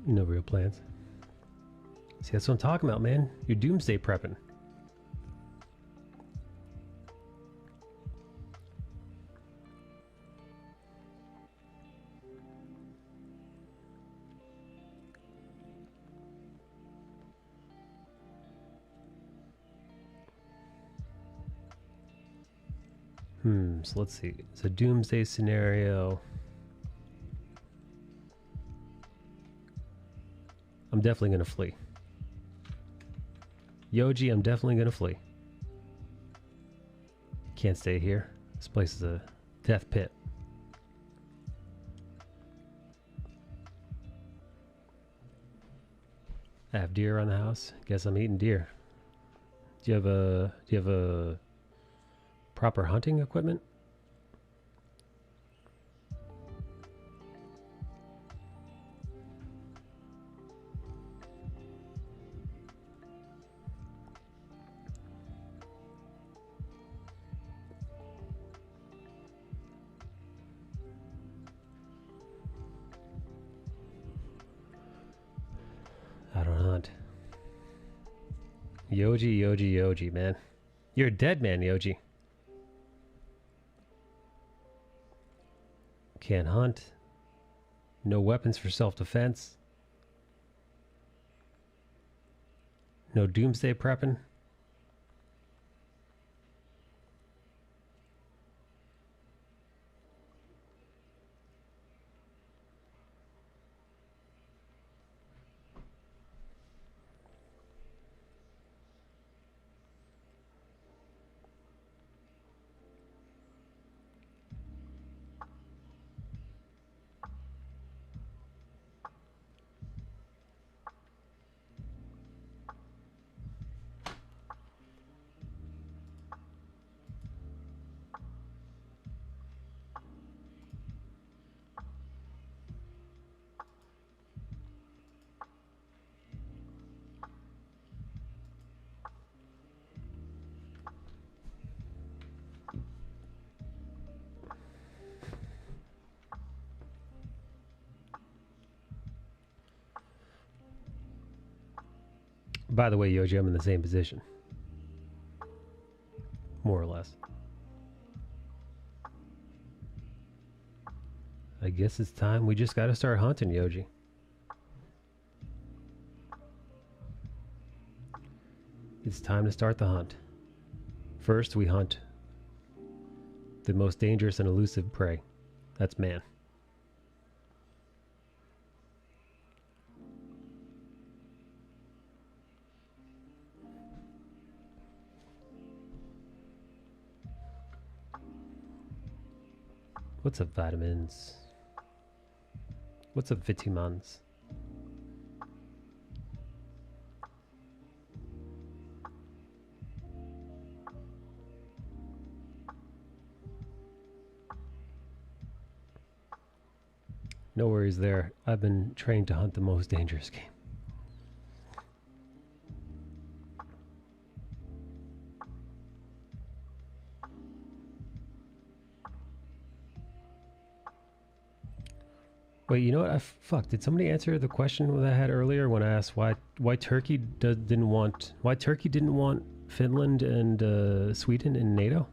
No real plans. See, that's what I'm talking about, man. You're doomsday prepping. So let's see. It's a doomsday scenario. I'm definitely gonna flee. Yoji, I'm definitely gonna flee. Can't stay here. This place is a death pit. I have deer around the house. Guess I'm eating deer. Do you have a proper hunting equipment? I don't hunt. Yoji, man. You're a dead man, Yoji. Can't hunt. No weapons for self-defense. No doomsday prepping. By the way, Yoji, I'm in the same position. More or less. I guess it's time. We just gotta start hunting, Yoji. It's time to start the hunt. First, we hunt the most dangerous and elusive prey. That's man. What's up, vitamins? What's up, vitamins? No worries there. I've been trained to hunt the most dangerous game. Wait, you know what? Fuck. Did somebody answer the question that I had earlier when I asked why Turkey didn't want Finland and Sweden in NATO?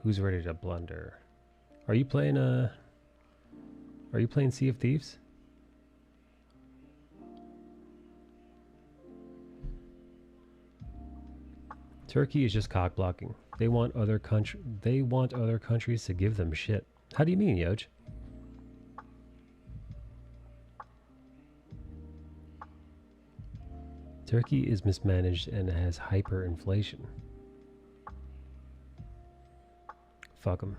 Who's ready to blunder? Are you playing Sea of Thieves? Turkey is just cock blocking. They want other countries to give them shit. How do you mean, Yoj? Turkey is mismanaged and has hyperinflation. Fuck them.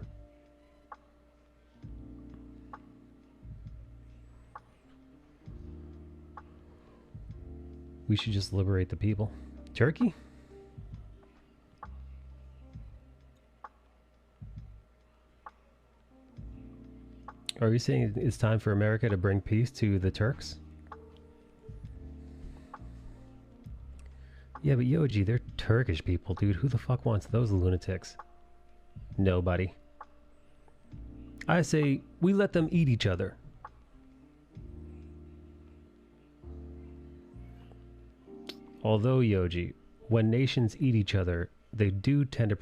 We should just liberate the people. Turkey? Are you saying it's time for America to bring peace to the Turks? Yeah, but Yoji, they're Turkish people, dude. Who the fuck wants those lunatics? Nobody. I say we let them eat each other. Although, Yoji, when nations eat each other, they do tend to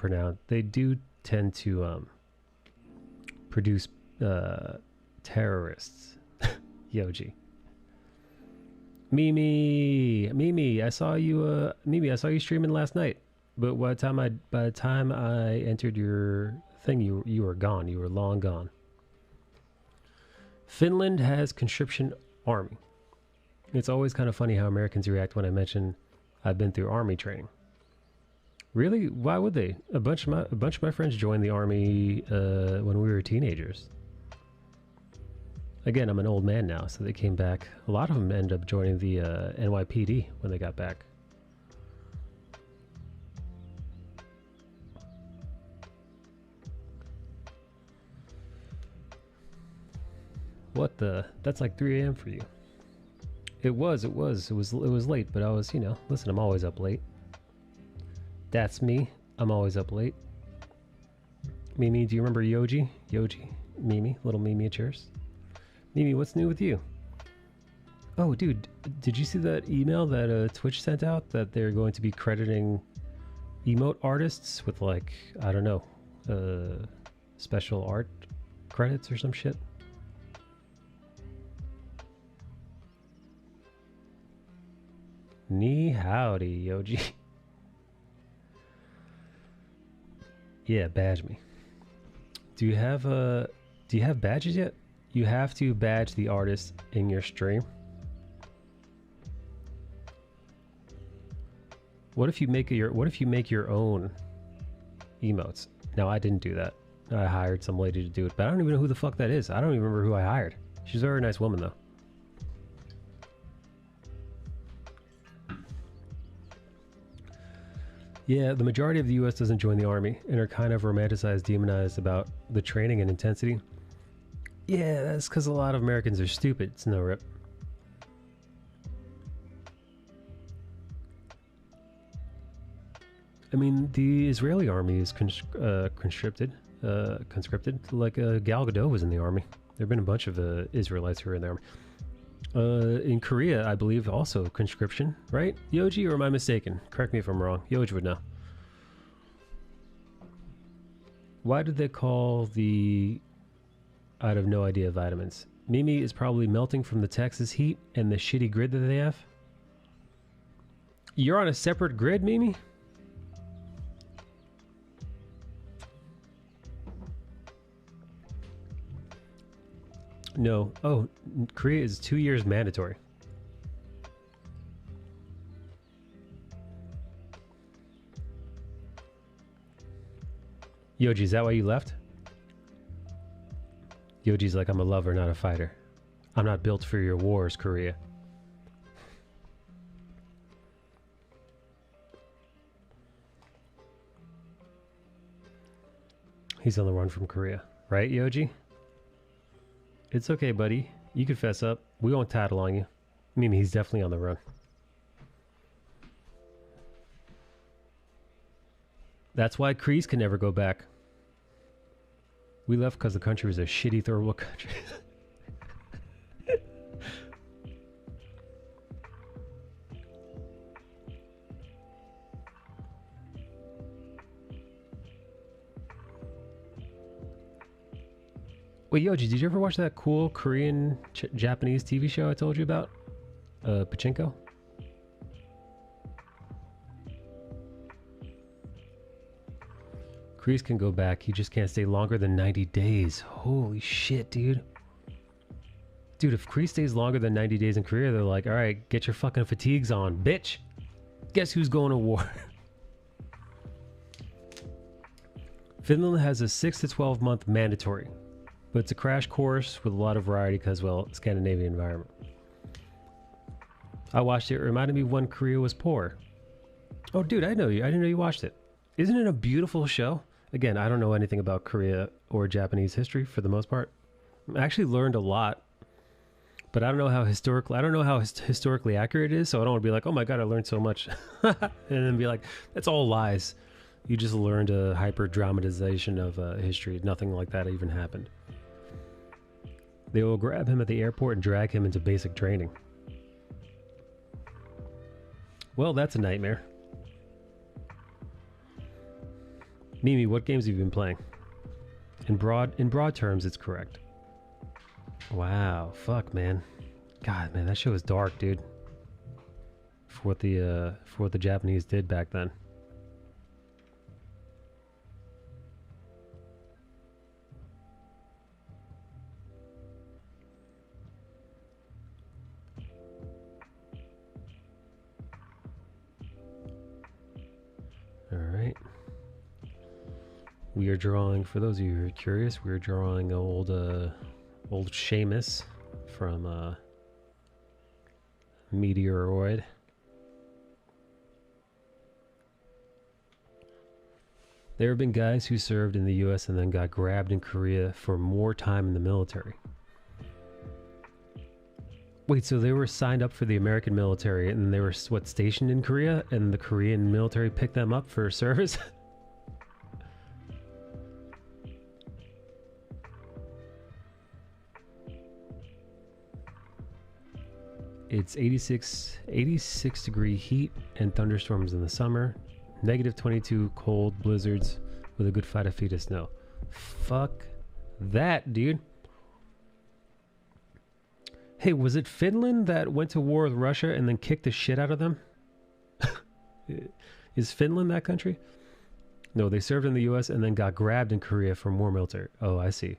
produce terrorists. Yoji. Mimi, I saw you. Mimi, I saw you streaming last night. But by the time I entered your thing, you were gone. You were long gone. Finland has conscription army. It's always kind of funny how Americans react when I mention I've been through army training. Really? Why would they? A bunch of my friends joined the army when we were teenagers. Again, I'm an old man now, so they came back. A lot of them ended up joining the NYPD when they got back. What the? That's like 3 a.m. for you. It was late, but I was, listen, I'm always up late. That's me. I'm always up late. Mimi, do you remember Yoji? Yoji. Mimi, little miniatures. Mimi, what's new with you? Oh, dude, did you see that email that Twitch sent out that they're going to be crediting emote artists with, like, I don't know, special art credits or some shit? Ni howdy, Yoji. Yeah, badge me. Do you have badges yet? You have to badge the artist in your stream. What if you make your own emotes? Now, I didn't do that. I hired some lady to do it, but I don't even know who the fuck that is. I don't even remember who I hired. She's a very nice woman though. Yeah, the majority of the US doesn't join the army and are kind of romanticized, demonized about the training and intensity. Yeah, that's because a lot of Americans are stupid. It's no rip. I mean, the Israeli army is conscripted like Gal Gadot was in the army. There have been a bunch of Israelites who are in the army. In Korea, I believe, also conscription, right? Yoji, or am I mistaken? Correct me if I'm wrong. Yoji would know. Why did they call the... I have no idea vitamins. Mimi is probably melting from the Texas heat and the shitty grid that they have. You're on a separate grid, Mimi? No. Oh, Korea is 2 years mandatory. Yoji, is that why you left? Yoji's like, I'm a lover, not a fighter. I'm not built for your wars, Korea. He's on the run from Korea. Right, Yoji? It's okay, buddy. You can fess up. We won't tattle on you. Mimi, he's definitely on the run. That's why Kreese can never go back. We left because the country was a shitty third world country. Wait, Yoji, did you ever watch that cool Korean Japanese TV show I told you about? Pachinko? Kreese can go back. He just can't stay longer than 90 days. Holy shit, dude. Dude, if Kreese stays longer than 90 days in Korea, they're like, alright, get your fucking fatigues on, bitch. Guess who's going to war? Finland has a 6 to 12 month mandatory. But it's a crash course with a lot of variety because, well, Scandinavian environment. I watched it. It reminded me when Korea was poor. Oh, dude, I know you. I didn't know you watched it. Isn't it a beautiful show? Again, I don't know anything about Korea or Japanese history for the most part. I actually learned a lot, but I don't know how historically accurate it is. So I don't want to be like, oh my God, I learned so much. And then be like, that's all lies. You just learned a hyper dramatization of history. Nothing like that even happened. They will grab him at the airport and drag him into basic training. Well, that's a nightmare. Mimi, what games have you been playing? In broad terms, it's correct. Wow, fuck, man. God, man, that show is dark, dude. For what the Japanese did back then. Alright. We are drawing, for those of you who are curious, we're drawing old Seamus from Meteoroid. There have been guys who served in the US and then got grabbed in Korea for more time in the military. Wait, so they were signed up for the American military and they were, what, stationed in Korea? And the Korean military picked them up for service? It's 86 degree heat and thunderstorms in the summer. Negative 22 cold blizzards with a good 5 feet of snow. Fuck that, dude. Hey, was it Finland that went to war with Russia and then kicked the shit out of them? Is Finland that country? No, they served in the US and then got grabbed in Korea for more military. Oh, I see.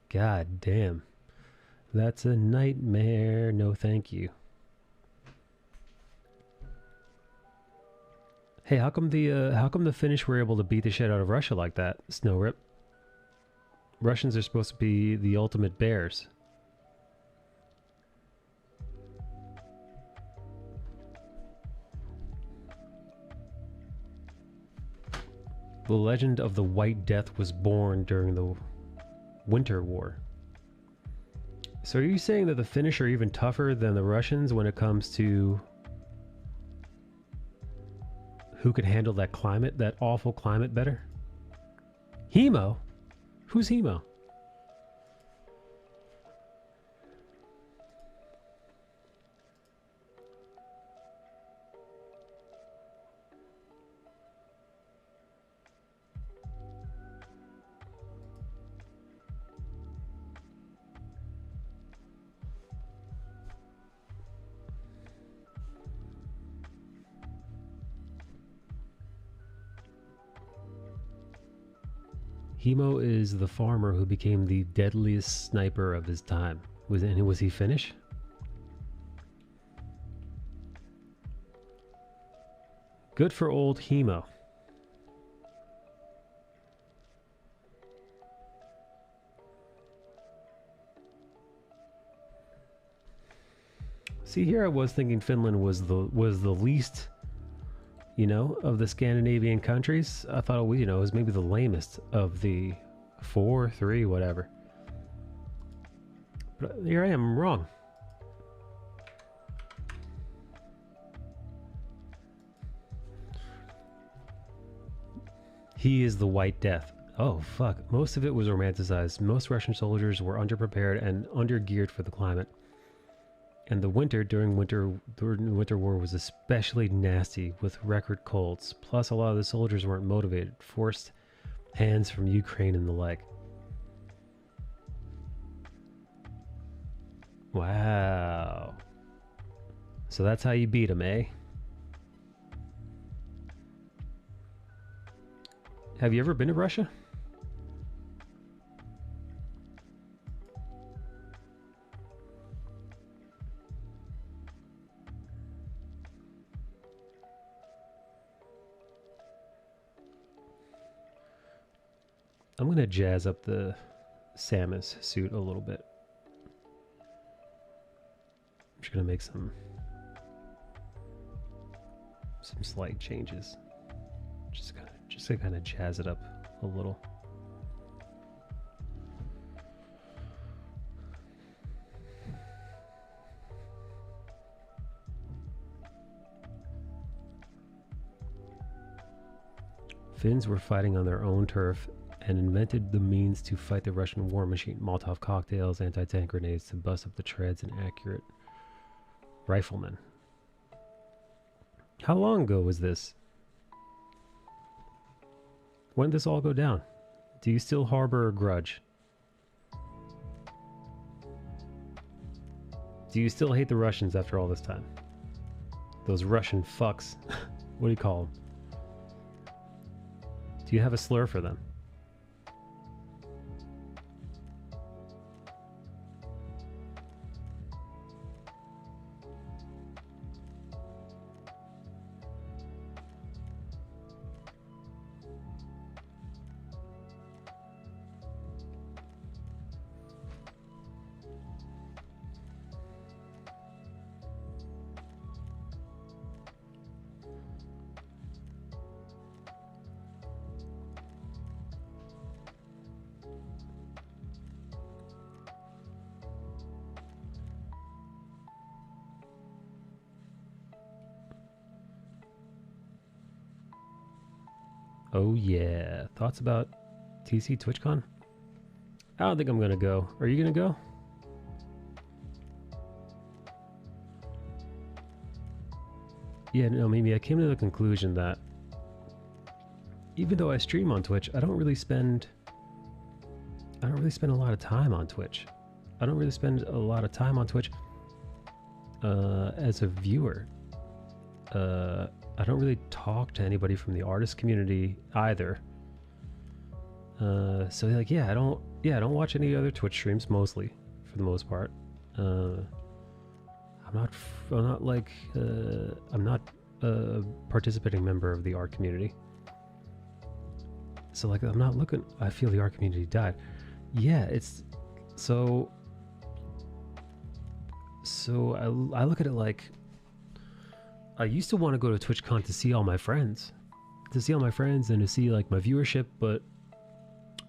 God damn. That's a nightmare. No, thank you. Hey, how come the Finnish were able to beat the shit out of Russia like that, Snow Rip? Russians are supposed to be the ultimate bears. The legend of the White Death was born during the Winter War. So are you saying that the Finnish are even tougher than the Russians when it comes to Who could handle that climate, that awful climate better? Hemo? Who's Hemo? Hemo is the farmer who became the deadliest sniper of his time. Was he Finnish? Good for old Hemo. See, here I was thinking Finland was the least, you know, of the Scandinavian countries. I thought it was, you know, it was maybe the lamest of the 4, 3, whatever. But here I am, I'm wrong. He is the White Death. Oh, fuck. Most of it was romanticized. Most Russian soldiers were underprepared and undergeared for the climate. And the winter during the Winter War was especially nasty with record colds. Plus, a lot of the soldiers weren't motivated, forced hands from Ukraine and the like. Wow. So that's how you beat them, eh? Have you ever been to Russia? I'm gonna jazz up the Samus suit a little bit. I'm just gonna make some slight changes. Just to kind of jazz it up a little. Finns were fighting on their own turf and invented the means to fight the Russian war machine. Molotov cocktails, anti-tank grenades to bust up the treads, and accurate riflemen. How long ago was this? When did this all go down? Do you still harbor a grudge? Do you still hate the Russians after all this time? Those Russian fucks. What do you call them? Do you have a slur for them? Oh yeah. Thoughts about TC TwitchCon? I don't think I'm gonna go. Are you gonna go? Yeah, no, maybe I came to the conclusion that even though I stream on Twitch, I don't really spend a lot of time on Twitch. I don't really spend a lot of time on Twitch as a viewer. I don't really talk to anybody from the artist community either. So like, yeah, I don't watch any other Twitch streams mostly, for the most part. I'm not a participating member of the art community. So like, I'm not looking, I feel the art community died. Yeah, it's so I look at it like, I used to want to go to TwitchCon to see all my friends, and to see like my viewership, but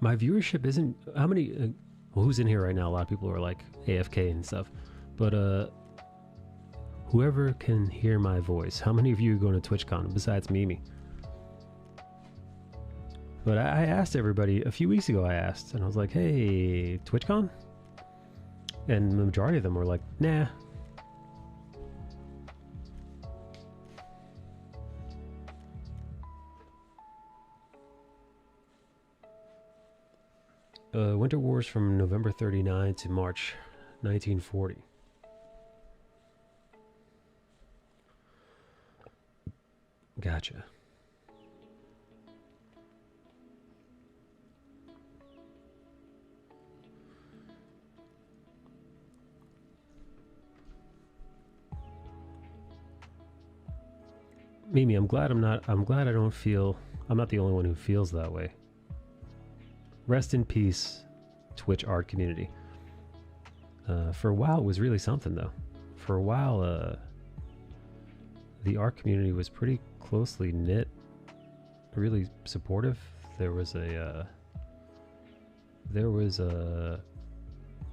my viewership isn't, how many, who's in here right now? A lot of people are like AFK and stuff, but Whoever can hear my voice. How many of you are going to TwitchCon besides Mimi? But I asked everybody a few weeks ago. I asked, and I was like, "Hey, TwitchCon?" And the majority of them were like, "Nah." Winter Wars from November 39 to March 1940. Gotcha. Mimi, I'm glad I don't feel, I'm not the only one who feels that way. Rest in peace, Twitch art community. For a while, it was really something, though. For a while, the art community was pretty closely knit, really supportive. There was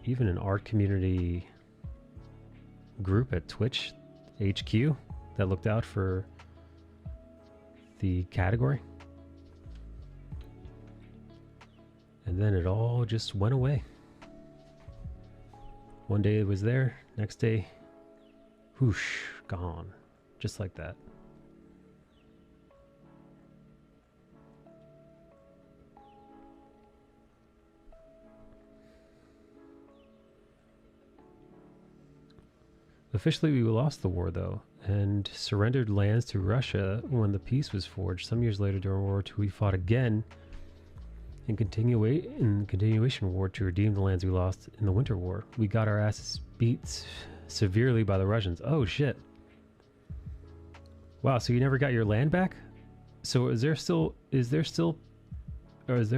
even an art community group at Twitch HQ that looked out for the category. And then it all just went away. One day it was there, next day, whoosh, gone. Just like that. Officially, we lost the war, though, and surrendered lands to Russia when the peace was forged. Some years later, during World War II, we fought again in continuation war to redeem the lands we lost in the Winter War. We got our asses beat severely by the Russians. Oh, shit. Wow, so you never got your land back? So is there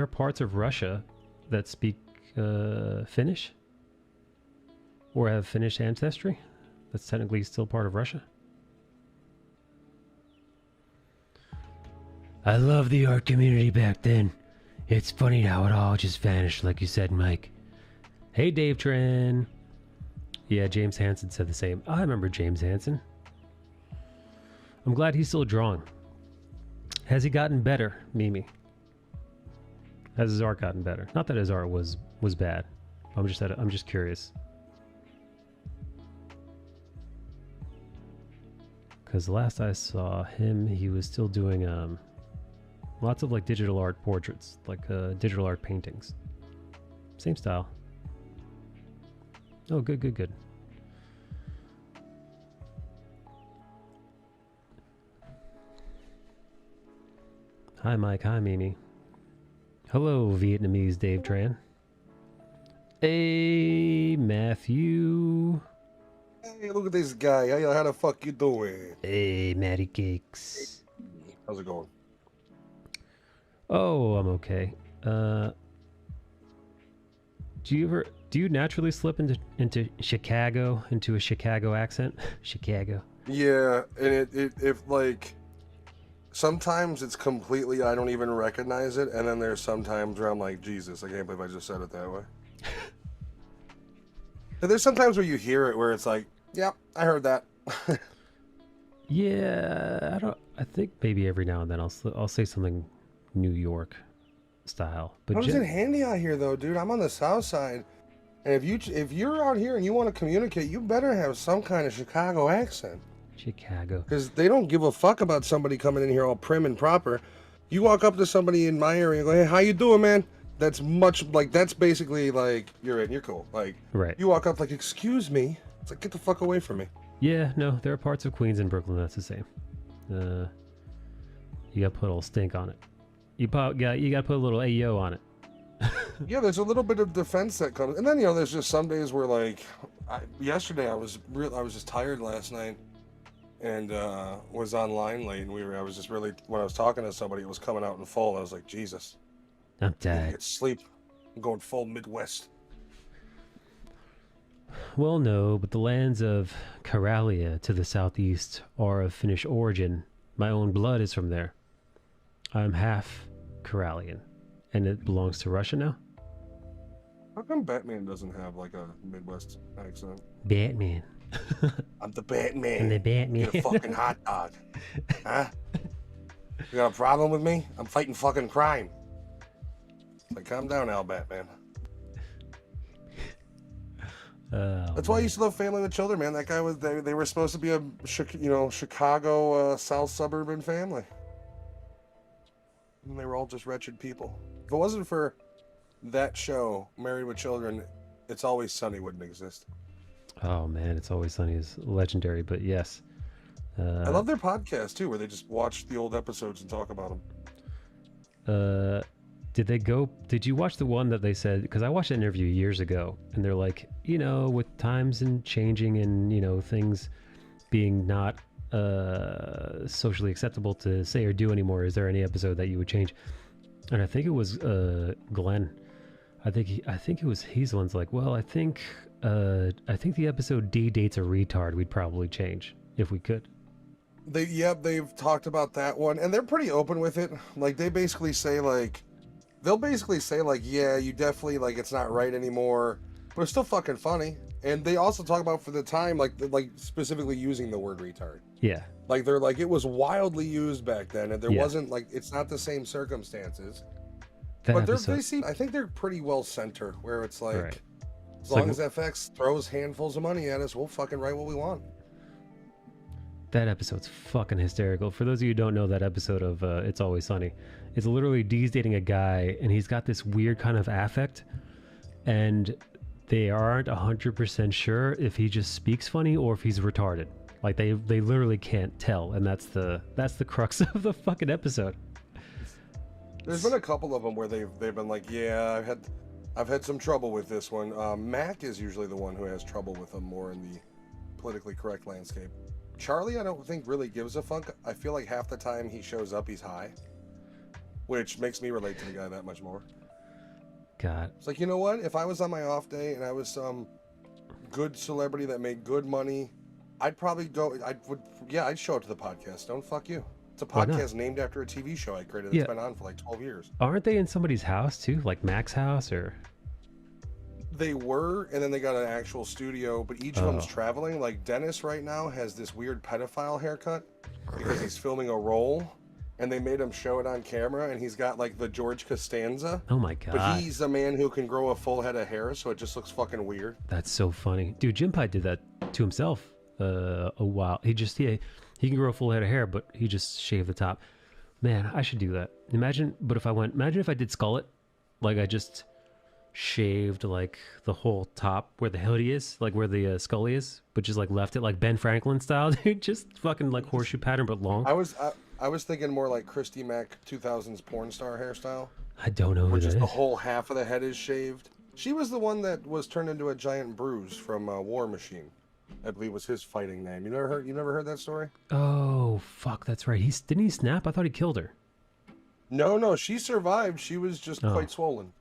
parts of Russia that speak Finnish? Or have Finnish ancestry? That's technically still part of Russia? I love the art community back then. It's funny how it all just vanished, like you said, Mike. Hey, Dave Tran. Yeah, James Hansen said the same. I remember James Hansen. I'm glad he's still drawing. Has he gotten better, Mimi? Has his art gotten better? Not that his art was bad. I'm just curious. Because last I saw him, he was still doing lots of like digital art portraits, like digital art paintings. Same style. Oh, good, good, good. Hi, Mike. Hi, Mimi. Hello, Vietnamese Dave Tran. Hey, Matthew. Hey, look at this guy. How the fuck you doing? Hey, Matty Cakes. How's it going? Oh, I'm okay. Do you naturally slip into Chicago, into a Chicago accent? Chicago. Yeah, and if like sometimes it's completely I don't even recognize it, and then there's sometimes where I'm like, Jesus, I can't believe I just said it that way. And there's sometimes where you hear it where it's like, yeah, I heard that. Yeah, I think maybe every now and then I'll say something New York style. But How is it handy out here though, dude? I'm on the south side. And if you're out here and you want to communicate, you better have some kind of Chicago accent. Chicago. Because they don't give a fuck about somebody coming in here all prim and proper. You walk up to somebody in my area and go, hey, how you doing, man? That's basically like, you're cool. Like, right. You walk up like, excuse me. It's like, get the fuck away from me. Yeah, no, there are parts of Queens and Brooklyn that's the same. You gotta put a little stink on it. You gotta put a little ayo on it. Yeah, there's a little bit of defense that comes. And then, there's just some days where like, yesterday I was just tired last night. And was online late, and I was just really, when I was talking to somebody, it was coming out in full. I was like, Jesus. I'm tired. Get sleep. I'm going full Midwest. Well, no, but the lands of Karalia to the southeast are of Finnish origin. My own blood is from there. I'm half Karalian, and it belongs to Russia now. How come Batman doesn't have like a Midwest accent? Batman. I'm the Batman. And the Batman. Get a fucking hot dog. Huh? You got a problem with me? I'm fighting fucking crime. It's like, calm down, Al Batman. That's why I used to love Family with Children, man. That guy was, they were supposed to be a, Chicago South suburban family. And they were all just wretched people. If it wasn't for that show, Married with Children, It's Always Sunny wouldn't exist. Oh man, It's Always Sunny is legendary, but yes. I love their podcast too, where they just watch the old episodes and talk about them. Did you watch the one that they said, because I watched an interview years ago, and they're like, with times and changing and, things being not socially acceptable to say or do anymore, is there any episode that you would change? And I think it was Glenn. I think he's the one's like, well, I think the episode D dates a retard we'd probably change if we could. They've talked about that one, and they're pretty open with it. Like, they'll basically say like, yeah, you definitely, like, it's not right anymore, but it's still fucking funny. And they also talk about, for the time, like specifically using the word retard. Yeah. Like, they're like, it was wildly used back then, and there wasn't, like, it's not the same circumstances. But I think they're pretty well centered, where it's like, right. As long as FX throws handfuls of money at us, we'll fucking write what we want. That episode's fucking hysterical. For those of you who don't know that episode of It's Always Sunny, it's literally Dee's dating a guy, and he's got this weird kind of affect, and they aren't 100% sure if he just speaks funny or if he's retarded. Like, they literally can't tell, and that's the crux of the fucking episode. There's been a couple of them where they've been like, yeah, I've had some trouble with this one. Mac is usually the one who has trouble with them more in the politically correct landscape. Charlie, I don't think really gives a fuck. I feel like half the time he shows up, he's high, which makes me relate to the guy that much more. God. It's like, you know what? If I was on my off day and I was some good celebrity that made good money, I'd probably go. I'd show up to the podcast. Don't fuck you. It's a podcast named after a TV show I created that's been on for like 12 years. Aren't they in somebody's house too? Like Mac's house or? They were, and then they got an actual studio, but each of them's traveling. Like Dennis right now has this weird pedophile haircut because he's filming a role, and they made him show it on camera, and he's got like the George Costanza. Oh my God. But he's a man who can grow a full head of hair, so it just looks fucking weird. That's so funny. Dude, Jim Pie did that to himself a while. He can grow a full head of hair, but he just shaved the top. Man, I should do that. Imagine if I did skull it, like I just shaved like the whole top where the hoodie is, like where the scully is, but just like left it like Ben Franklin style, dude. Just fucking like horseshoe pattern, but long. I was thinking more like Christy Mack 2000s porn star hairstyle. I don't know who that is. The whole half of the head is shaved. She was the one that was turned into a giant bruise from War Machine. I believe was his fighting name. You never heard that story? Oh fuck, that's right. Didn't he snap? I thought he killed her. No, she survived. She was just quite swollen.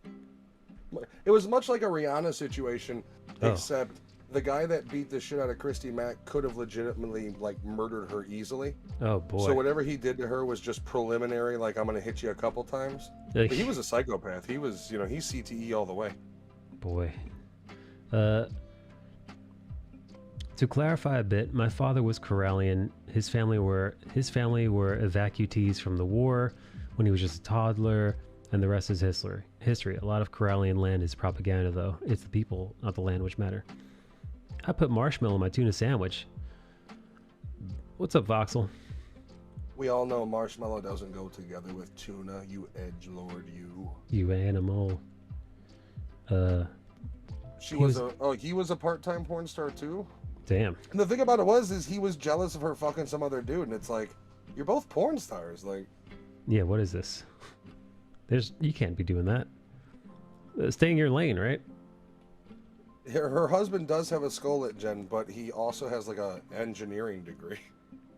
It was much like a Rihanna situation, except the guy that beat the shit out of Christy Mack could have legitimately like murdered her easily. Oh boy. So whatever he did to her was just preliminary, like I'm gonna hit you a couple times. But he was a psychopath. He was, he's CTE all the way. Boy. To clarify a bit, my father was Corellian. His family were evacuees from the war when he was just a toddler, and the rest is history. A lot of Corellian land is propaganda, though. It's the people, not the land, which matter. I put marshmallow in my tuna sandwich. What's up, Voxel? We all know marshmallow doesn't go together with tuna, you edgelord, you. You animal. He was a part-time porn star too? Damn. And the thing about it is he was jealous of her fucking some other dude, and it's like, you're both porn stars, like. Yeah, what is this? You can't be doing that. Stay in your lane, right? Her husband does have a skullet, Jen, but he also has like a engineering degree.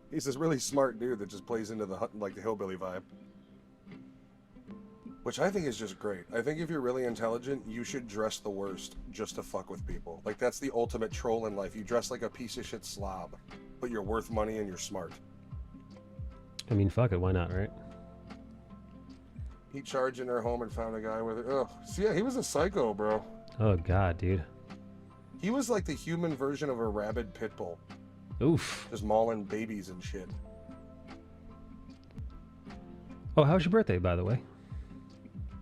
He's this really smart dude that just plays into the hillbilly vibe. Which I think is just great. I think if you're really intelligent, you should dress the worst just to fuck with people. Like, that's the ultimate troll in life. You dress like a piece of shit slob, but you're worth money and you're smart. I mean, fuck it, why not, right? He charged in her home and found a guy with it. Oh, so yeah, he was a psycho, bro. Oh, God, dude. He was like the human version of a rabid pit bull, Oof. just mauling babies and shit. Oh, how's your birthday, by the way?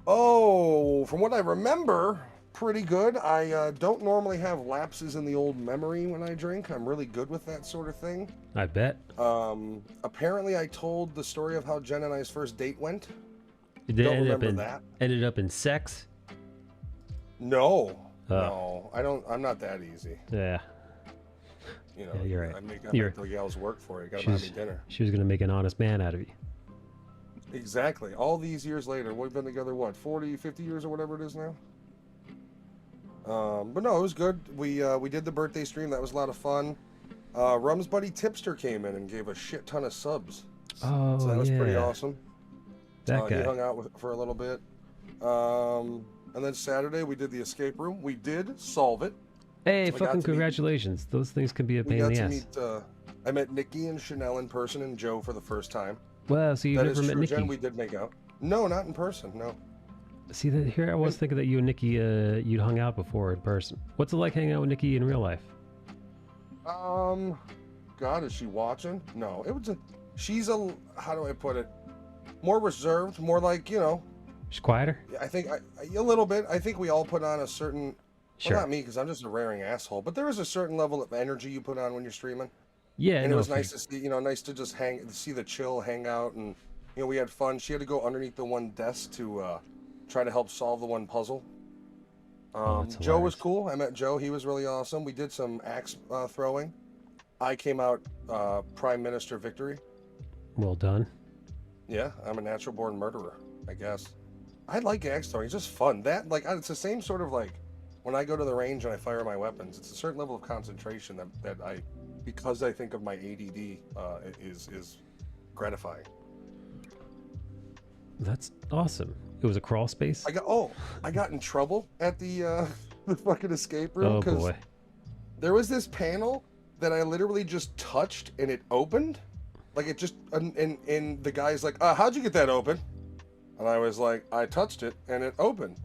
Oh, from what I remember, pretty good. I don't normally have lapses in the old memory when I drink. I'm really good with that sort of thing. I bet. Apparently I told the story of how Jen and I's first date went. It Don't ended remember up in, that. Ended up in sex? No. I'm not that easy. Yeah. You know, Yeah, you're right. I make the gals work for it. You gotta buy me dinner. She was going to make an honest man out of you. Exactly. All these years later, we've been together, what, 40, 50 years or whatever it is now? But no, it was good. We did the birthday stream. That was a lot of fun. Rum's buddy Tipster came in and gave a shit ton of subs. Oh, So that was pretty yeah. awesome. That He guy. hung out for a little bit. And then Saturday, we did the escape room. We did solve it. Hey, So I got fucking to meet- congratulations. Those things can be a We pain in got the to ass. meet, I met Nikki and Chanel in person and Joe for the first time. Well, so you That never is met true, Nikki. Jen. We did make out. No, not in person, no. See, here I was thinking that you and Nikki, you'd hung out before in person. What's it like hanging out with Nikki in real life? God, is she watching? No, she's how do I put it? More reserved, more like, you know, She's quieter? I think a little bit. I think we all put on a certain, Sure. well, not me, because I'm just a raring asshole, but there is a certain level of energy you put on when you're streaming. Yeah, And no, it was for- nice to see, nice to just see the chill, hang out, and, we had fun. She had to go underneath the one desk to try to help solve the one puzzle. that's Joe was hilarious. cool. I met Joe. He was really awesome. We did some axe throwing. I came out Prime Minister victory. Well done. Yeah, I'm a natural born murderer, I guess. I like axe throwing. It's just fun. It's the same sort of like when I go to the range and I fire my weapons. It's a certain level of concentration that because I think of my ADD, is gratifying. That's awesome. It was a crawl space? I got in trouble at the the fucking escape room Oh, because boy. there was this panel that I literally just touched and it opened. Like it just and the guy's like, how'd you get that open? And I was like, I touched it and it opened.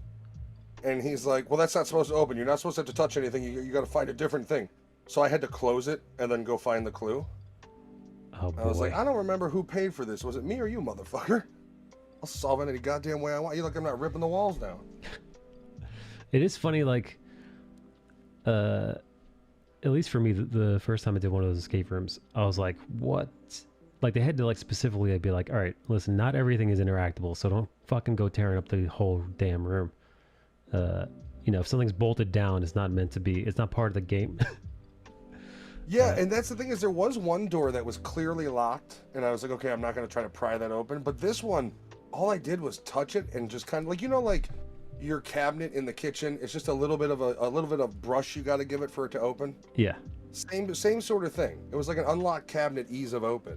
And he's like, well, that's not supposed to open. You're not supposed to have to touch anything. You got to find a different thing. So I had to close it and then go find the clue. Oh, boy. I was like, I don't remember who paid for this. Was it me or you, motherfucker? I'll solve it any goddamn way I want. You look, I'm not ripping the walls down. It is funny, like, at least for me, the first time I did one of those escape rooms, I was like, what? Like, they had to, like, specifically, I'd be like, all right, listen, not everything is interactable, so don't fucking go tearing up the whole damn room. If something's bolted down, it's not meant to be, it's not part of the game. Yeah, and that's the thing is there was one door that was clearly locked, and I was like, okay, I'm not going to try to pry that open. But this one, all I did was touch it and just kind of like your cabinet in the kitchen. It's just a little bit of brush you got to give it for it to open. Yeah. Same sort of thing. It was like an unlocked cabinet, ease of open.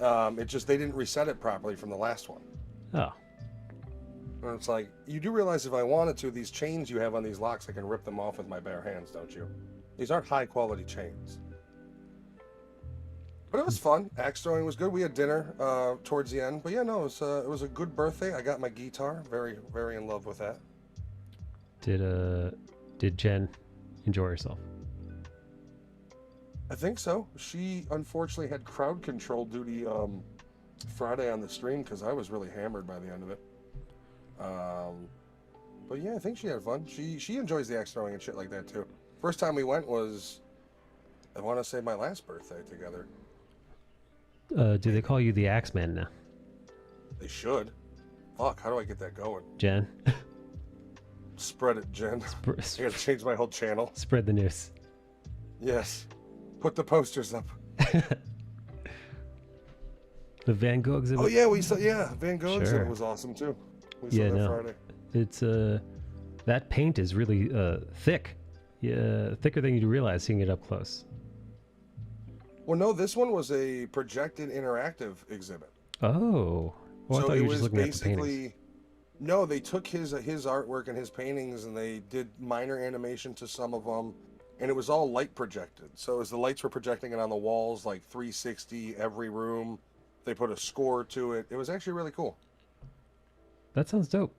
It just they didn't reset it properly from the last one. Oh. And it's like you do realize if I wanted to, these chains you have on these locks, I can rip them off with my bare hands, don't you? These aren't high quality chains. But it was fun. Axe throwing was good. We had dinner towards the end. But yeah, no, it was a good birthday. I got my guitar. Very, very in love with that. Did Jen enjoy herself? I think so. She unfortunately had crowd control duty Friday on the stream because I was really hammered by the end of it. But yeah, I think she had fun. She enjoys the axe throwing and shit like that too. First time we went was, I want to say my last birthday together. Do they call you the Axeman now? They should. Fuck, how do I get that going? Jen? Spread it, Jen. I gotta change my whole channel. Spread the news. Yes. Put the posters up. The Van Gogh exhibit? Oh yeah, Van Gogh Sure. exhibit was awesome too. We saw Yeah, that no. Friday. It's that paint is really thick. Yeah, thicker than you'd realize seeing it up close. Well, no, this one was a projected interactive exhibit. Oh. Well, I So thought it you were was just looking at the paintings. basically, no, they took his artwork and his paintings and they did minor animation to some of them, and it was all light projected. So as the lights were projecting it on the walls, like 360 every room, they put a score to it. It was actually really cool. That sounds dope.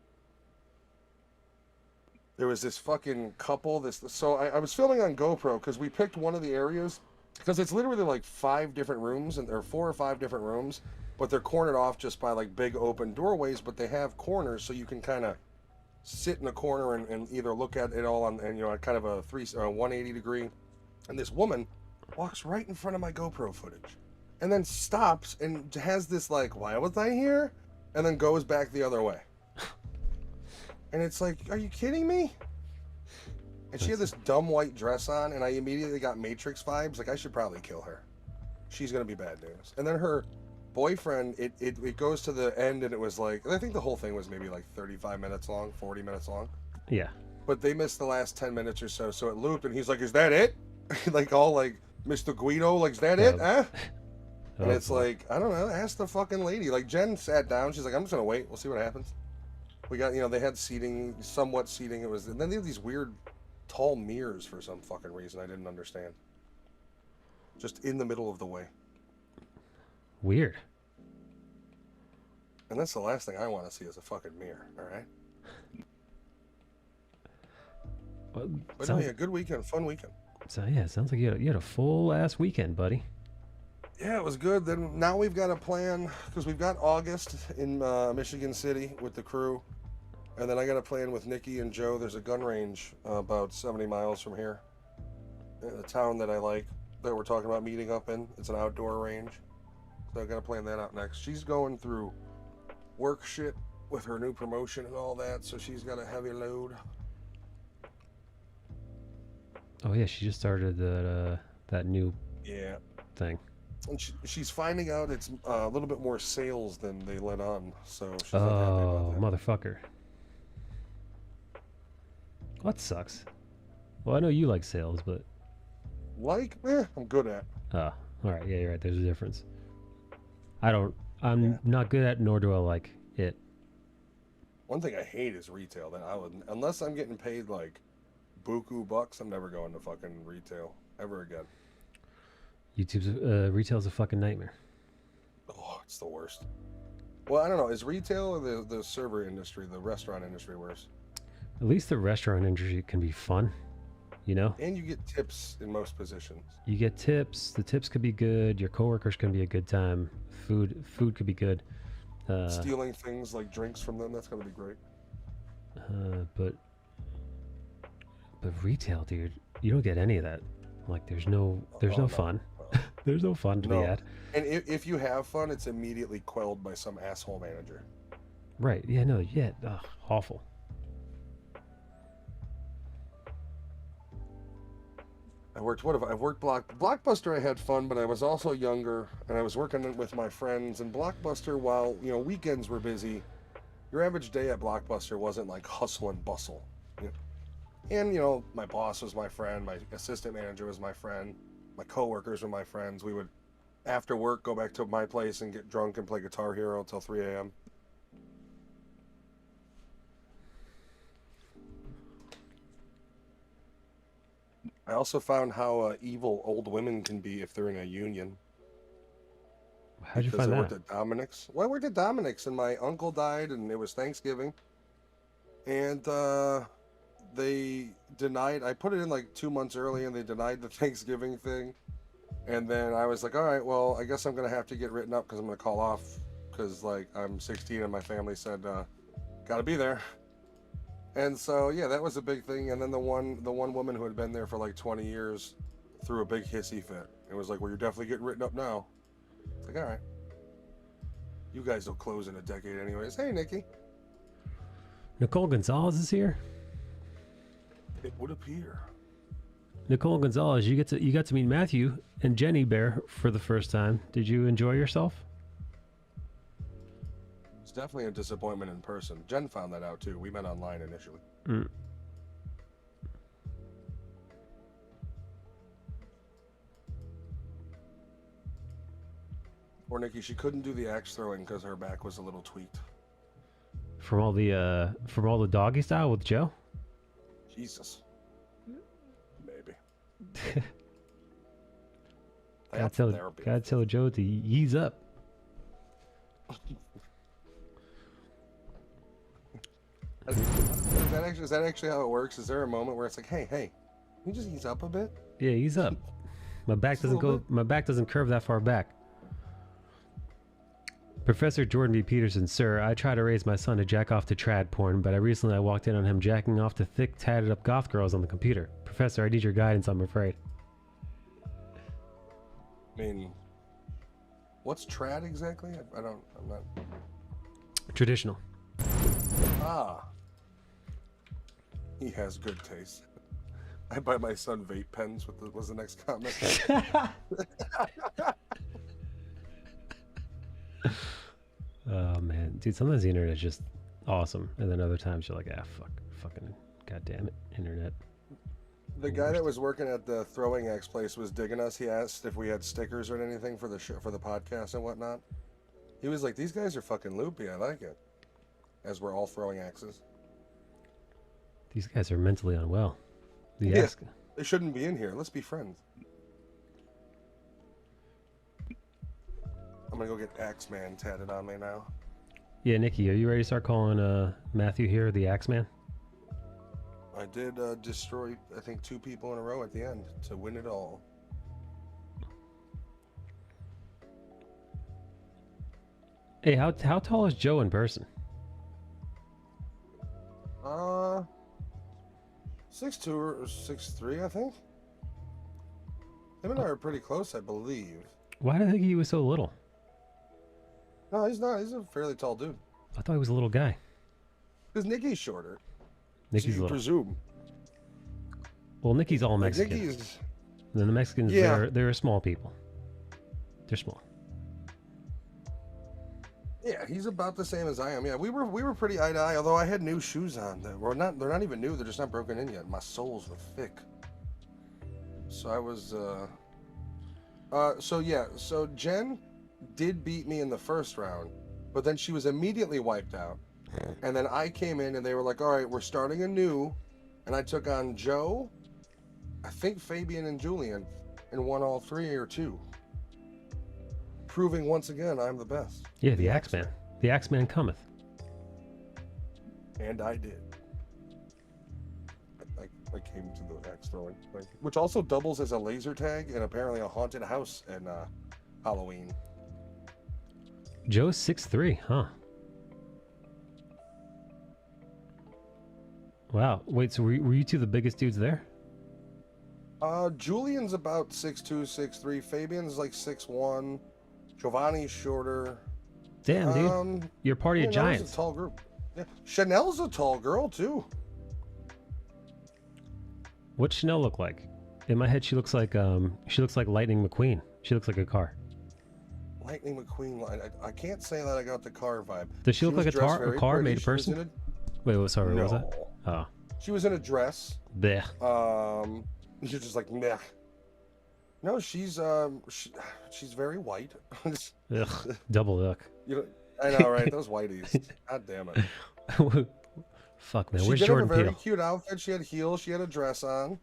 there was this fucking couple. So I was filming on GoPro because we picked one of the areas because it's literally like 5 different rooms, and there are 4 or 5 different rooms, but they're cornered off just by like big open doorways. But they have corners so you can kind of sit in a corner and either look at it all on, and you know, at kind of a 180 degree. And this woman walks right in front of my GoPro footage and then stops and has this like, why was I here? And then goes back the other way. And it's like, are you kidding me? And she had this dumb white dress on, and I immediately got Matrix vibes. Like, I should probably kill her. She's gonna be bad news. And then her boyfriend, it goes to the end, and it was like, I think the whole thing was maybe like 35 minutes long, 40 minutes long. Yeah. But they missed the last 10 minutes or so, so it looped, and he's like, is that it? Like, all like, Mr. Guido, like, is that it, huh? And it's like, I don't know, ask the fucking lady. Like, Jen sat down, she's like, I'm just gonna wait, we'll see what happens. We got, you know, they had seating, somewhat seating, it was, and then they had these weird tall mirrors for some fucking reason I didn't understand. Just in the middle of the way. Weird. And that's the last thing I want to see is a fucking mirror, alright? Well, But yeah, good weekend, fun weekend. So yeah, it sounds like you had a full ass weekend, buddy. Yeah, it was good. Then now we've got a plan, because we've got August in Michigan City with the crew. And then I got a plan with Nikki and Joe. There's a gun range about 70 miles from here. In a town that I like, that we're talking about meeting up in. It's an outdoor range. So I got to plan that out next. She's going through work shit with her new promotion and all that, so she's got a heavy load. Oh yeah, she just started that new thing. And she's finding out it's a little bit more sales than they let on, so she's not happy about that. Motherfucker. Well, that sucks. Well, I know you like sales, but... I'm good at. Oh, alright, yeah, you're right, there's a difference. I'm not good at, nor do I like it. One thing I hate is retail. Then unless I'm getting paid like buku bucks, I'm never going to fucking retail ever again. Retail's a fucking nightmare. Oh, it's the worst. Well, I don't know. Is retail or the server industry, the restaurant industry worse? At least the restaurant industry can be fun, you know? And you get tips in most positions. You get tips. The tips could be good. Your coworkers can be a good time. Food could be good. Stealing things like drinks from them, that's going to be great. But retail, dude, you don't get any of that. Like, there's no fun. There's no fun to be had. And if you have fun, it's immediately quelled by some asshole manager. Right. Yeah, no, yeah. Ugh, awful. I've worked Blockbuster. I had fun, but I was also younger, and I was working with my friends. And Blockbuster, while weekends were busy, your average day at Blockbuster wasn't like hustle and bustle. And my boss was my friend, my assistant manager was my friend, my coworkers were my friends. We would, after work, go back to my place and get drunk and play Guitar Hero until 3 a.m. I also found how evil old women can be if they're in a union. How'd you find that? I worked at Dominic's. Well, I worked at Dominic's, and my uncle died, and it was Thanksgiving. And they denied, I put it in like 2 months early, and they denied the Thanksgiving thing. And then I was like, all right, well, I guess I'm going to have to get written up because I'm going to call off because, like, I'm 16 and my family said, got to be there. And so, yeah, that was a big thing. And then the one woman who had been there for like 20 years threw a big hissy fit. It was like, well, you're definitely getting written up now. It's like, all right. You guys will close in a decade anyways. Hey, Nikki. Nicole Gonzalez is here. It would appear. Nicole Gonzalez, you got to meet Matthew and Jenny Bear for the first time. Did you enjoy yourself? It's definitely a disappointment in person. Jen found that out too. We met online initially. Poor Nikki, she couldn't do the axe throwing because her back was a little tweaked. From all the doggy style with Joe? Jesus. Maybe. Gotta tell Joe to ease up. What does is that actually how it works? Is there a moment where it's like, hey, can you just ease up a bit? Yeah, ease up. My back doesn't go. My back doesn't curve that far back. Professor Jordan B. Peterson, sir, I try to raise my son to jack off to trad porn, but I walked in on him jacking off to thick, tatted up goth girls on the computer. Professor, I need your guidance, I'm afraid. I mean, what's trad exactly? I'm not... Traditional. Ah. He has good taste. I buy my son vape pens, was the next comment. Oh, man. Dude, sometimes the internet is just awesome, and then other times you're like, fucking goddamn it, internet. The guy that was working at the Throwing Axe place was digging us. He asked if we had stickers or anything for the show, for the podcast and whatnot. He was like, "These guys are fucking loopy. I like it." As we're all throwing axes. These guys are mentally unwell. They shouldn't be in here. Let's be friends. I'm gonna go get Axeman tatted on me now. Yeah, Nikki, are you ready to start calling Matthew here the Axeman? I did destroy, I think, 2 people in a row at the end to win it all. Hey, how tall is Joe in person? 6'2" or 6'3", I think. Him and I are pretty close, I believe. Why did I think he was so little? No, he's not. He's a fairly tall dude. I thought he was a little guy. Because Nikki's shorter. Nikki's so you little. Presume. Well, Nikki's all Mexican. Nikki's... And then the Mexicans, they're small people. They're small. Yeah, he's about the same as I am. Yeah, we were pretty eye to eye. Although I had new shoes on that were not. They're not even new. They're just not broken in yet. My soles were thick. So I was. So Jen did beat me in the first round, but then she was immediately wiped out. And then I came in and they were like, "All right, we're starting anew," and I took on Joe, I think Fabian and Julian, and won all 3 or 2. Proving once again I'm the best. Yeah, the Axeman. The Axeman cometh. And I did. I came to the axe throwing thing, which also doubles as a laser tag and apparently a haunted house in Halloween. Joe's 6'3", huh? Wow. Wait, so were you 2 the biggest dudes there? Julian's about 6'2", 6'3". Fabian's like 6'1". Giovanni's shorter. Damn, dude. You're a party of giants. It's a tall group. Yeah. Chanel's a tall girl, too. What's Chanel look like? In my head, she looks like Lightning McQueen. She looks like a car. Lightning McQueen. I can't say that I got the car vibe. Does she look like a car made person? Wait, sorry, what was that? Oh. She was in a dress. Blech. You're just like, meh. No, she's very white. Ugh, double look. You know, I know, right? Those whiteies. God damn it. Fuck, man. Where's Jordan Peele? She did have a very cute outfit. She had heels. She had a dress on.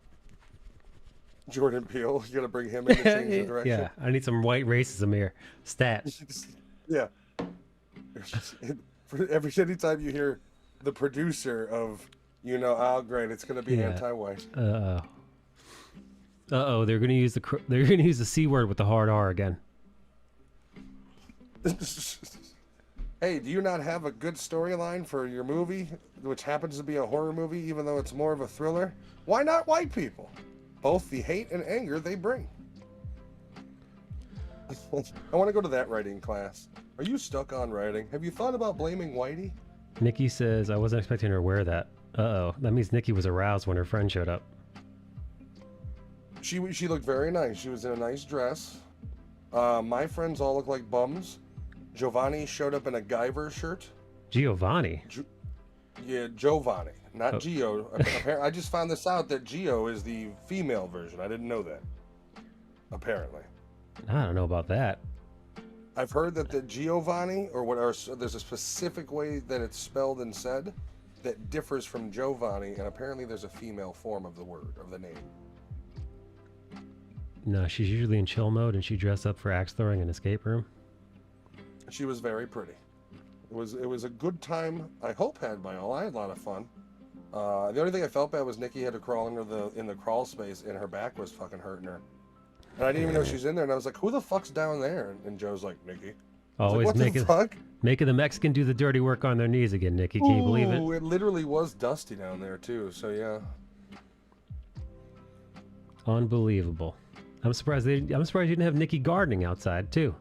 Jordan Peele. You gotta bring him in to change the direction. Yeah, I need some white racism here. Stat. Yeah. Every time you hear the producer of, oh great, it's gonna be anti-white. Uh-oh, they're gonna use the C word with the hard R again. Hey, do you not have a good storyline for your movie, which happens to be a horror movie, even though it's more of a thriller? Why not white people? Both the hate and anger they bring. I want to go to that writing class. Are you stuck on writing? Have you thought about blaming Whitey? Nikki says, I wasn't expecting her to wear that. Uh-oh, that means Nikki was aroused when her friend showed up. She looked very nice. She was in a nice dress. My friends all look like bums. Giovanni showed up in a Guyver shirt. Giovanni? Yeah, Giovanni, not Gio. I just found this out that Gio is the female version. I didn't know that. Apparently. I don't know about that. I've heard that the Giovanni, there's a specific way that it's spelled and said that differs from Giovanni, and apparently there's a female form of the name. No, she's usually in chill mode, and she dressed up for axe throwing and escape room. She was very pretty. It was a good time. I hope had by all. I had a lot of fun. The only thing I felt bad was Nikki had to crawl in the crawl space, and her back was fucking hurting her. And I didn't even know she's in there, and I was like, "Who the fuck's down there?" And Joe's like, "Nikki." Always like, making the Mexican do the dirty work on their knees again, Nikki. Can you believe it? Ooh, it literally was dusty down there too. So yeah. Unbelievable. I'm surprised you didn't have Nikki gardening outside too.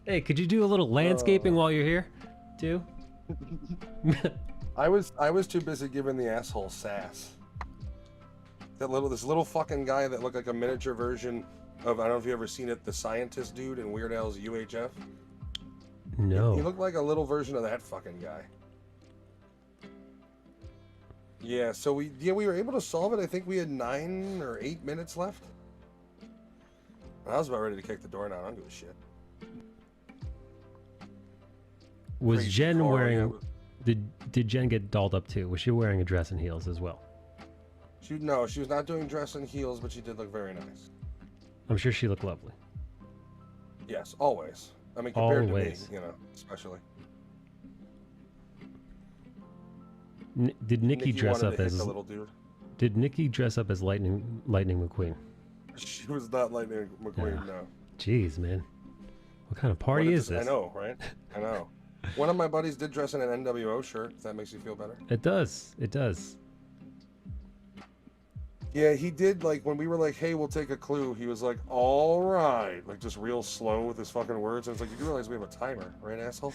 Hey, could you do a little landscaping while you're here, too? I was too busy giving the asshole sass. This little fucking guy that looked like a miniature version of, I don't know if you ever seen it, the scientist dude in Weird Al's UHF. No. He looked like a little version of that fucking guy. Yeah, so we were able to solve it. I think we had 9 or 8 minutes left. I was about ready to kick the door down. I don't give a shit. Was Crazy Jen car, wearing... yeah. Did Jen get dolled up too? Was she wearing a dress and heels as well? No, she was not doing dress and heels, but she did look very nice. I'm sure she looked lovely. Yes, always. I mean, compared Always. to me, especially. Did Nikki dress wanted up to hit as... the little dude. Did Nikki dress up as Lightning McQueen? She was not Lightning McQueen, no. Jeez, man. What kind of party is this? I know, right? I know. One of my buddies did dress in an NWO shirt, if that makes you feel better. It does. It does. Yeah, he did, like, when we were like, hey, we'll take a clue, he was like, all right. Like, just real slow with his fucking words. And it's like, you do realize we have a timer, right, asshole?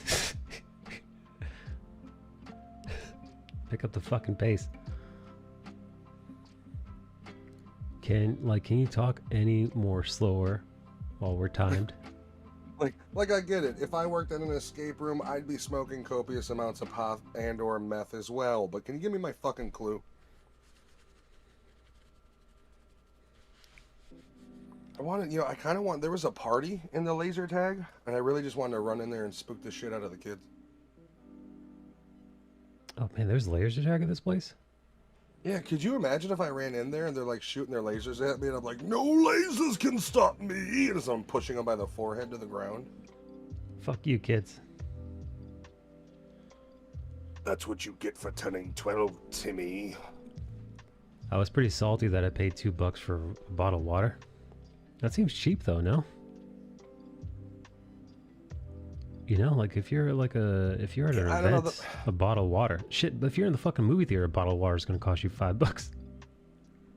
Pick up the fucking pace. Can you talk any more slower while we're timed? Like I get it. If I worked in an escape room, I'd be smoking copious amounts of pot and or meth as well. But can you give me my fucking clue? I kind of want, there was a party in the laser tag, and I really just wanted to run in there and spook the shit out of the kids. Oh man, there's laser tag at this place? Yeah, could you imagine if I ran in there and they're like shooting their lasers at me and I'm like, no lasers can stop me, and as I'm pushing them by the forehead to the ground? Fuck you, kids. That's what you get for turning 12, Timmy. I was pretty salty that I paid $2 for a bottle of water. That seems cheap though, no? You know, like if you're at an event, a bottle of water. Shit, but if you're in the fucking movie theater, a bottle of water is gonna cost you $5.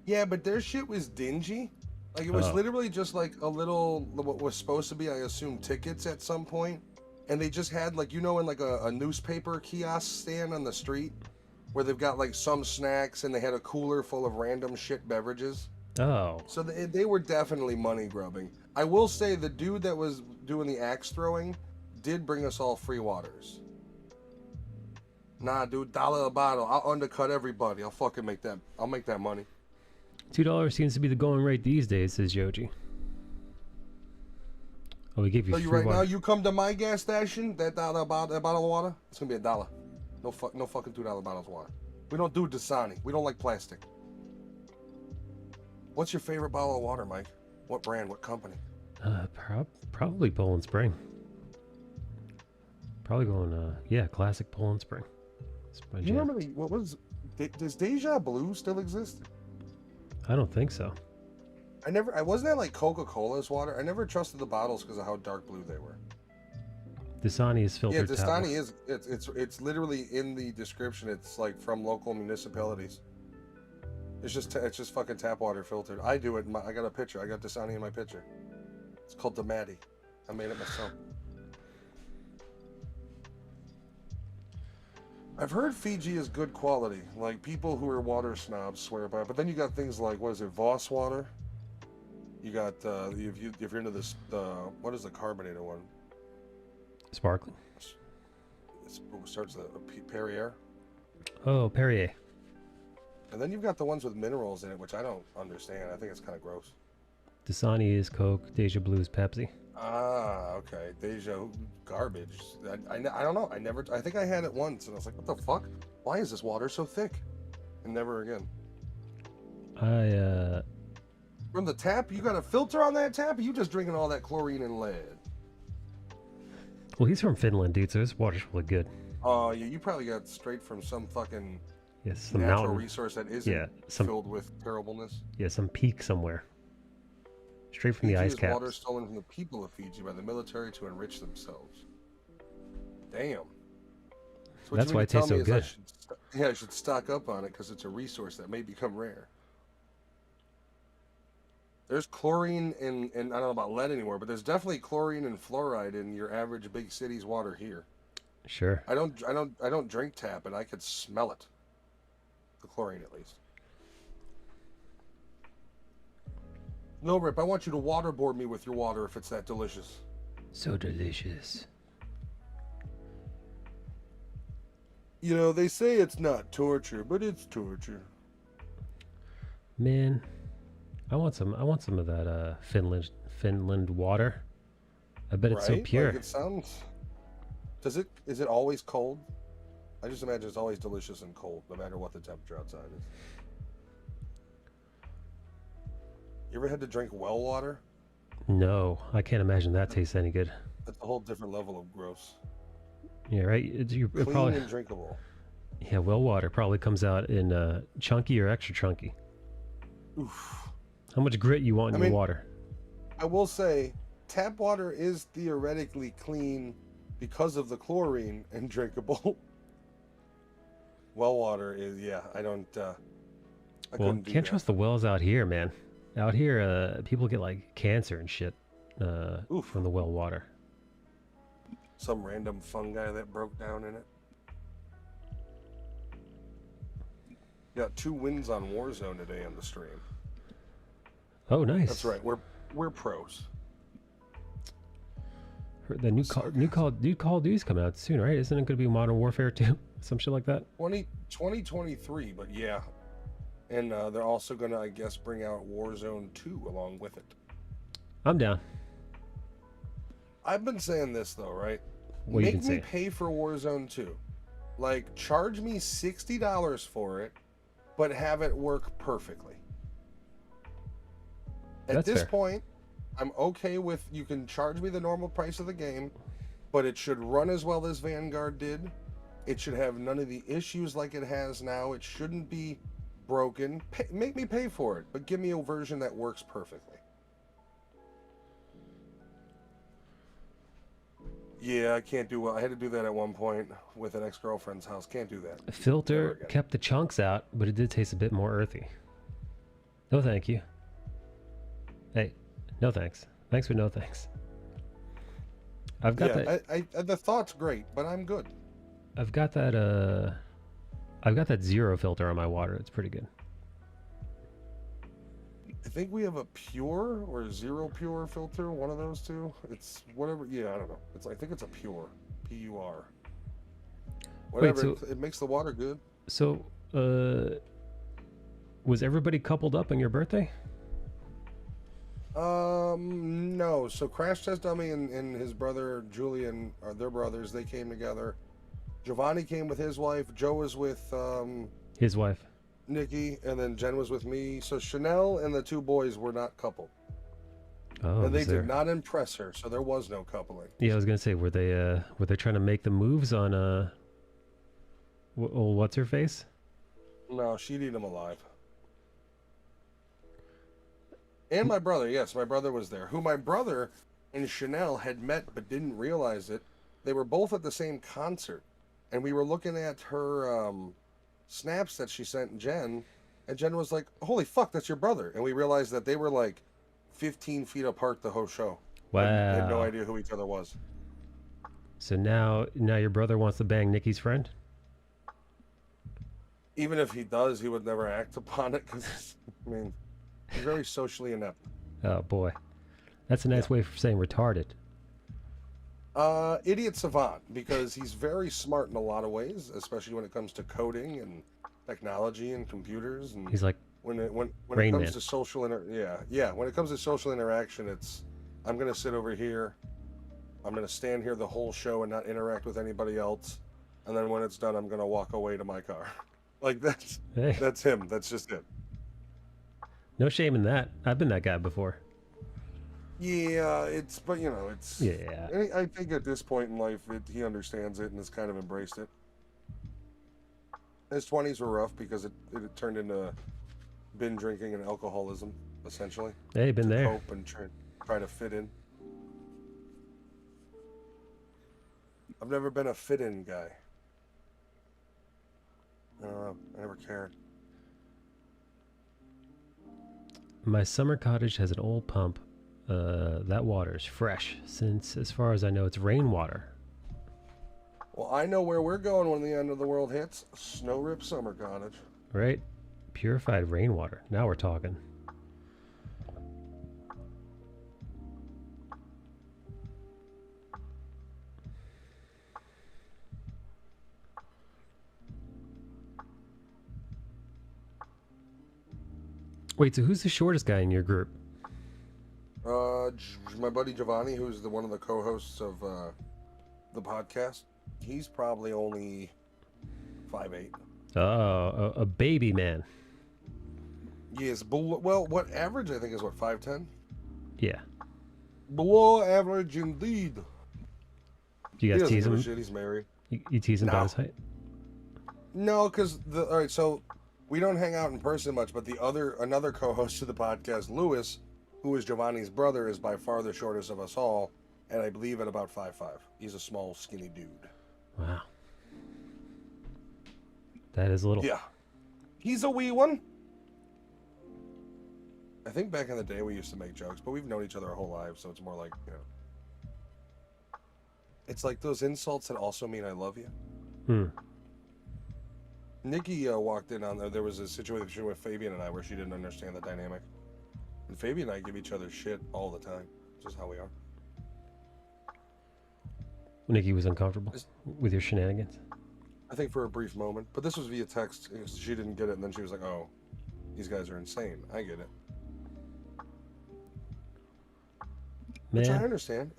Yeah, but their shit was dingy. Like it was literally just like a little, what was supposed to be, I assume, tickets at some point. And they just had like, in like a newspaper kiosk stand on the street where they've got like some snacks and they had a cooler full of random shit beverages. Oh. So they were definitely money grubbing. I will say the dude that was doing the axe throwing did bring us all free waters. Nah, dude, $1 a bottle. I'll undercut everybody. I'll fucking make that. I'll make that money. $2 seems to be the going rate these days, says Yoji. Oh, we gave you free right water. now, you come to my gas station, that bottle of water, it's gonna be $1. No fucking $2 bottles of water. We don't do Dasani. We don't like plastic. What's your favorite bottle of water, Mike? What brand? What company? Probably Poland Spring. Probably going, classic Poland Spring. You remember does Deja Blue still exist? I don't think so. Wasn't that like Coca-Cola's water? I never trusted the bottles because of how dark blue they were. Dasani is filtered. Yeah, Dasani is. It's literally in the description. It's like from local municipalities. It's just fucking tap water filtered. I do it. I got a pitcher. I got Dasani in my pitcher. It's called Damati. I made it myself. I've heard Fiji is good quality. Like people who are water snobs swear by it. But then you got things like, what is it, Voss water? You got if you're into this, what is the carbonated one? Sparkling. It starts with a Perrier. Oh, Perrier. And then you've got the ones with minerals in it, which I don't understand. I think it's kind of gross. Dasani is Coke. Deja Blue is Pepsi. Ah, okay. Deja garbage. I don't know. I think I had it once, and I was like, what the fuck? Why is this water so thick? And never again. From the tap, you got a filter on that tap? Or you just drinking all that chlorine and lead? Well, he's from Finland, dude, so his water's really good. Oh, yeah, you probably got straight from some fucking Yes, some natural mountain. resource that isn't Yeah, filled with terribleness. Yeah, some peak somewhere. Straight from the Fiji ice is caps. water stolen from the people of Fiji by the military to enrich themselves. Damn. So That's why it tastes so good. I should stock up on it because it's a resource that may become rare. There's chlorine and I don't know about lead anymore, but there's definitely chlorine and fluoride in your average big city's water here. Sure. I don't drink tap, and I could smell it. The chlorine, at least. No, Rip, I want you to waterboard me with your water if it's that delicious. So delicious. You know, they say it's not torture, but it's torture. Man, I want some of that Finland water. I bet it's so pure. Like it sounds. Is it always cold? I just imagine it's always delicious and cold, no matter what the temperature outside is. You ever had to drink well water? No, I can't imagine that tastes any good. That's a whole different level of gross. Yeah, right. It Clean probably, and drinkable. yeah, well water probably comes out in chunky or extra chunky. Oof. How much grit you want in your water? I will say, tap water is theoretically clean because of the chlorine and drinkable. Well water is, yeah, I don't. I couldn't do can't that. trust the wells out here, man. Out here, people get like cancer and shit from the well water. Some random fungi that broke down in it. Got 2 wins on Warzone today on the stream. Oh, nice. That's right. We're pros. The new Call of Duty's coming out soon, right? Isn't it going to be Modern Warfare 2? Some shit like that? 2023, but yeah. And they're also going to, I guess, bring out Warzone 2 along with it. I'm down. I've been saying this, though, right? What Make me pay for Warzone 2. Like, charge me $60 for it, but have it work perfectly. At this point, I'm okay with, you can charge me the normal price of the game, but it should run as well as Vanguard did. It should have none of the issues like it has now. It shouldn't be broken. Make me pay for it, but give me a version that works perfectly. Yeah, I can't do well. I had to do that at one point with an ex-girlfriend's house. Can't do that. The filter kept the chunks out, but it did taste a bit more earthy. No thank you. Hey, no thanks. Thanks but no thanks. I've got that. The thought's great, but I'm good. I've got that zero filter on my water. It's pretty good. I think we have a pure or zero pure filter, one of those two. It's whatever. Yeah, I don't know. I think it's a pure, P-U-R. Whatever. Wait, it makes the water good. So, was everybody coupled up on your birthday? No. So Crash Test Dummy and his brother Julian are their brothers. They came together. Giovanni came with his wife. Joe was with his wife, Nikki, and then Jen was with me. So Chanel and the 2 boys were not coupled. Oh, and they did not impress her, so there was no coupling. Yeah, I was gonna say, were they trying to make the moves on what's her face? No, she'd eat him alive. And my brother, yes, my brother was there. Who my brother and Chanel had met but didn't realize it. They were both at the same concert, and we were looking at her snaps that she sent Jen, and Jen was like, "Holy fuck, that's your brother!" And we realized that they were like 15 feet apart the whole show. Wow! I had no idea who each other was. So now your brother wants to bang Nikki's friend? Even if he does, he would never act upon it because, I mean, he's very socially inept. Oh boy, that's a nice way for saying retarded. Idiot savant, because he's very smart in a lot of ways, especially when it comes to coding and technology and computers. And he's like when it comes to social when it comes to social interaction, it's I'm gonna sit over here, I'm gonna stand here the whole show and not interact with anybody else, and then when it's done, I'm gonna walk away to my car. Like that's him. That's just it. No shame in that. I've been that guy before. Yeah, but you know, it's. Yeah. I think at this point in life, he understands it and has kind of embraced it. His 20s were rough because it turned into binge drinking and alcoholism, essentially. Hey, been there. Cope and try to fit in. I've never been a fit-in guy. I don't know. I never cared. My summer cottage has an old pump. That water is fresh, since, as far as I know, it's rainwater. Well, I know where we're going when the end of the world hits. Snow Rip Summer Cottage. Right? Purified rainwater. Now we're talking. Wait, so who's the shortest guy in your group? My buddy Giovanni, who's one of the co-hosts of the podcast. He's probably only 5'8". Oh, a baby man. Yes, well, what average I think is what 5'10". Yeah. Below average indeed. Do you He guys doesn't tease give a him? shit. He's married. You tease him No. about his height? No, because all right. So we don't hang out in person much, but another co-host of the podcast, Lewis, who is Giovanni's brother, is by far the shortest of us all, and I believe at about 5'5". He's a small, skinny dude. Wow. That is a little. Yeah, he's a wee one. I think back in the day we used to make jokes, but we've known each other our whole lives, so it's more like, you know, it's like those insults that also mean I love you. Hmm. Nikki walked in on there was a situation with Fabian and I where she didn't understand the dynamic. And Fabian and I give each other shit all the time. It's just how we are. Nikki was uncomfortable with your shenanigans. I think for a brief moment, but this was via text. She didn't get it, and then she was like, "Oh, these guys are insane." I get it, which I Man, understand.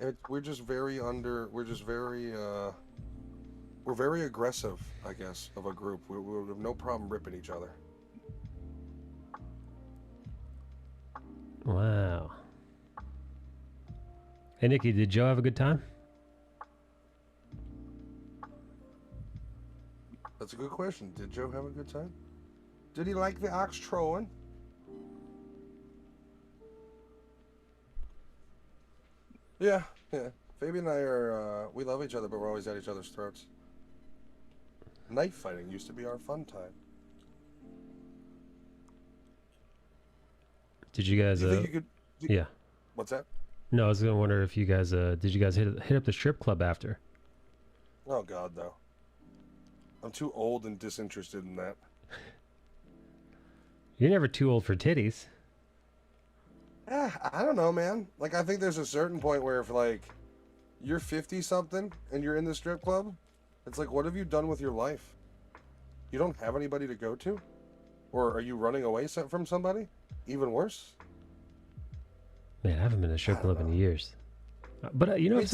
We're very aggressive, I guess, of a group. We have no problem ripping each other. wow. Hey, Nikki, did Joe have a good time? That's a good question. Did Joe have a good time? Did he like the ox trolling? Yeah. Fabian and I are, we love each other, but we're always at each other's throats. Knife fighting used to be our fun time. Did you guys? Do you think you could? Yeah. What's that? No, I was gonna wonder if you guys. Did you guys hit up the strip club after? Oh God, no. I'm too old and disinterested in that. You're never too old for titties. Yeah, I don't know, man. Like, I think there's a certain point where if, like, you're 50-something and you're in the strip club, it's like, what have you done with your life? You don't have anybody to go to? Or are you running away from somebody? Even worse? Man, I haven't been to a strip club in years. But you know, Hey, if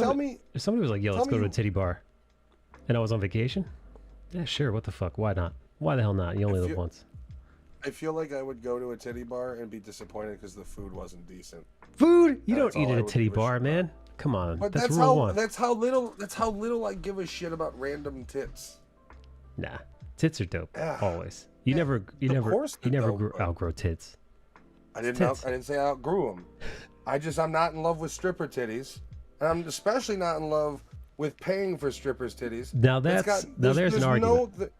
somebody was like, "Yo, let's go to a titty bar," and I was on vacation, yeah, sure, what the fuck? Why not? Why the hell not? You only live once. I feel like I would go to a titty bar and be disappointed because the food wasn't decent. Food? You That's don't eat all at I a would titty give a bar, shit man. Come on, But that's rule one. that's how little I give a shit about random tits. Nah, tits are dope. Yeah. Always. You Yeah, never course they're dope, but- outgrow tits. I It's didn't tits. say I outgrew them. I'm not in love with stripper titties, and I'm especially not in love with paying for strippers' titties. Now there's an argument.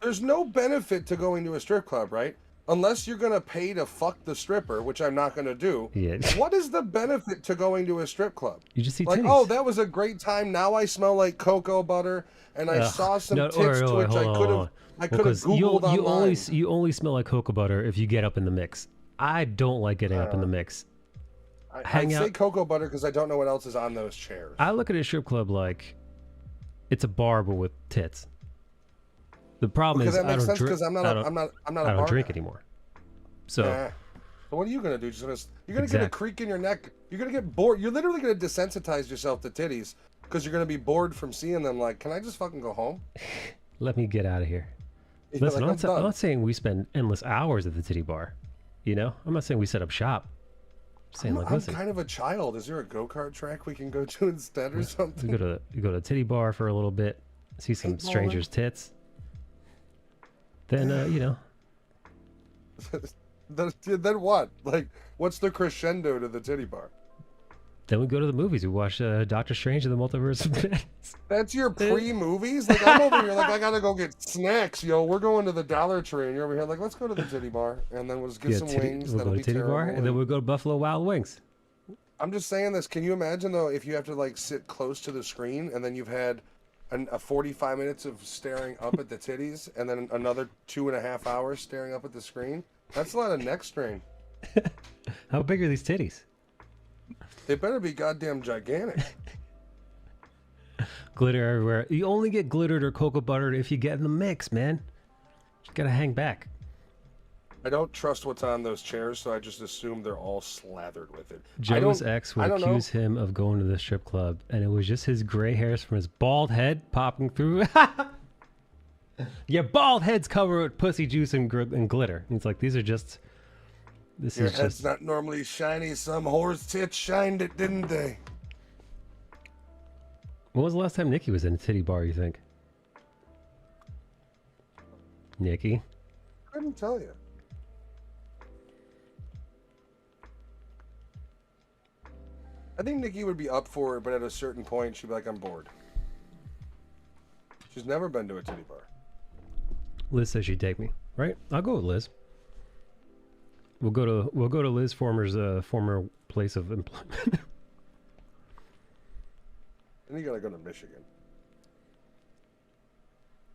There's no benefit to going to a strip club, right? Unless you're gonna pay to fuck the stripper, which I'm not gonna do. Yeah. What is the benefit to going to a strip club? You just see Like, titties. oh, that was a great time. Now I smell like cocoa butter, and I saw some tits to which I could have googled online. You only smell like cocoa butter if you get up in the mix. I don't like getting up in the mix. I say cocoa butter because I don't know what else is on those chairs. I look at a strip club like it's a bar but with tits. The problem is that makes I sense don't because I'm not I a don't drink guy. anymore. So So what are you gonna do? You're gonna get a creak in your neck. You're gonna get bored. You're literally gonna desensitize yourself to titties because you're gonna be bored from seeing them. Like, can I just fucking go home? let me get out of here. You're Listen, like, I'm not saying we spend endless hours at the titty bar. You know, I'm not saying we set up shop. saying, like, I'm listen, kind of a child. Is there a go-kart track we can go to instead or something? you go to a titty bar for a little bit, see some Paintballing? strangers' tits. Then you know, Then what? Like, what's the crescendo to the titty bar? then we go to the movies. We watch Doctor Strange and the Multiverse of Madness. That's your pre-movies? Like, I'm over here like, I gotta go get snacks, yo. We're going to the Dollar Tree, and you're over here like, let's go to the titty bar, and then we'll just get some wings. We'll That'll go be to titty bar, terrible. and then we'll go to Buffalo Wild Wings. I'm just saying this. Can you imagine, though, if you have to, like, sit close to the screen, and then you've had a 45 minutes of staring up at the titties, and then another 2.5 hours staring up at the screen? That's a lot of neck strain. How big are these titties? They better be goddamn gigantic. Glitter everywhere. You only get glittered or cocoa buttered if you get in the mix, man. You gotta hang back. I don't trust what's on those chairs, so I just assume they're all slathered with it. Joe's ex would accuse him of going to the strip club, and it was just his gray hairs from his bald head popping through. Your bald head's covered with pussy juice and glitter. And it's like, these are just... Your head's not normally shiny. Some whore's tits shined it, didn't they? When was the last time Nikki was in a titty bar, you think? Nikki? Couldn't tell you. I think Nikki would be up for it, but at a certain point, she'd be like, I'm bored. She's never been to a titty bar. Liz says she'd take me, right? I'll go with Liz. We'll go to Liz Former's former place of employment. Then you gotta go to Michigan.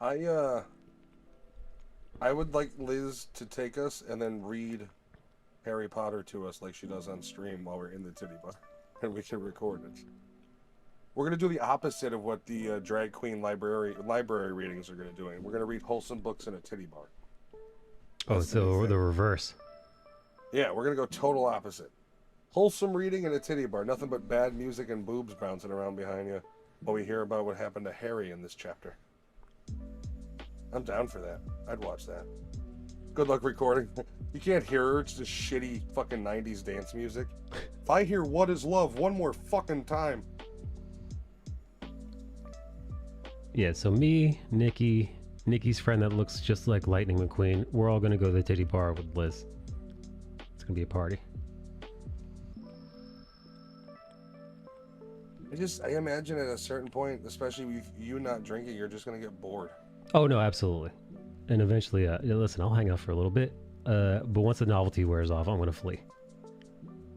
I would like Liz to take us and then read Harry Potter to us like she does on stream while we're in the titty bar, and we can record it. We're gonna do the opposite of what the drag queen library readings are gonna do. We're gonna read wholesome books in a titty bar. Oh, so the reverse. Yeah, we're gonna go total opposite. Wholesome reading in a titty bar. Nothing but bad music and boobs bouncing around behind you while we hear about what happened to Harry in this chapter. I'm down for that. I'd watch that. Good luck recording. You can't hear her. It's just shitty fucking 90s dance music. If I hear What Is Love one more fucking time. Yeah, so me, Nikki's friend that looks just like Lightning McQueen, we're all gonna go to the titty bar with Liz. It's gonna be a party. I imagine at a certain point, especially with you not drinking, you're just gonna get bored. Oh no, absolutely. And eventually, listen, I'll hang out for a little bit. But once the novelty wears off, I'm gonna flee.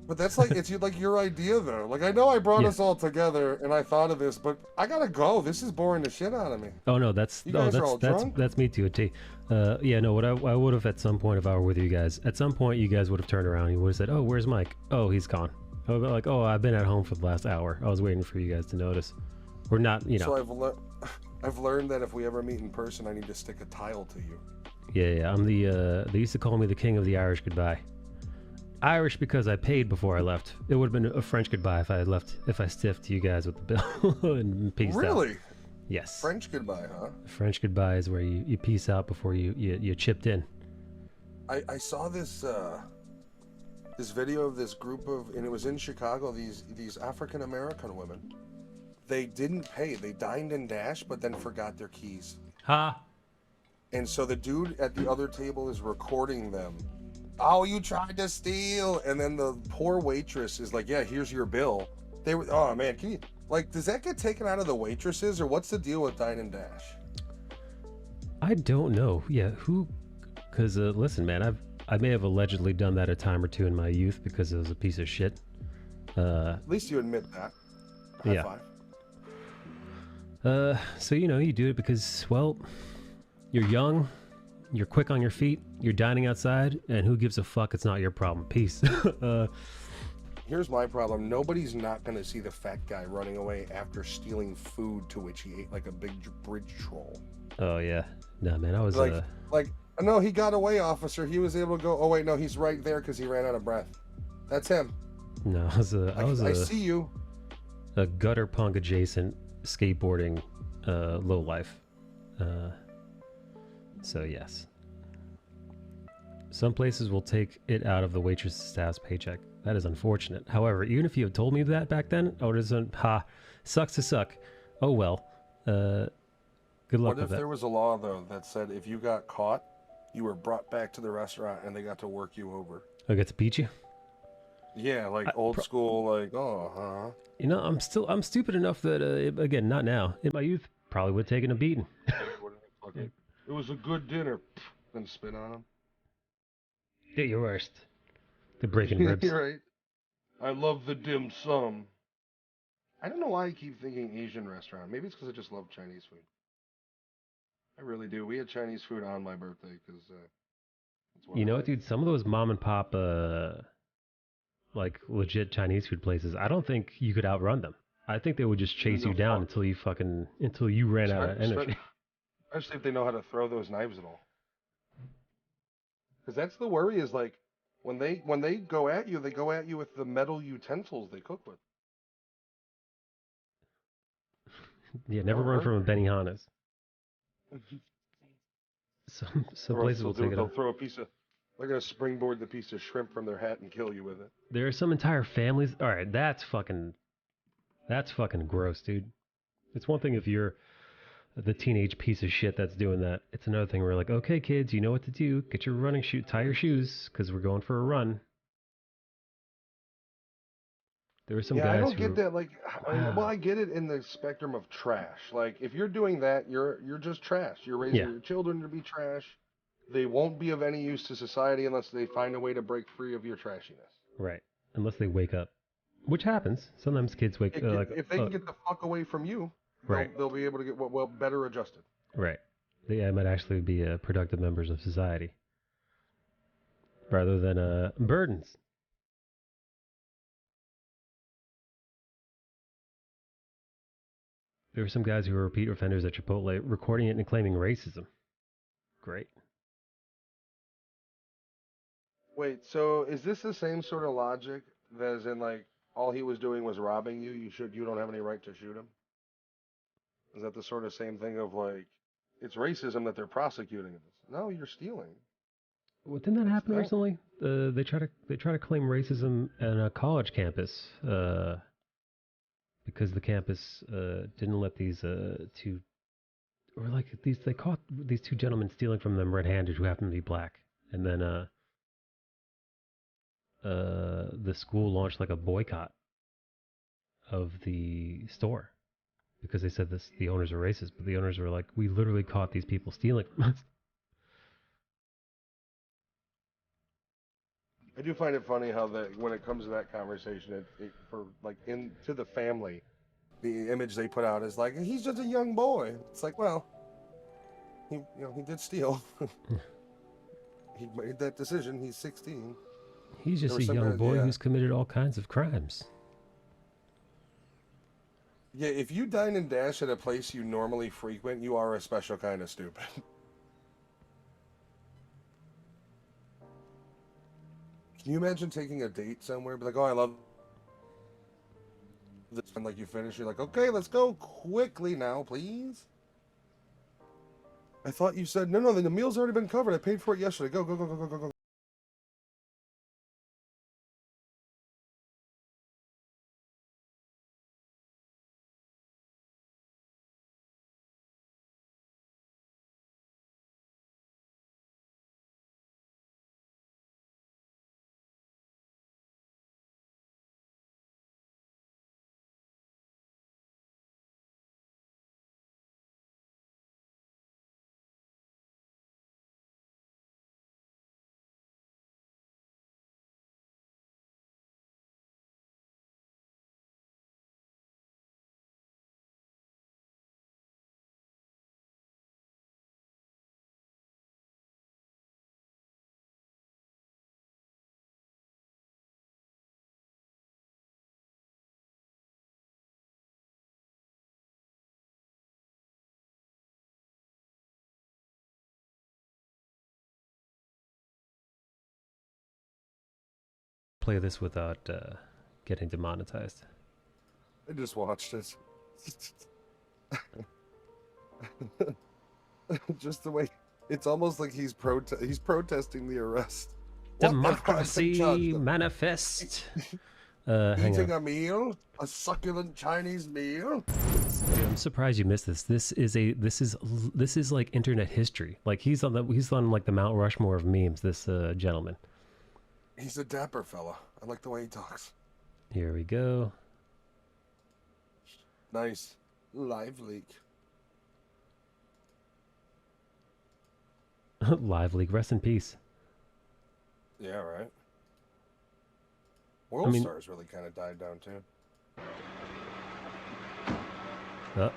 But that's like, it's like your idea though. Like, I know I brought us all together and I thought of this, but I gotta go. This is boring the shit out of me. Oh no, that's me too. Yeah, no. What I would have at some point if I were with you guys, at some point you guys would have turned around and you would have said, "Oh, where's Mike? Oh, he's gone." I would be like, "Oh, I've been at home for the last hour. I was waiting for you guys to notice." Or not, you know. So I've learned that if we ever meet in person, I need to stick a tile to you. Yeah. I'm the. They used to call me the king of the Irish goodbye. Irish because I paid before I left. It would have been a French goodbye if I had left. If I stiffed you guys with the bill and peaced out. Really? Yes. French goodbye, huh? French goodbye is where you peace out before you chipped in. I saw this this video of this group of, and it was in Chicago. These African American women. They didn't pay. They dined and dashed, but then forgot their keys. Ha. And so the dude at the other table is recording them. Oh, you tried to steal. And then the poor waitress is like, yeah, here's your bill. They were, oh man, can you, like, does that get taken out of the waitresses, or what's the deal with dine and dash? I don't know. Yeah, because listen, man, I may have allegedly done that a time or two in my youth because it was a piece of shit. At least you admit that. High five. So you do it because, well, you're young, you're quick on your feet, you're dining outside, and who gives a fuck? It's not your problem. Peace. Here's my problem. Nobody's not going to see the fat guy running away after stealing food to which he ate like a big bridge troll. Oh, yeah. No, man, I was... no, he got away, officer. He was able to go, oh, wait, no, he's right there because he ran out of breath. That's him. No, I see you. A gutter punk adjacent skateboarding low life. So, yes. Some places will take it out of the waitress staff's paycheck. That is unfortunate. However, even if you had told me that back then, I would have said, ha, sucks to suck. Oh well. Good luck What with if that. there was a law though that said if you got caught, you were brought back to the restaurant and they got to work you over? I get to beat you? Yeah, like old school, like You know, I'm stupid enough that, again, not now. In my youth, probably would have taken a beating. It was a good dinner. Then spit on him. Do your worst. The breaking ribs. You're right. I love the dim sum. I don't know why I keep thinking Asian restaurant. Maybe it's because I just love Chinese food. I really do. We had Chinese food on my birthday because that's what You I know what, like. dude? Some of those mom and pop, like legit Chinese food places, I don't think you could outrun them. I think they would just chase you down until you ran out of energy. Especially if they know how to throw those knives at all. Because that's the worry is like when they go at you, they go at you with the metal utensils they cook with. Yeah, never run from a Benihana's. Some places will take it They'll off. throw a piece of. They're gonna springboard the piece of shrimp from their hat and kill you with it. There are some entire families. All right, that's fucking gross, dude. It's one thing if you're the teenage piece of shit that's doing that. It's another thing where you're like, okay, kids, you know what to do. Get your running shoe, tie your shoes, because we're going for a run. There were some guys I don't who get that. Like, well, I get it in the spectrum of trash. Like, if you're doing that, you're just trash. You're raising your children to be trash. They won't be of any use to society unless they find a way to break free of your trashiness. Right. Unless they wake up, which happens. Sometimes kids wake like if they can get the fuck away from you, right. They'll be able to get well better adjusted. Right. They might actually be productive members of society rather than burdens. There were some guys who were repeat offenders at Chipotle, recording it and claiming racism. Great. Wait, so is this the same sort of logic that is in like all he was doing was robbing you? You don't have any right to shoot him? Is that the sort of same thing of like it's racism that they're prosecuting this? No, you're stealing. Well, didn't that happen recently? They try to claim racism at a college campus because the campus didn't let these they caught these two gentlemen stealing from them red-handed who happened to be black, and then the school launched like a boycott of the store because they said the owners are racist, but the owners were like, we literally caught these people stealing from us. I do find it funny how that when it comes to that conversation, it for like into the family, the image they put out is like he's just a young boy. It's like, well, he did steal. He made that decision. He's 16. He's just a young boy who's committed all kinds of crimes. Yeah, if you dine and dash at a place you normally frequent, you are a special kind of stupid. Can you imagine taking a date somewhere, be like, oh, I love this, and like you finish, you're like, okay, let's go quickly now, please. I thought you said, no, the meal's already been covered. I paid for it yesterday. Go, go, go, go, go, go, go. Play this without getting demonetized. I just watched it. Just the way it's almost like he's protesting the arrest. Democracy manifest. Hang Eating on. a meal, a succulent Chinese meal. Dude, I'm surprised you missed this. This is like internet history. Like he's on like the Mount Rushmore of memes. This gentleman. He's a dapper fella. I like the way he talks. Here we go. Nice. Live leak. Live League. Rest in peace. Yeah, right. World Stars really kind of died down too. Oh.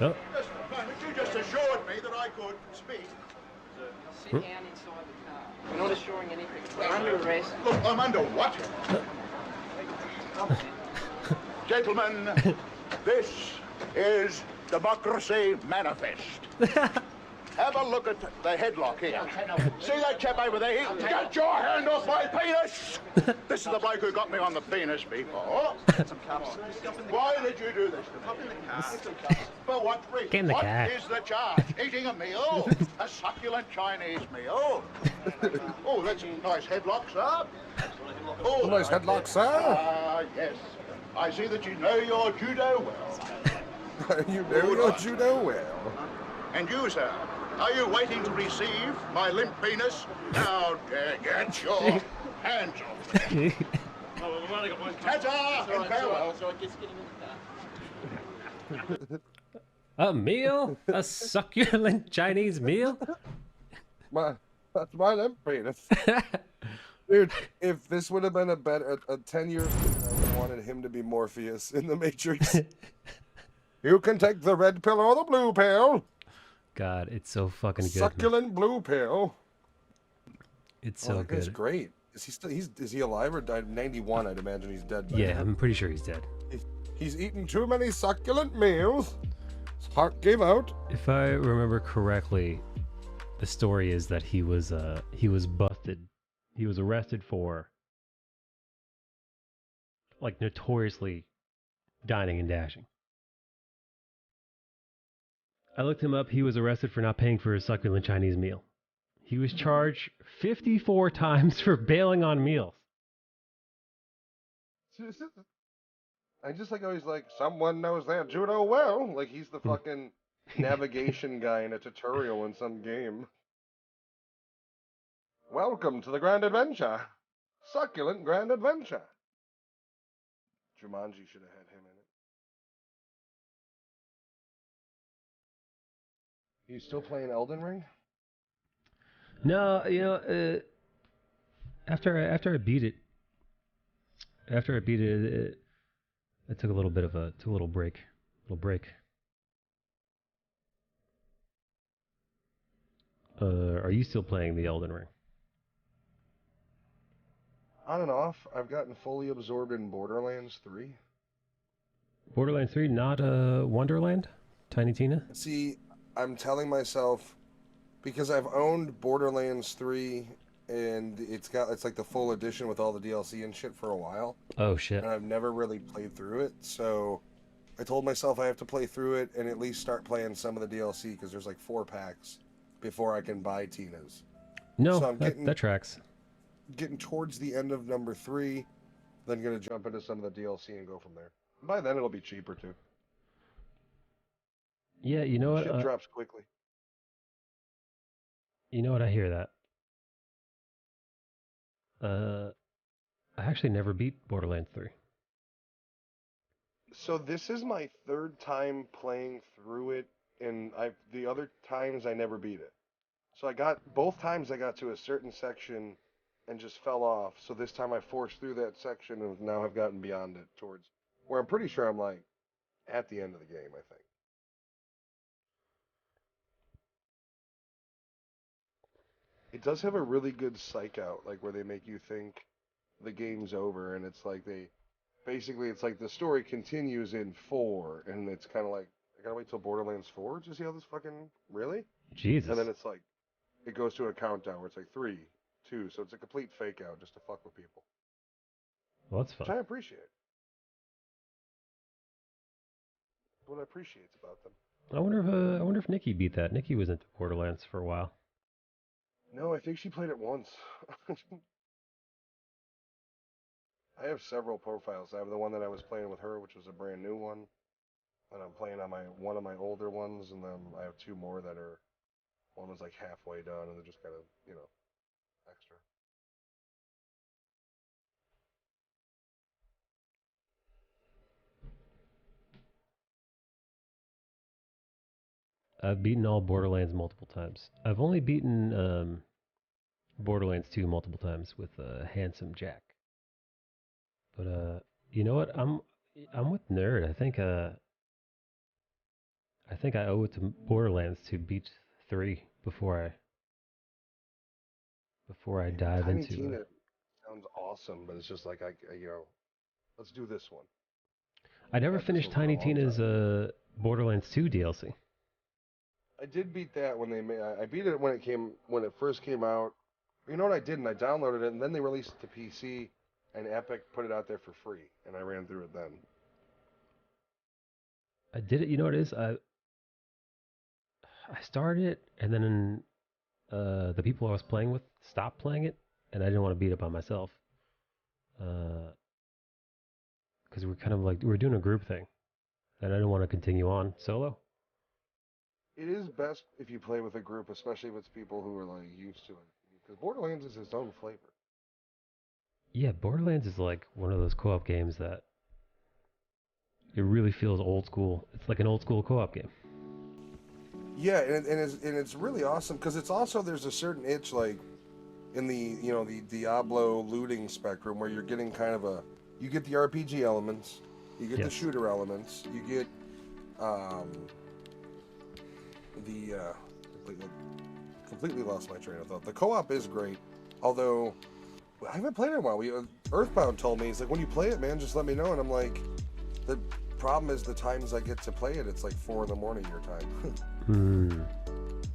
Oh. Just a moment, you just assured me that I could speak. Sit down inside the car. We're not assuring anything. We're under arrest. Look, I'm under what? Gentlemen, this is Democracy Manifest. Have a look at the headlock here. See that chap over there? Get your hand off my penis! This is the bloke who got me on the penis before. Why did you do this to me? For what reason? Get in the What car. is the charge? Eating a meal? A succulent Chinese meal? Oh, that's a nice headlock, sir. Oh, Nice headlock, sir. Ah, yes. I see that you know your judo well. You know your judo well. And you, sir, are you waiting to receive my limp penis? Now, get your hands off me. Ta-ta and farewell. A meal? A succulent Chinese meal? That's my limp penis. Dude, if this would have been a 10 years ago, I would have wanted him to be Morpheus in the Matrix. You can take the red pill or the blue pill. God, it's so fucking good. Succulent blue pill. It's so good. It's great. Is he still? Is he alive or died? 91. I'd imagine he's dead. Yeah, I'm pretty sure he's dead. He's eaten too many succulent meals. His heart gave out. If I remember correctly, the story is that he was busted. He was arrested for like notoriously dining and dashing. I looked him up. He was arrested for not paying for his succulent Chinese meal. He was charged 54 times for bailing on meals. I just like always like someone knows their judo well. Like he's the fucking navigation guy in a tutorial in some game. Welcome to the Grand Adventure. Succulent Grand Adventure. Jumanji should have had him in it. You still playing Elden Ring? No, you know, after I beat it, I took a little bit of a break. Are you still playing the Elden Ring? On and off. I've gotten fully absorbed in Borderlands 3. Borderlands 3, not Wonderland? Tiny Tina? See, I'm telling myself, because I've owned Borderlands 3 and it's like the full edition with all the DLC and shit for a while. Oh shit. And I've never really played through it, so I told myself I have to play through it and at least start playing some of the DLC because there's like 4 packs before I can buy Tina's. No, so that tracks. Getting towards the end of number 3, then gonna jump into some of the DLC and go from there. By then it'll be cheaper too. Yeah, you know what? Shit drops quickly. You know what? I hear that. I actually never beat Borderlands 3. So this is my 3rd time playing through it, and the other times I never beat it. So both times I got to a certain section and just fell off. So this time I forced through that section and now have gotten beyond it towards where I'm pretty sure I'm like at the end of the game, I think. It does have a really good psych out, like where they make you think the game's over, and it's like it's like the story continues in 4, and it's kind of like, I gotta wait till Borderlands 4 to see how this fucking, really? Jesus. And then it's like, it goes to a countdown where it's like 3, 2, so it's a complete fake out just to fuck with people. Well, that's fun. Which I appreciate. What I appreciate about them. I wonder if Nikki beat that. Nikki was into Borderlands for a while. No, I think she played it once. I have several profiles. I have the one that I was playing with her, which was a brand new one, and I'm playing on one of my older ones, and then I have two more that are one was like halfway done, and they're just kind of extra. I've beaten all Borderlands multiple times. I've only beaten Borderlands 2 multiple times with Handsome Jack. But you know what? I'm with Nerd. I think I owe it to Borderlands to beat 3 before I dive Tiny into Tina sounds awesome, but it's just like let's do this one. I never Got this finished one for a Tiny long Tina's time. Borderlands 2 DLC. I did beat that when they made. I beat it when it first came out. You know what I did? And I downloaded it, and then they released it to PC, and Epic put it out there for free, and I ran through it then. I did it. You know what it is? I started it, and then the people I was playing with stopped playing it, and I didn't want to beat it by myself. Because we're kind of like we're doing a group thing, and I didn't want to continue on solo. It is best if you play with a group, especially if it's people who are like used to it, because Borderlands is its own flavor. Yeah, Borderlands is like one of those co-op games that it really feels old school. It's like an old school co-op game. Yeah, and it's really awesome because it's also there's a certain itch like in the the Diablo looting spectrum where you're getting kind of you get the RPG elements, you get the shooter elements, you get the completely lost my train of thought. The co-op is great, although I haven't played it in a while. Earthbound told me, he's like, when you play it, man, just let me know. And I'm like, the problem is the times I get to play it, it's like 4 in the morning your time.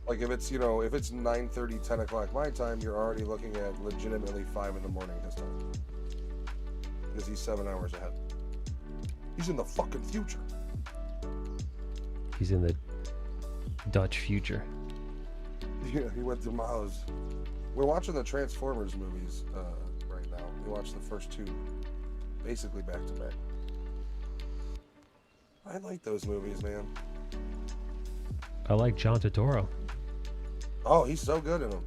Like if it's if it's 9:30, 10 o'clock my time, you're already looking at legitimately 5 in the morning his time, because he's 7 hours ahead. He's in the fucking future. He's in the Dutch future. Yeah, he went to Mars. We're watching the Transformers movies right now. We watched the first 2 basically back to back. I like those movies, man. I like John Turturro. Oh, he's so good in them.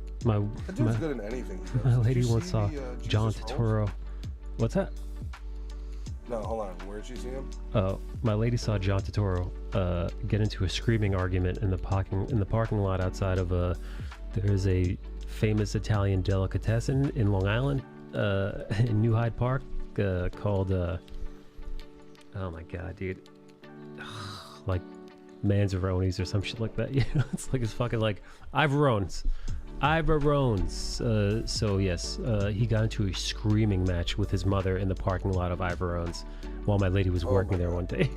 That dude's good in anything he does. My lady once saw John Turturro. What's that? No, hold on. Where'd she see him? My lady saw John Turturro get into a screaming argument in the parking lot outside of there's a famous Italian delicatessen in Long Island, in New Hyde Park, called oh my god, dude, like Manzaronis or some shit like that. It's like it's fucking like Ivarones. So yes, he got into a screaming match with his mother in the parking lot of Ivarones while my lady was working there one day.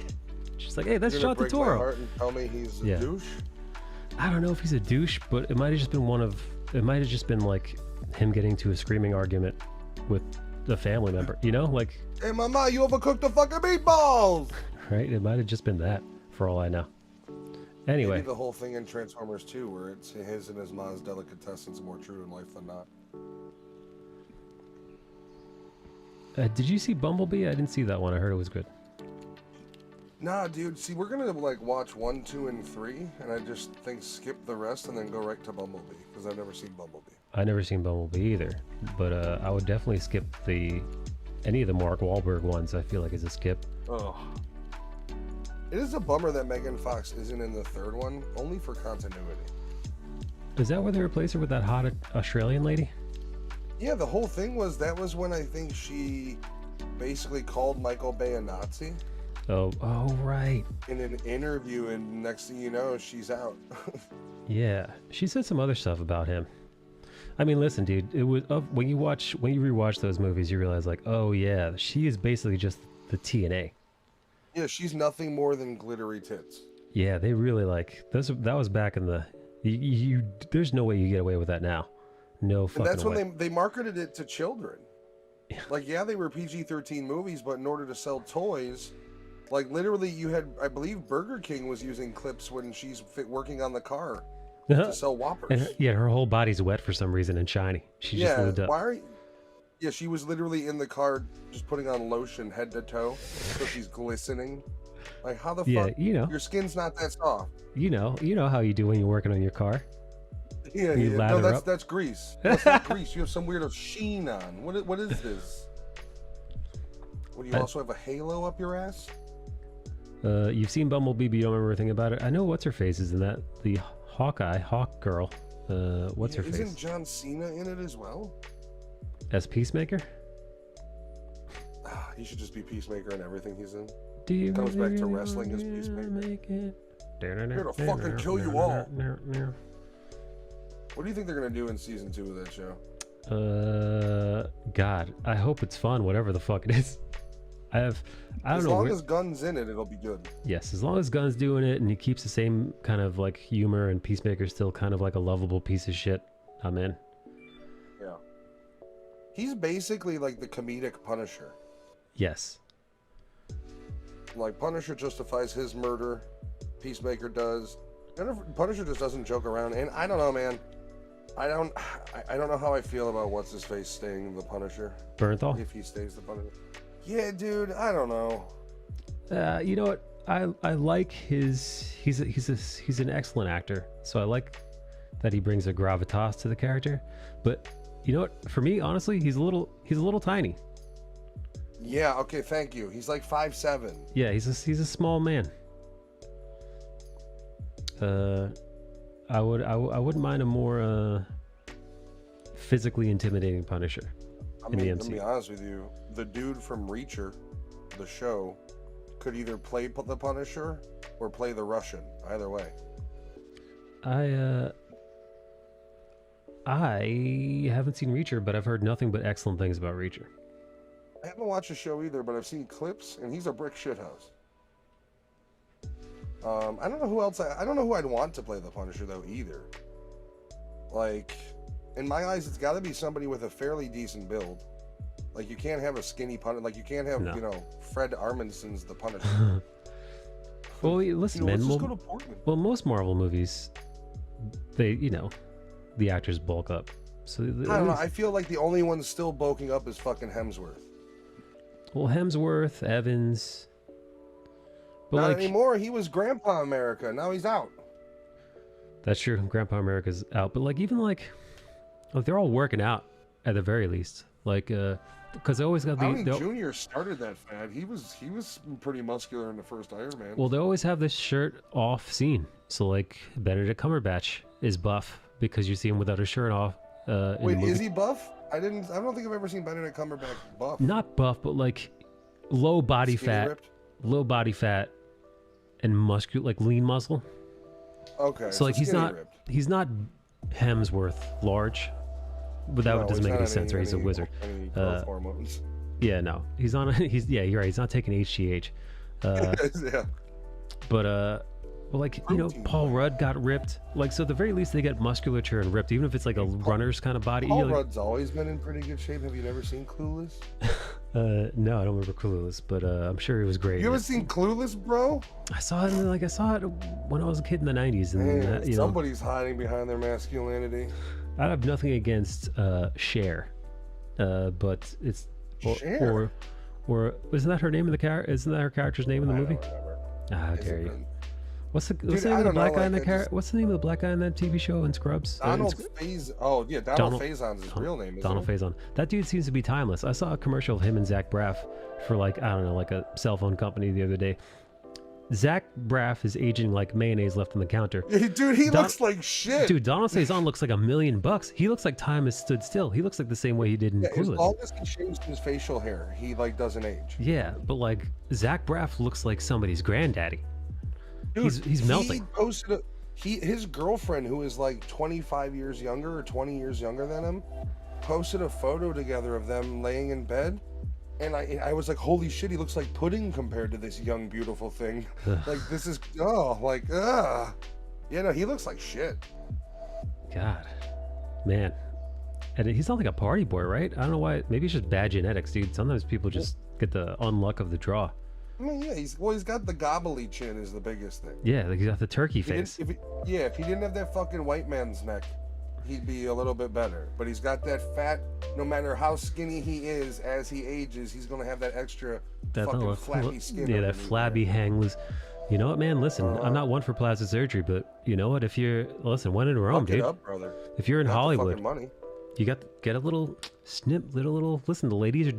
She's like, "Hey, that's John Turturro." Break my heart and tell me he's a douche. I don't know if he's a douche, but it might have just been like him getting into a screaming argument with a family member. Like, "Hey, mama, you overcooked the fucking meatballs!" Right? It might have just been that, for all I know. Anyway, maybe the whole thing in Transformers 2, where it's his and his mom's delicatessens more true in life than not. Did you see Bumblebee? I didn't see that one. I heard it was good. Nah, dude. See, we're gonna like watch 1, 2, and 3, and I just think skip the rest and then go right to Bumblebee because I've never seen Bumblebee. I never seen Bumblebee either, but I would definitely skip any of the Mark Wahlberg ones. I feel like is a skip. Oh. It is a bummer that Megan Fox isn't in the 3rd one, only for continuity. Is that where they replaced her with that hot Australian lady? Yeah, the whole thing was when I think she basically called Michael Bay a Nazi. Oh, right. In an interview, and next thing you know, she's out. Yeah, she said some other stuff about him. I mean, listen, dude. It was when you rewatch those movies, you realize like, oh yeah, she is basically just the TNA. Yeah, she's nothing more than glittery tits. Yeah, they really that was back in the. There's no way you get away with that now. No fucking way. And that's when they marketed it to children. Like, yeah, they were PG-13 movies, but in order to sell toys, like literally, you had, I believe, Burger King was using clips when she's working on the car, to sell Whoppers. And yeah, her whole body's wet for some reason and shiny. She just Yeah, lubed up. why are you... Yeah, she was literally in the car just putting on lotion head to toe, so she's glistening. Like, how the Yeah, fuck? you know. Your skin's not that soft. You know how you do when you're working on your car. Yeah, You yeah. lather No, up. that's grease. That's not grease. You have some weird sheen on. What is this? What, do you also have a halo up your ass? You've seen Bumblebee, but you don't remember anything about it. I know what's her face is in that. The Hawk girl. What's her Isn't face? John Cena in it as well? As Peacemaker? He should just be Peacemaker in everything he's in. Do you Comes back to really wrestling as wanna Peacemaker. make it? Here to fucking kill you all. What do you think they're gonna do in season 2 of that show? God, I hope it's fun, whatever the fuck it is. I don't As know. long as Gunn's in it, it'll be good. Yes, as long as Gunn's doing it and he keeps the same kind of like humor and Peacemaker's still kind of like a lovable piece of shit, I'm in. Yeah. He's basically like the comedic Punisher. Yes. Like, Punisher justifies his murder, Peacemaker does. Punisher just doesn't joke around, and I don't know, man. I don't know how I feel about what's his face staying the Punisher. Bernthal? If he stays the Punisher. Yeah, dude, I don't know. You know what? I like his. He's an excellent actor, so I like that he brings a gravitas to the character. But you know what? For me, honestly, he's a little tiny. Yeah. Okay. Thank you. He's like 5'7". Yeah, he's a small man. I wouldn't mind a more physically intimidating Punisher in the Let me MCU. be honest with you. The dude from Reacher, the show, could either play the Punisher or play the Russian. Either way. I haven't seen Reacher, but I've heard nothing but excellent things about Reacher. I haven't watched the show either, but I've seen clips, and he's a brick shithouse. I don't know who else. I don't know who I'd want to play the Punisher though either. Like, in my eyes, it's got to be somebody with a fairly decent build. Like, you can't have a skinny Punisher. Like, you can't have Fred Armidson's the Punisher. Well, listen, let's man. just go to Portland. Well, most Marvel movies, they the actors bulk up. So I don't know. I feel like the only one still bulking up is fucking Hemsworth. Well, Hemsworth, Evans. But Not like, anymore. He was Grandpa America. Now he's out. That's true. Grandpa America's out. But like, even like they're all working out at the very least. Like, because they always got Downey Jr. started that fad. He was pretty muscular in the first Iron Man. Well, they always have this shirt off scene. So like, Benedict Cumberbatch is buff because you see him without his shirt off. Wait, is he buff? I don't think I've ever seen Benedict Cumberbatch buff. Not buff, but like low body Skinny fat. ripped? Low body fat and muscular, like lean muscle. Okay. So like he's skinny not ripped. Hemsworth large. But that No, doesn't he's make not any on sense, right? He's a wizard. any growth hormones. Yeah, no, he's on. You're right. He's not taking HGH. Yeah. But well, like Protein Paul bar. Rudd got ripped. Like, so at the very least they get musculature and ripped, even if it's like a runner's kind of body. Paul like, Rudd's always been in pretty good shape. Have you never seen Clueless? No, I don't remember Clueless, but I'm sure it was great. You ever seen Clueless, bro? I saw it when I was a kid in the '90s, and Man, somebody's hiding behind their masculinity. I have nothing against Cher, but it's Cher? or isn't that her name in the character? Isn't that her character's name in the movie? I don't remember. Ah, Is it dare you? been- What's the Dude, name I of the don't black know, guy in like, that I character? What's the name of the black guy in that TV show in Scrubs? Donald Faison's his real name. Donald Faison. That dude seems to be timeless. I saw a commercial of him and Zach Braff for like, I don't know, like a cell phone company the other day. Zach Braff is aging like mayonnaise left on the counter. Dude, he looks like shit. Dude, Donald Faison looks like $1 million. He looks like time has stood still. He looks like the same way he did in As Clueless. long as he changed his facial hair, he like doesn't age. Yeah, but like Zach Braff looks like somebody's granddaddy. Dude, he's melting. He posted his girlfriend, who is like 25 years younger or 20 years younger than him, posted a photo together of them laying in bed. And I was like, holy shit, he looks like pudding compared to this young, beautiful thing. Like, this is, Yeah, no, he looks like shit. God, man. And he's not like a party boy, right? I don't know why. Maybe it's just bad genetics, dude. Sometimes people just get the unluck of the draw. I mean, yeah, he's got the gobbly chin is the biggest thing. Yeah, like he's got the turkey face. If he didn't have that fucking white man's neck, he'd be a little bit better. But he's got that fat. No matter how skinny he is, as he ages, he's gonna have that extra fucking flappy skin. Yeah, that flabby hang loose. You know what, man? Listen, I'm not one for plastic surgery, but you know what? If you're when in Rome, dude. Up, brother. If you're in Hollywood, money. You get a little snip, little. Listen, the ladies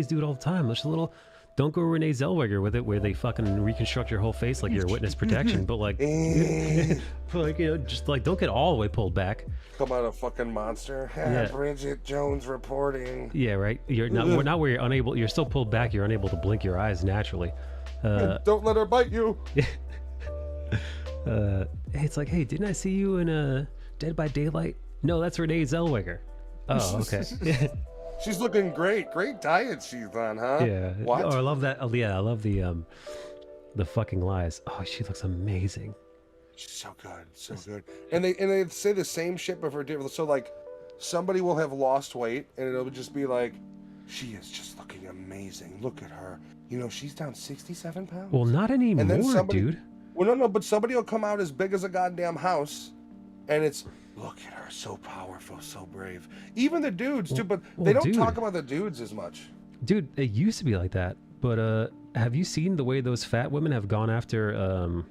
do it all the time. Just a little. Don't go Renee Zellweger with it, where they fucking reconstruct your whole face like you're witness protection. But like, just like don't get all the way pulled back. Come out a fucking monster. Yeah. Bridget Jones reporting. Yeah, right. You're not where you're unable. You're still pulled back. You're unable to blink your eyes naturally. Don't let her bite you. Hey, it's like, hey, didn't I see you in Dead by Daylight? No, that's Renee Zellweger. Oh, okay. She's looking great. Great diet she's on, huh? Yeah. What? Oh, I love that. Oh, yeah, I love the fucking lies. Oh, she looks amazing. She's so good, so good. And they say the same shit but for different. So like, somebody will have lost weight and it'll just be like, she is just looking amazing. Look at her. You know, she's down 67 pounds. Well, not anymore, and then dude. Well, no, but somebody will come out as big as a goddamn house, and it's, look at her, so powerful, so brave. Even the dudes, too, but they don't talk about the dudes as much. Dude, it used to be like that, but have you seen the way those fat women have gone after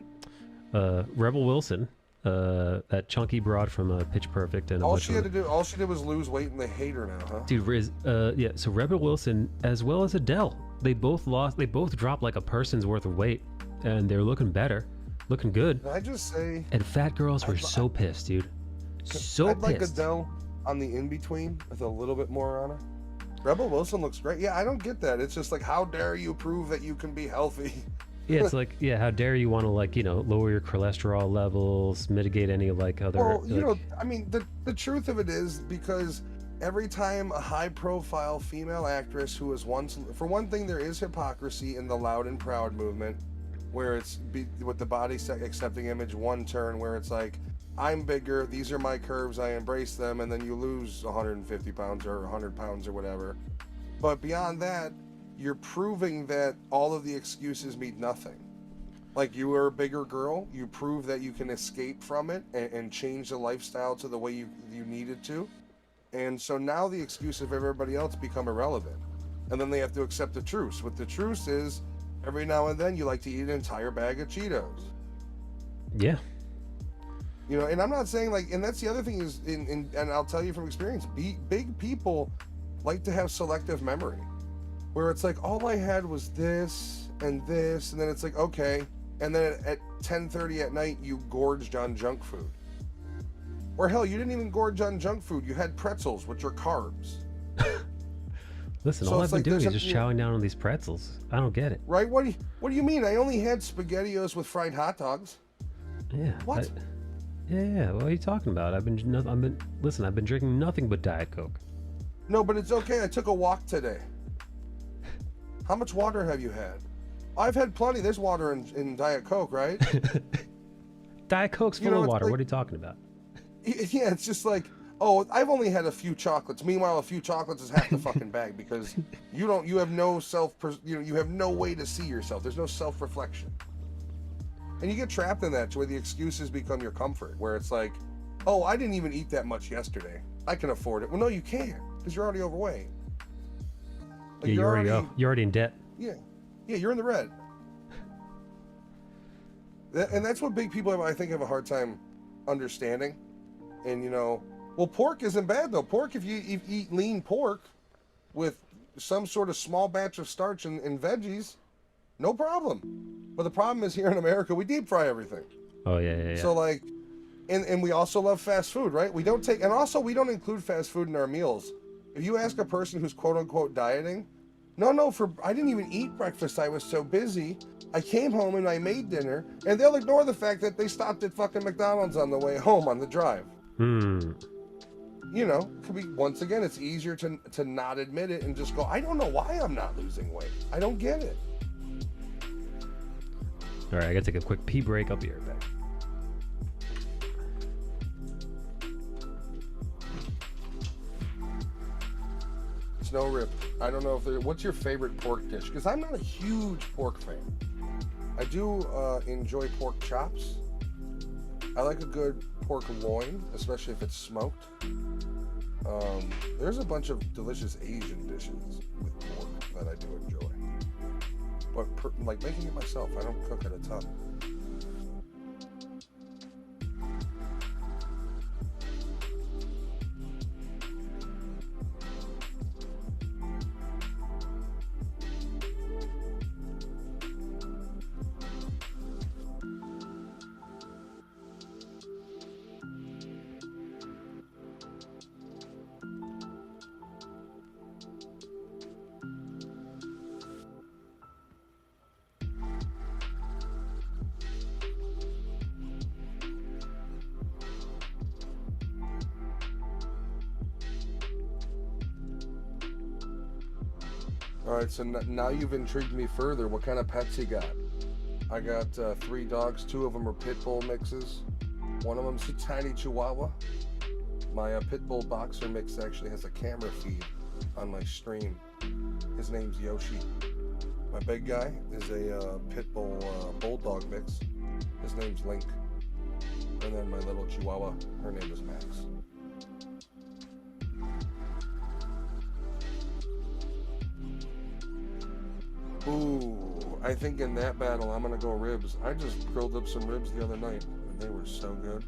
Rebel Wilson, that chunky broad from Pitch Perfect, and all she did was lose weight, and they hate her now, huh? Dude, yeah. So Rebel Wilson, as well as Adele, they both dropped like a person's worth of weight, and they're looking better, looking good. Can I just say? And fat girls were so pissed, dude. So I'd like pissed. Adele on the in between with a little bit more on her. Rebel Wilson looks great. Yeah, I don't get that. It's just like, how dare you prove that you can be healthy? Yeah, it's like, yeah, how dare you want to, like, lower your cholesterol levels, mitigate any like other. Well, I mean, the truth of it is, because every time a high-profile female actress who was once, for one thing, there is hypocrisy in the loud and proud movement, where it's with the body accepting image one turn, where it's like, I'm bigger, these are my curves, I embrace them, and then you lose 150 pounds or 100 pounds or whatever. But beyond that, you're proving that all of the excuses mean nothing. Like, you are a bigger girl, you prove that you can escape from it and change the lifestyle to the way you needed to. And so now the excuses of everybody else become irrelevant. And then they have to accept the truce. What the truce is, every now and then you like to eat an entire bag of Cheetos. Yeah. And I'm not saying like, and that's the other thing is, and I'll tell you from experience, big people like to have selective memory, where it's like, all I had was this, and then it's like, okay, and then at 10:30 at night, you gorged on junk food. Or hell, you didn't even gorge on junk food, you had pretzels, which are carbs. Listen, all I've been doing is just chowing down on these pretzels. I don't get it. Right? What do you mean? I only had SpaghettiOs with fried hot dogs. Yeah. What? Yeah. What are you talking about? I've been drinking nothing but Diet Coke. No, but it's okay. I took a walk today. How much water have you had? I've had plenty. There's water in Diet Coke, right? Diet Coke's full of water. What are you talking about? Yeah, it's just like, oh, I've only had a few chocolates. Meanwhile, a few chocolates is half the fucking bag, because you have no you have no way to see yourself. There's no self-reflection. And you get trapped in that to where the excuses become your comfort, where it's like, oh, I didn't even eat that much yesterday. I can afford it. Well, no, you can't, because you're already overweight. Like, yeah, you're already in debt. Yeah, you're in the red. And that's what big people I think have a hard time understanding. And well, pork isn't bad though. Pork, if you eat lean pork with some sort of small batch of starch and veggies, no problem. But the problem is, here in America, we deep fry everything. Oh yeah. So like, and we also love fast food, right? We don't include fast food in our meals. If you ask a person who's quote unquote dieting, I didn't even eat breakfast. I was so busy. I came home and I made dinner, and they'll ignore the fact that they stopped at fucking McDonald's on the way home on the drive. Could be, once again, it's easier to not admit it and just go, I don't know why I'm not losing weight. I don't get it. All right, I gotta take a quick pee break. I'll be right back. snow rib. I don't know if there. What's your favorite pork dish? Because I'm not a huge pork fan. I do enjoy pork chops. I like a good pork loin, especially if it's smoked. There's a bunch of delicious Asian dishes with pork that I do enjoy. But like making it myself, I don't cook it a ton. All right, so now you've intrigued me further. What kind of pets you got? I got 3 dogs. 2 of them are pit bull mixes. One of them's a tiny chihuahua. My pit bull boxer mix actually has a camera feed on my stream. His name's Yoshi. My big guy is a pit bull bulldog mix. His name's Link. And then my little chihuahua, her name is Max. Ooh, I think in that battle I'm gonna go ribs. I just grilled up some ribs the other night and they were so good.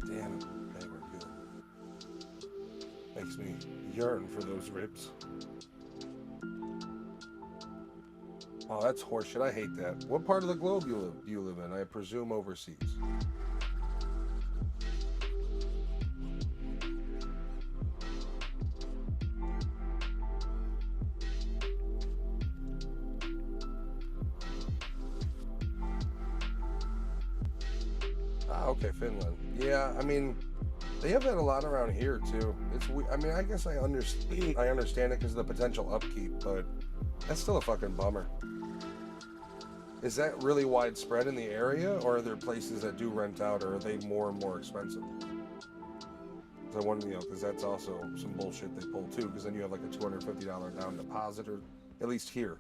Damn it, they were good. Makes me yearn for those ribs. Oh, that's horseshit. I hate that. What part of the globe do you live in? I presume overseas. Okay, Finland. Yeah, I mean, they have that a lot around here too. I mean, I guess I understand it because of the potential upkeep, but that's still a fucking bummer. Is that really widespread in the area, or are there places that do rent out, or are they more and more expensive? I wonder, because that's also some bullshit they pull too, because then you have like a $250 down deposit, or at least here.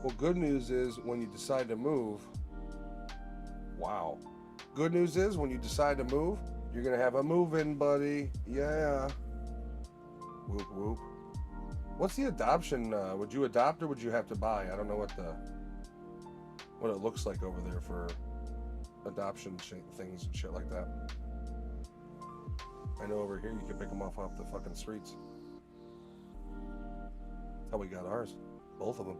Well, good news is when you decide to move, wow. Good news is when you decide to move, you're going to have a move-in, buddy. Yeah. Whoop, whoop. What's the adoption? Would you adopt or would you have to buy? I don't know what it looks like over there for adoption things and shit like that. I know over here you can pick them off the fucking streets. That's how we got ours. Both of them.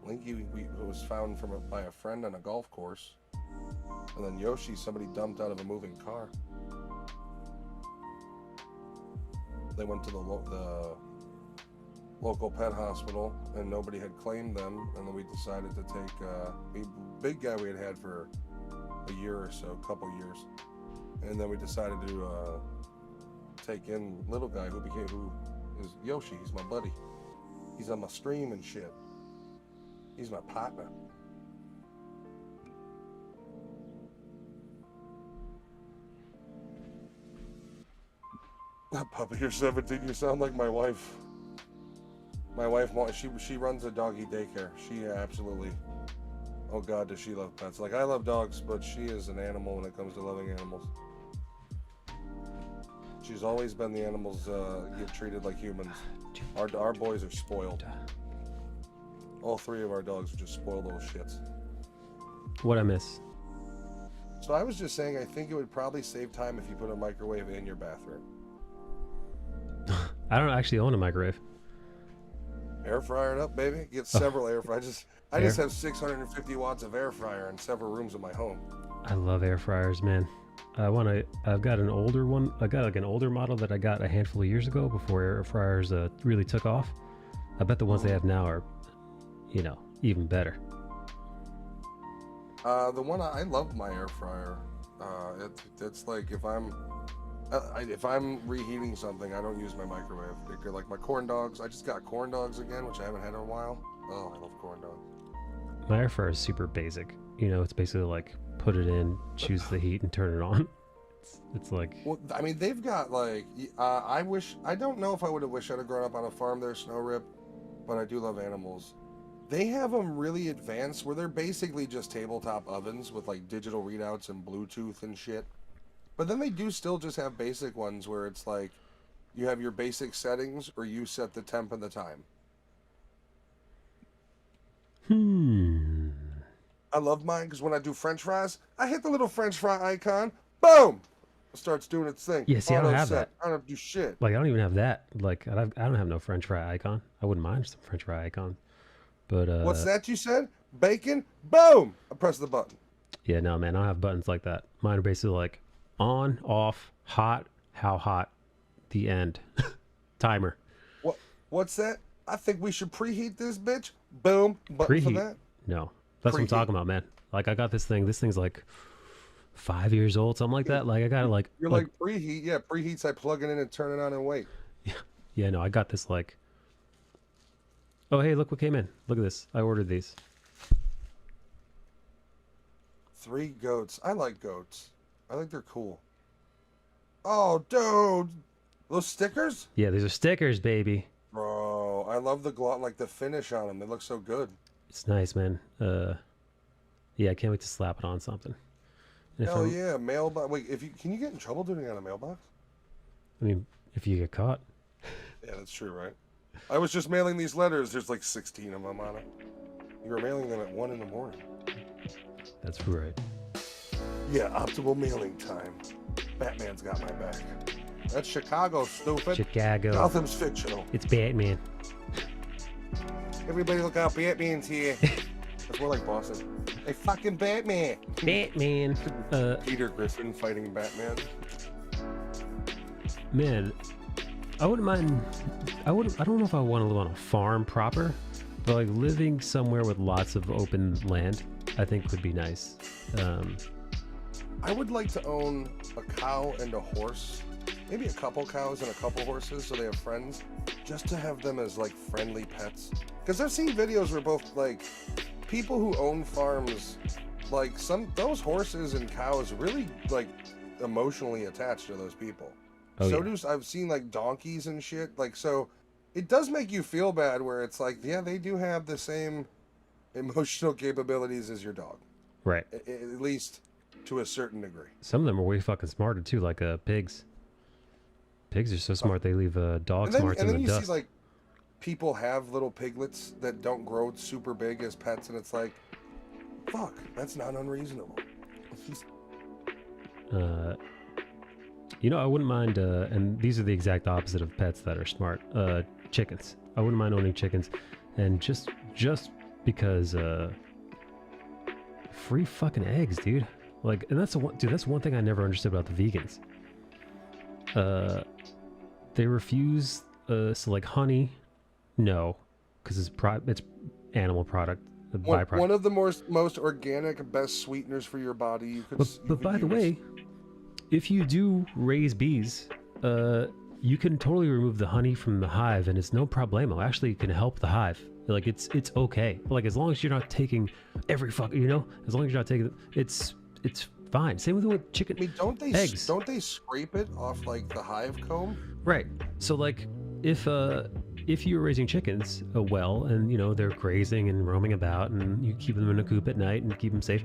Linky was found by a friend on a golf course, and then Yoshi somebody dumped out of a moving car. They went to the local pet hospital, and nobody had claimed them, and then we decided to take big guy we had for a year or so, a couple years, and then we decided to take in little guy who is Yoshi. He's my buddy. He's on my stream and shit. He's my partner. Puppy, you're 17. You sound like my wife. My wife, she runs a doggy daycare. She absolutely, oh God, does she love pets. Like, I love dogs, but she is an animal when it comes to loving animals. She's always been the animals get treated like humans. Our boys are spoiled. All 3 of our dogs are just spoiled little shits. What'd I miss? So I was just saying, I think it would probably save time if you put a microwave in your bathroom. I don't actually own a microwave. Air fryer it up, baby. Get several air fryers. I just have 650 watts of air fryer in several rooms of my home. I love air fryers, man. I've got an older one. I got like an older model that I got a handful of years ago before air fryers really took off. I bet the ones they have now are, you know, even better. The one I love my air fryer. It's like if I'm reheating something, I don't use my microwave. Like my corn dogs. I just got corn dogs again, which I haven't had in a while. Oh, I love corn dogs. My air fryer is super basic. You know, it's basically like put it in, choose the heat, and turn it on. It's like. Well, I mean, they've got like. I don't know if I would have wished I'd have grown up on a farm there, Snow Rip, but I do love animals. They have them really advanced where they're basically just tabletop ovens with like digital readouts and Bluetooth and shit. But then they do still just have basic ones where it's like you have your basic settings or you set the temp and the time. I love mine because when I do French fries, I hit the little French fry icon. Boom! It starts doing its thing. Yeah, see, I don't have that. I don't have to do shit. Like, I don't even have that. Like, I don't have no French fry icon. I wouldn't mind some French fry icon. But, what's that you said? Bacon? Boom! I press the button. Yeah, no, man, I don't have buttons like that. Mine are basically like on, off, hot, how hot, the end. Timer. What's that? I think we should preheat this bitch. Boom. Button Preheat? for that. No. That's what I'm talking about, man. Like, I got this thing. This thing's like 5 years old, something like that. Like, I got it like... You're like preheat. Yeah, preheats. I plug it in and turn it on and wait. Yeah, no, I got this like... Oh, hey, look what came in. Look at this. I ordered these. 3 goats. I like goats. I think they're cool. Oh, dude. Those stickers? Yeah, these are stickers, baby. Bro, I love the glow, like the finish on them. They look so good. It's nice, man. Yeah, I can't wait to slap it on something. And Hell yeah, mailbox. Wait, can you get in trouble doing it on a mailbox? I mean, if you get caught. Yeah, that's true, right? I was just mailing these letters. There's like 16 of them on it. You were mailing them at 1 in the morning. That's right. Yeah, optimal mailing time. Batman's got my back. That's Chicago, stupid. Chicago. Gotham's fictional. It's Batman. Everybody look out, Batman's here. That's more like Boston. Hey, fucking Batman. Batman. Peter Griffin fighting Batman. Man, I wouldn't mind. I don't know if I want to live on a farm proper, but like living somewhere with lots of open land, I think would be nice. I would like to own a cow and a horse. Maybe a couple cows and a couple horses so they have friends. Just to have them as like friendly pets. Because I've seen videos where both like people who own farms, like those horses and cows really like emotionally attached to those people. Oh, so yeah. I've seen like donkeys and shit. Like, so it does make you feel bad where it's like, yeah, they do have the same emotional capabilities as your dog. Right. At least to a certain degree. Some of them are way fucking smarter too, like pigs. Pigs are so smart they leave dog smarts in the dust. And then you see like people have little piglets that don't grow super big as pets, and it's like, fuck, that's not unreasonable. You know, I wouldn't mind, and these are the exact opposite of pets that are smart. Chickens. I wouldn't mind owning chickens, and just because free fucking eggs, dude. Like, and that's one thing I never understood about the vegans. They refuse so like honey, no, because it's animal product, byproduct. One of the most organic, best sweeteners for your body. You could. But by the way, if you do raise bees, you can totally remove the honey from the hive, and it's no problemo. Actually, it can help the hive. Like it's okay. Like as long as you're not taking every fucking, as long as you're not taking it's fine. Same with chicken. I mean, eggs. Don't they scrape it off like the hive comb? Right. So like if you're raising chickens well, and they're grazing and roaming about, and you keep them in a coop at night and keep them safe,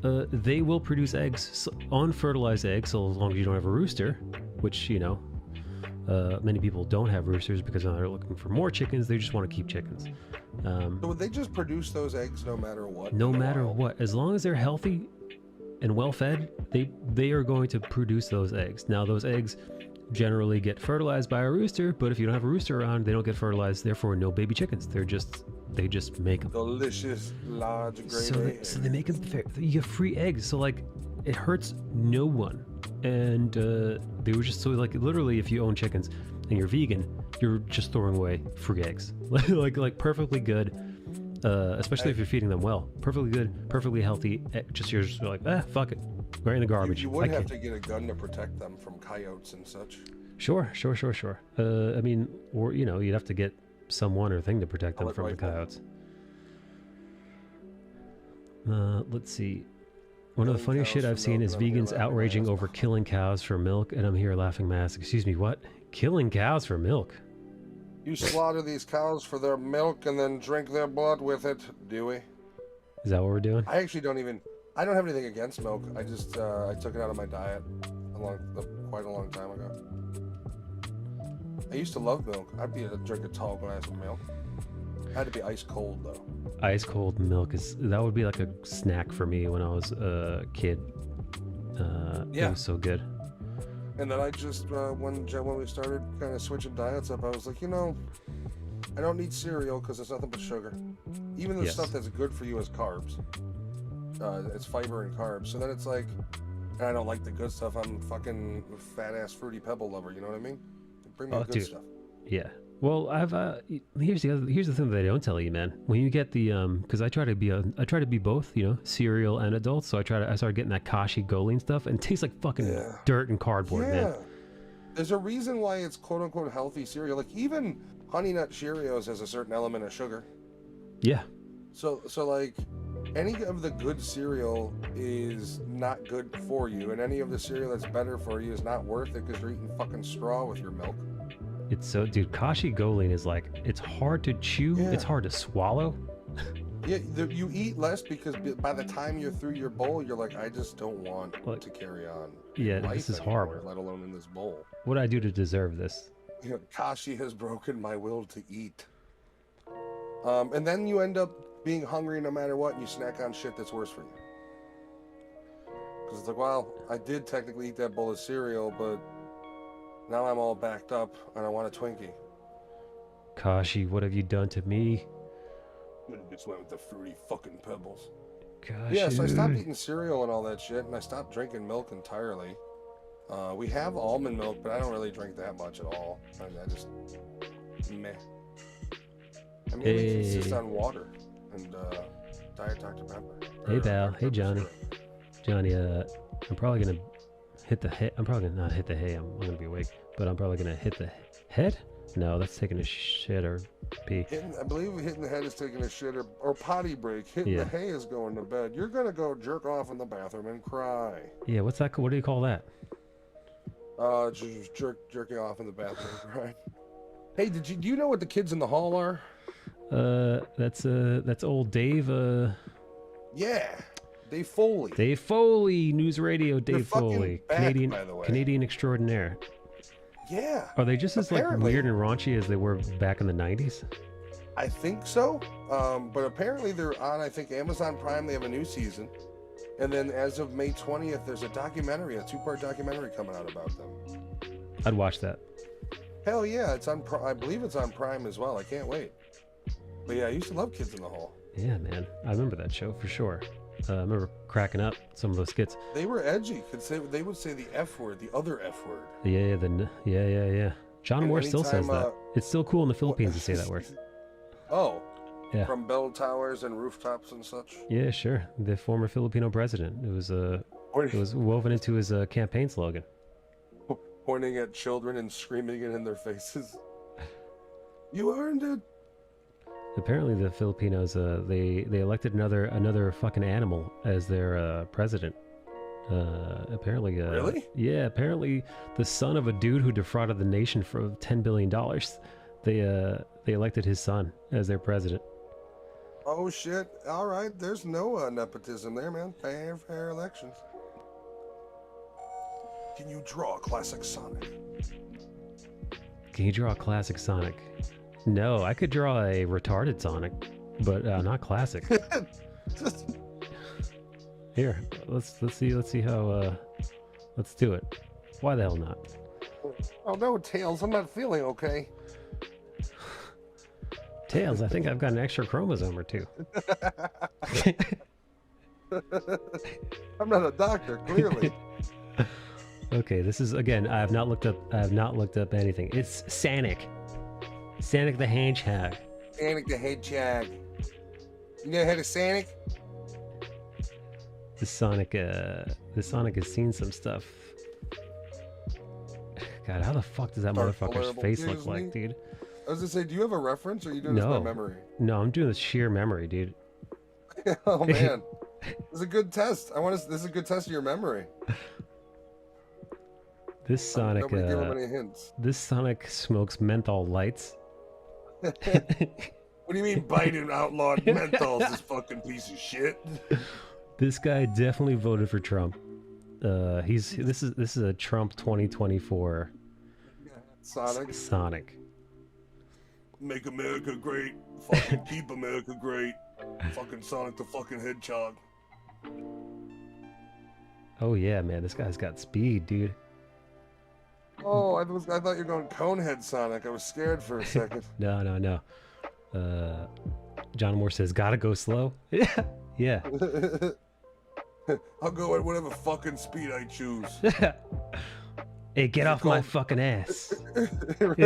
they will produce eggs, unfertilized eggs, so as long as you don't have a rooster, which many people don't have roosters because they're looking for more chickens. They just want to keep chickens. So would they just produce those eggs no matter what? No matter what, as long as they're healthy and well fed, they are going to produce those eggs. Now those eggs generally get fertilized by a rooster, but if you don't have a rooster around, they don't get fertilized. Therefore, no baby chickens. They just make them delicious, large, great eggs. So they make them fair. You get free eggs. So like, it hurts no one. And they were just so like literally, if you own chickens and you're vegan, you're just throwing away free eggs. like perfectly good, especially if you're feeding them well. Perfectly good, perfectly healthy. Just you're just like, fuck it, right in the garbage. You would have to get a gun to protect them from coyotes and such. Sure. I mean, or you'd have to get someone or thing to protect them from the coyotes. Let's see. One of the funniest shit I've seen is vegans outraging over killing cows for milk, and I'm here laughing my ass. Excuse me, what? Killing cows for milk? You slaughter these cows for their milk and then drink their blood with it, do we? Is that what we're doing? I actually don't have anything against milk. I just, I took it out of my diet quite a long time ago. I used to love milk. I'd drink a tall glass of milk. It had to be ice cold though. Ice cold milk that would be like a snack for me when I was a kid. It was so good. And then I just when we started kind of switching diets up, I was like, I don't need cereal because it's nothing but sugar. Even the stuff that's good for you is carbs. It's fiber and carbs. So then it's like, and I don't like the good stuff. I'm fucking fat ass fruity pebble lover. You know what I mean? Bring me the good stuff. Yeah. Well, here's the thing that they don't tell you, man. When you get the because I try to be both, cereal and adult. So I started getting that Kashi Goline stuff, and it tastes like fucking dirt and cardboard, man. There's a reason why it's quote unquote healthy cereal. Like even Honey Nut Cheerios has a certain element of sugar. Yeah. So like any of the good cereal is not good for you, and any of the cereal that's better for you is not worth it because you're eating fucking straw with your milk. It's so, dude, Kashi Goline is like, it's hard to chew, it's hard to swallow. Yeah, you eat less because by the time you're through your bowl, you're like, I just don't want to carry on. Yeah, this is horrible. Let alone in this bowl. What do I do to deserve this? Kashi has broken my will to eat. And then you end up being hungry no matter what, and you snack on shit that's worse for you. Because it's like, well, I did technically eat that bowl of cereal, but now I'm all backed up and I want a Twinkie. Kashi, what have you done to me? I just went with the fruity fucking pebbles. Kashi. Yeah, so I stopped eating cereal and all that shit, and I stopped drinking milk entirely. We have almond milk, but I don't really drink that much at all. I just, meh. I mean, it consists on water and Diet Dr. Pepper. Hey, pal. Hey, Johnny. Johnny, I'm probably going to hit the hay. I'm probably not hit the hay. I'm going to be awake. But I'm probably going to hit the head? No, that's taking a shit or pee. I believe hitting the head is taking a shit or potty break. Hitting the hay is going to bed. You're going to go jerk off in the bathroom and cry. Yeah, what's that? What do you call that? Just jerking off in the bathroom and cry. Hey, do you know what the kids in the hall are? That's old Dave. Yeah, Dave Foley. Dave Foley, News Radio. Dave Foley, back, Canadian extraordinaire. Yeah. Are they just as like weird and raunchy as they were back in the 90s? I think so. But apparently they're on, I think, Amazon Prime. They have a new season. And then as of May 20th, there's a documentary, a 2-part documentary coming out about them. I'd watch that. Hell yeah, it's on. I believe it's on Prime as well. I can't wait. But yeah, I used to love Kids in the Hall. Yeah, man. I remember that show for sure. I remember cracking up some of those skits. They were edgy. They would say the F word, the other F word. Yeah. John Moore still says that. It's still cool in the Philippines to say that word. Oh. Yeah. From bell towers and rooftops and such. Yeah, sure. The former Filipino president. It was woven into his campaign slogan. Pointing at children and screaming it in their faces. You earned it. Apparently, the Filipinos they elected another fucking animal as their president. Apparently, really? Yeah. Apparently, the son of a dude who defrauded the nation for $10 billion. They elected his son as their president. Oh shit! All right, there's no nepotism there, man. Fair elections. Can you draw a classic Sonic? Can you draw a classic Sonic? No, I could draw a retarded Sonic, but not classic. Here, let's see how. Let's do it. Why the hell not? Oh no, Tails! I'm not feeling okay. Tails, I think I've got an extra chromosome or two. I'm not a doctor, clearly. Okay, this is again. I have not looked up anything. It's Sanic. Sonic the Hedgehog. Sonic the Hedgehog. You never heard of Sonic? The Sonic has seen some stuff. God, how the fuck does that Dark motherfucker's Vulnerable. face look Here's like, me. dude? I was gonna say, do you have a reference, or are you doing this by memory? No, I'm doing this sheer memory, dude. Oh man, this is a good test. This is a good test of your memory. This Sonic, Nobody give him any hints. this Sonic smokes menthol lights. What do you mean Biden outlawed menthols, this fucking piece of shit? This guy definitely voted for Trump. This is a Trump 2024 Sonic. Sonic. Make America great. Fucking keep America great. Fucking Sonic the fucking Hedgehog. Oh yeah, man, this guy's got speed, dude. Oh, I thought you were going Conehead Sonic. I was scared for a second. No. John Moore says, gotta go slow. Yeah. I'll go at whatever fucking speed I choose. Hey, get off my fucking ass. You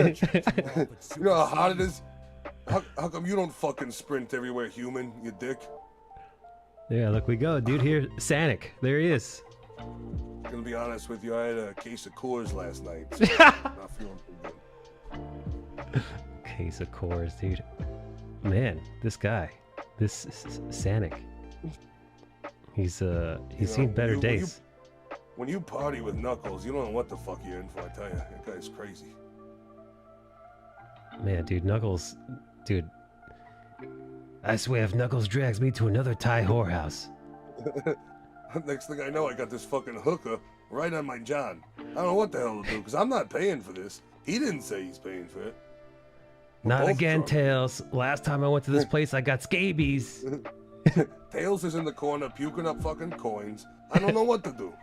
know how hot it is? How come you don't fucking sprint everywhere, human, you dick? Yeah, look, we go, dude. Here, Sonic. There he is. Gonna be honest with you, I had a case of Coors last night. So I'm not feeling too good. Case of Coors, dude. Man, this guy, this Sonic. He's seen better days. When you party with Knuckles, you don't know what the fuck you're in for. I tell you, that guy's crazy. Man, dude, Knuckles, dude. I swear, if Knuckles drags me to another Thai whorehouse. Next thing I know, I got this fucking hooker right on my John. I don't know what the hell to do, because I'm not paying for this. He didn't say he's paying for it. Not again, Tails. Last time I went to this place, I got scabies. Tails is in the corner puking up fucking coins. I don't know what to do.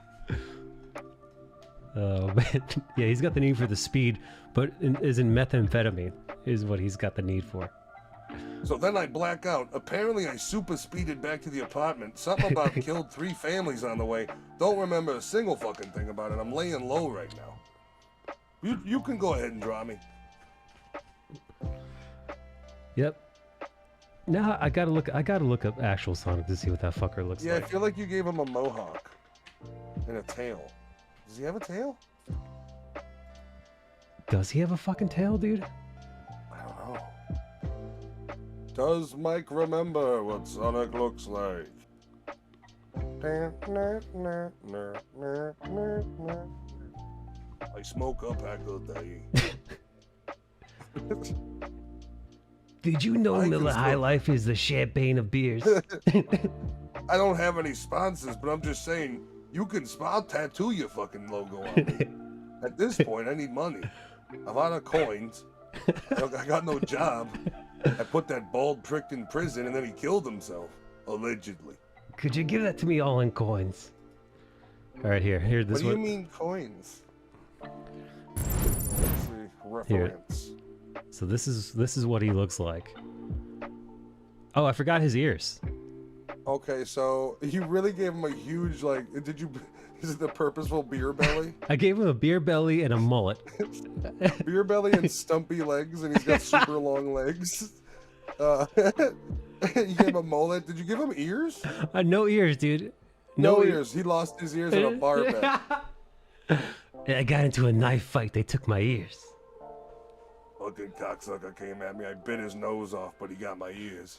Oh, man. Yeah, he's got the need for the speed, but is in methamphetamine is what he's got the need for. So then I black out. Apparently I super speeded back to the apartment. Something about killed 3 families on the way. Don't remember a single fucking thing about it. I'm laying low right now. You can go ahead and draw me. Yep. Now I gotta look up actual Sonic to see what that fucker looks Yeah, like. I feel like you gave him a mohawk and a tail. Does he have a tail? Does he have a fucking tail, dude? I don't know. Does Mike remember what Sonic looks like? I smoke a pack a day. Did you know Miller High Life is the champagne of beers? I don't have any sponsors, but I'm just saying, I'll tattoo your fucking logo on me. At this point, I need money. I'm out of coins. I got no job. I put that bald prick in prison, and then he killed himself, allegedly. Could you give that to me all in coins? All right, here. This What do you mean coins? Let's see, reference. So this is what he looks like. Oh, I forgot his ears. Okay, so you really gave him a huge, like, is it the purposeful beer belly? I gave him a beer belly and a mullet. Beer belly and stumpy legs, and he's got super long legs. You gave him a mullet. Did you give him ears? No ears, dude. No ears. He lost his ears in a bar bet. I got into a knife fight. They took my ears. Fucking cocksucker came at me. I bit his nose off, but he got my ears.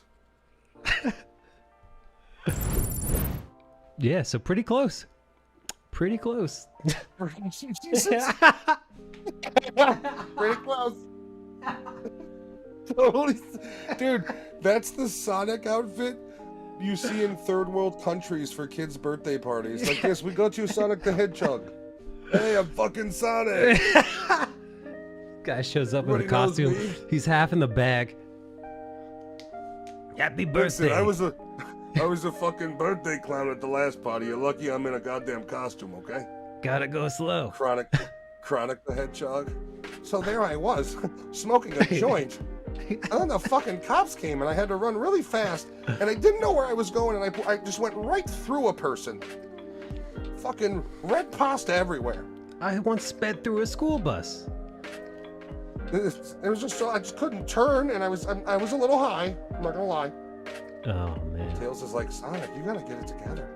Yeah, so pretty close. Pretty close. Jesus. Pretty close. Totally. Dude, that's the Sonic outfit you see in third world countries for kids' birthday parties. Like, yes, we got you Sonic the Hedgehog. Hey, I'm fucking Sonic. Guy shows up in a Everybody knows costume. me. He's half in the bag. Happy birthday. Listen, I was a fucking birthday clown at the last party. You're lucky I'm in a goddamn costume, okay? Gotta go slow. Chronic the Hedgehog. So there I was, smoking a joint. And then the fucking cops came and I had to run really fast. And I didn't know where I was going and I just went right through a person. Fucking red pasta everywhere. I once sped through a school bus. It was just so I just couldn't turn, and I was a little high. I'm not gonna lie. Oh man. Tails is like, Sonic, you gotta get it together.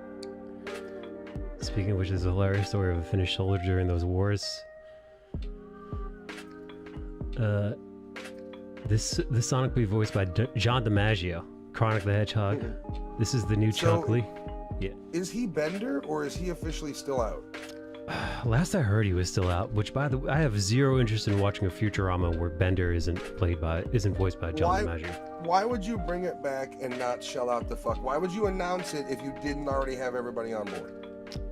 Speaking of which, is a hilarious story of a Finnish soldier during those wars. This Sonic will be voiced by John DiMaggio, Chronic the Hedgehog. This is the new Chuck Lee. Yeah. Is he Bender or is he officially still out? Last I heard, he was still out. Which, by the way, I have zero interest in watching a Futurama where Bender isn't voiced by John DiMaggio. Why would you bring it back and not shell out the fuck? Why would you announce it if you didn't already have everybody on board?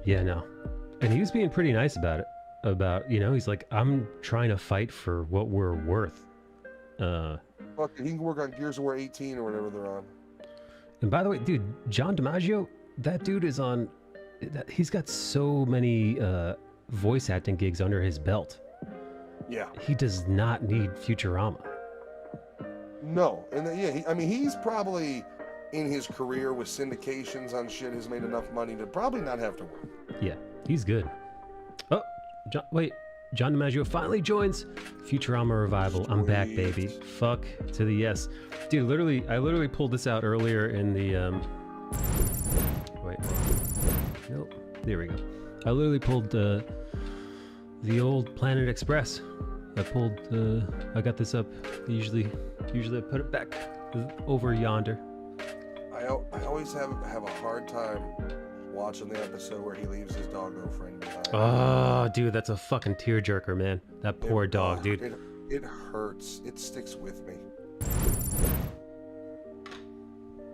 Yeah, no. And he was being pretty nice about it. He's like, I'm trying to fight for what we're worth. Fuck, he can work on Gears of War 18 or whatever they're on. And by the way, dude, John DiMaggio, that dude is on. He's got so many voice acting gigs under his belt. Yeah. He does not need Futurama. No, and he's probably in his career with syndications on shit has made enough money to probably not have to work. Yeah, he's good. Oh, John DiMaggio finally joins Futurama Revival. I'm back, baby. Fuck to the yes. Dude, I literally pulled this out earlier in the, wait. Nope. There we go. I literally pulled, the old Planet Express. I got this up. Usually I put it back over yonder. I always have a hard time watching the episode where he leaves his dog girlfriend behind. Oh, dude, that's a fucking tearjerker, man. That poor dog, dude. It hurts. It sticks with me.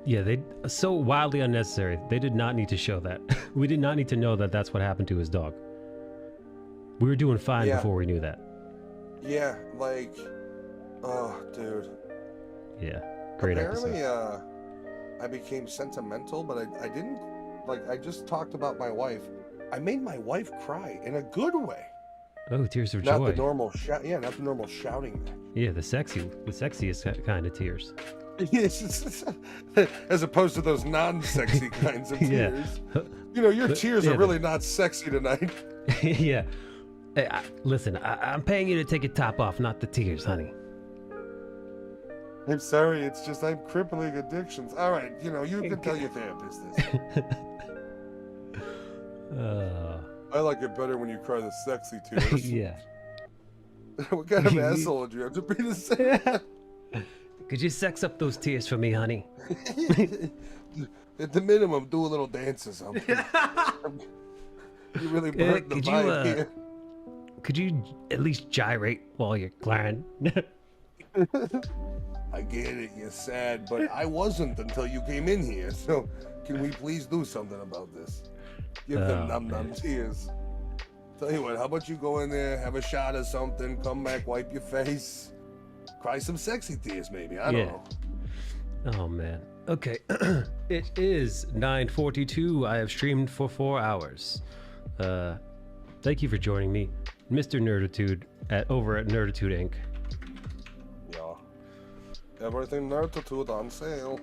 Yeah, so wildly unnecessary. They did not need to show that. We did not need to know that that's what happened to his dog. We were doing fine before we knew that. Yeah, like, oh, dude. Yeah, great Apparently, episode. I became sentimental, but I didn't. Like, I just talked about my wife. I made my wife cry in a good way. Oh, tears of not joy. The normal not the normal shouting. Yeah, the sexiest kind of tears. As opposed to those non-sexy kinds of tears. Yeah. Your tears are really not sexy tonight. Yeah. Hey, listen, I'm paying you to take your top off, not the tears, honey. I'm sorry, it's just I'm crippling addictions. All right, you can tell your therapist this. I like it better when you cry the sexy tears. Yeah. What kind of asshole would you have to be to say that? Could you sex up those tears for me, honey? At the minimum, do a little dance or something. You really burnt the vibe here. Could you at least gyrate while you're crying? I get it, you're sad, but I wasn't until you came in here, so can we please do something about this? Give them num-num tears. Tell you what, how about you go in there, have a shot of something, come back, wipe your face, cry some sexy tears maybe, I don't know. Oh man. Okay, it is 9:42. I have streamed for 4 hours. Thank you for joining me, Mr. Nerditude, over at Nerditude Inc. Yeah. Everything Nerditude on sale.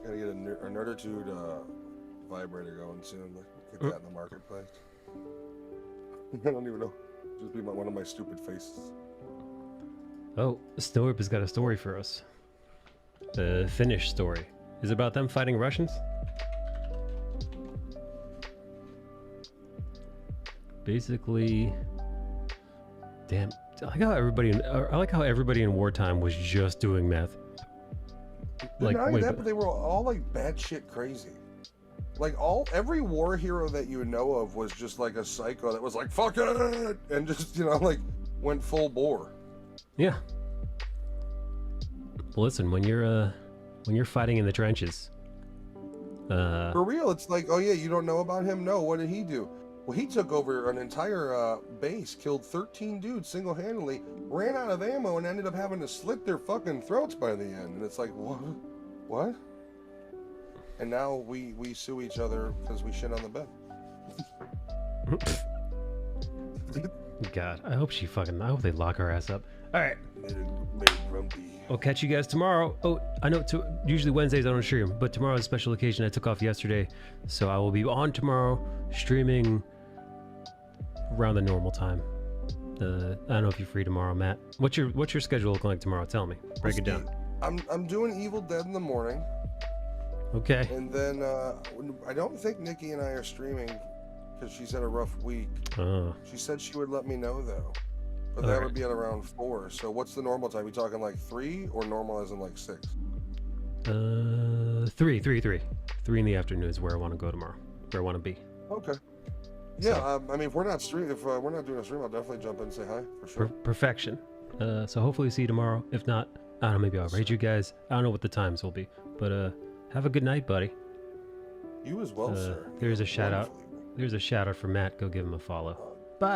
Gotta get a Nerditude vibrator going soon. Get that in the marketplace. I don't even know. Just be one of my stupid faces. Oh, Snowrip has got a story for us. The Finnish story. Is it about them fighting Russians? Basically, damn. I like how everybody in wartime was just doing meth. Like, not only that, but they were all like batshit crazy. Like every war hero that you know of was just like a psycho that was like fuck it and just like went full bore. Yeah. Well, listen, when you're fighting in the trenches. For real, it's like, oh yeah, you don't know about him? No, what did he do? Well, he took over an entire base, killed 13 dudes single-handedly, ran out of ammo, and ended up having to slit their fucking throats by the end. And it's like, what? And now we sue each other because we shit on the bed. God, I hope they lock her ass up. All right. Made grumpy. I'll catch you guys tomorrow. Oh, I know usually Wednesdays I don't stream, but tomorrow's a special occasion. I took off yesterday, so I will be on tomorrow streaming around the normal time. I don't know if you're free tomorrow, Matt. What's your schedule looking like tomorrow? Tell me. Break it down. I'm doing Evil Dead in the morning. Okay. And then I don't think Nikki and I are streaming because she's had a rough week. She said she would let me know though. But that would be at around 4. So what's the normal time? We talking like 3 or normal as in like 6? 3 in the afternoon is where I want to go tomorrow. Where I want to be. Okay. Yeah, I mean, if we're not doing a stream, I'll definitely jump in and say hi for sure. Perfection. So hopefully see you tomorrow. If not, I don't know, maybe I'll raid you guys. I don't know what the times will be, but have a good night, buddy. You as well, sir. There's a shout out. There's a shout out for Matt. Go give him a follow. Bye.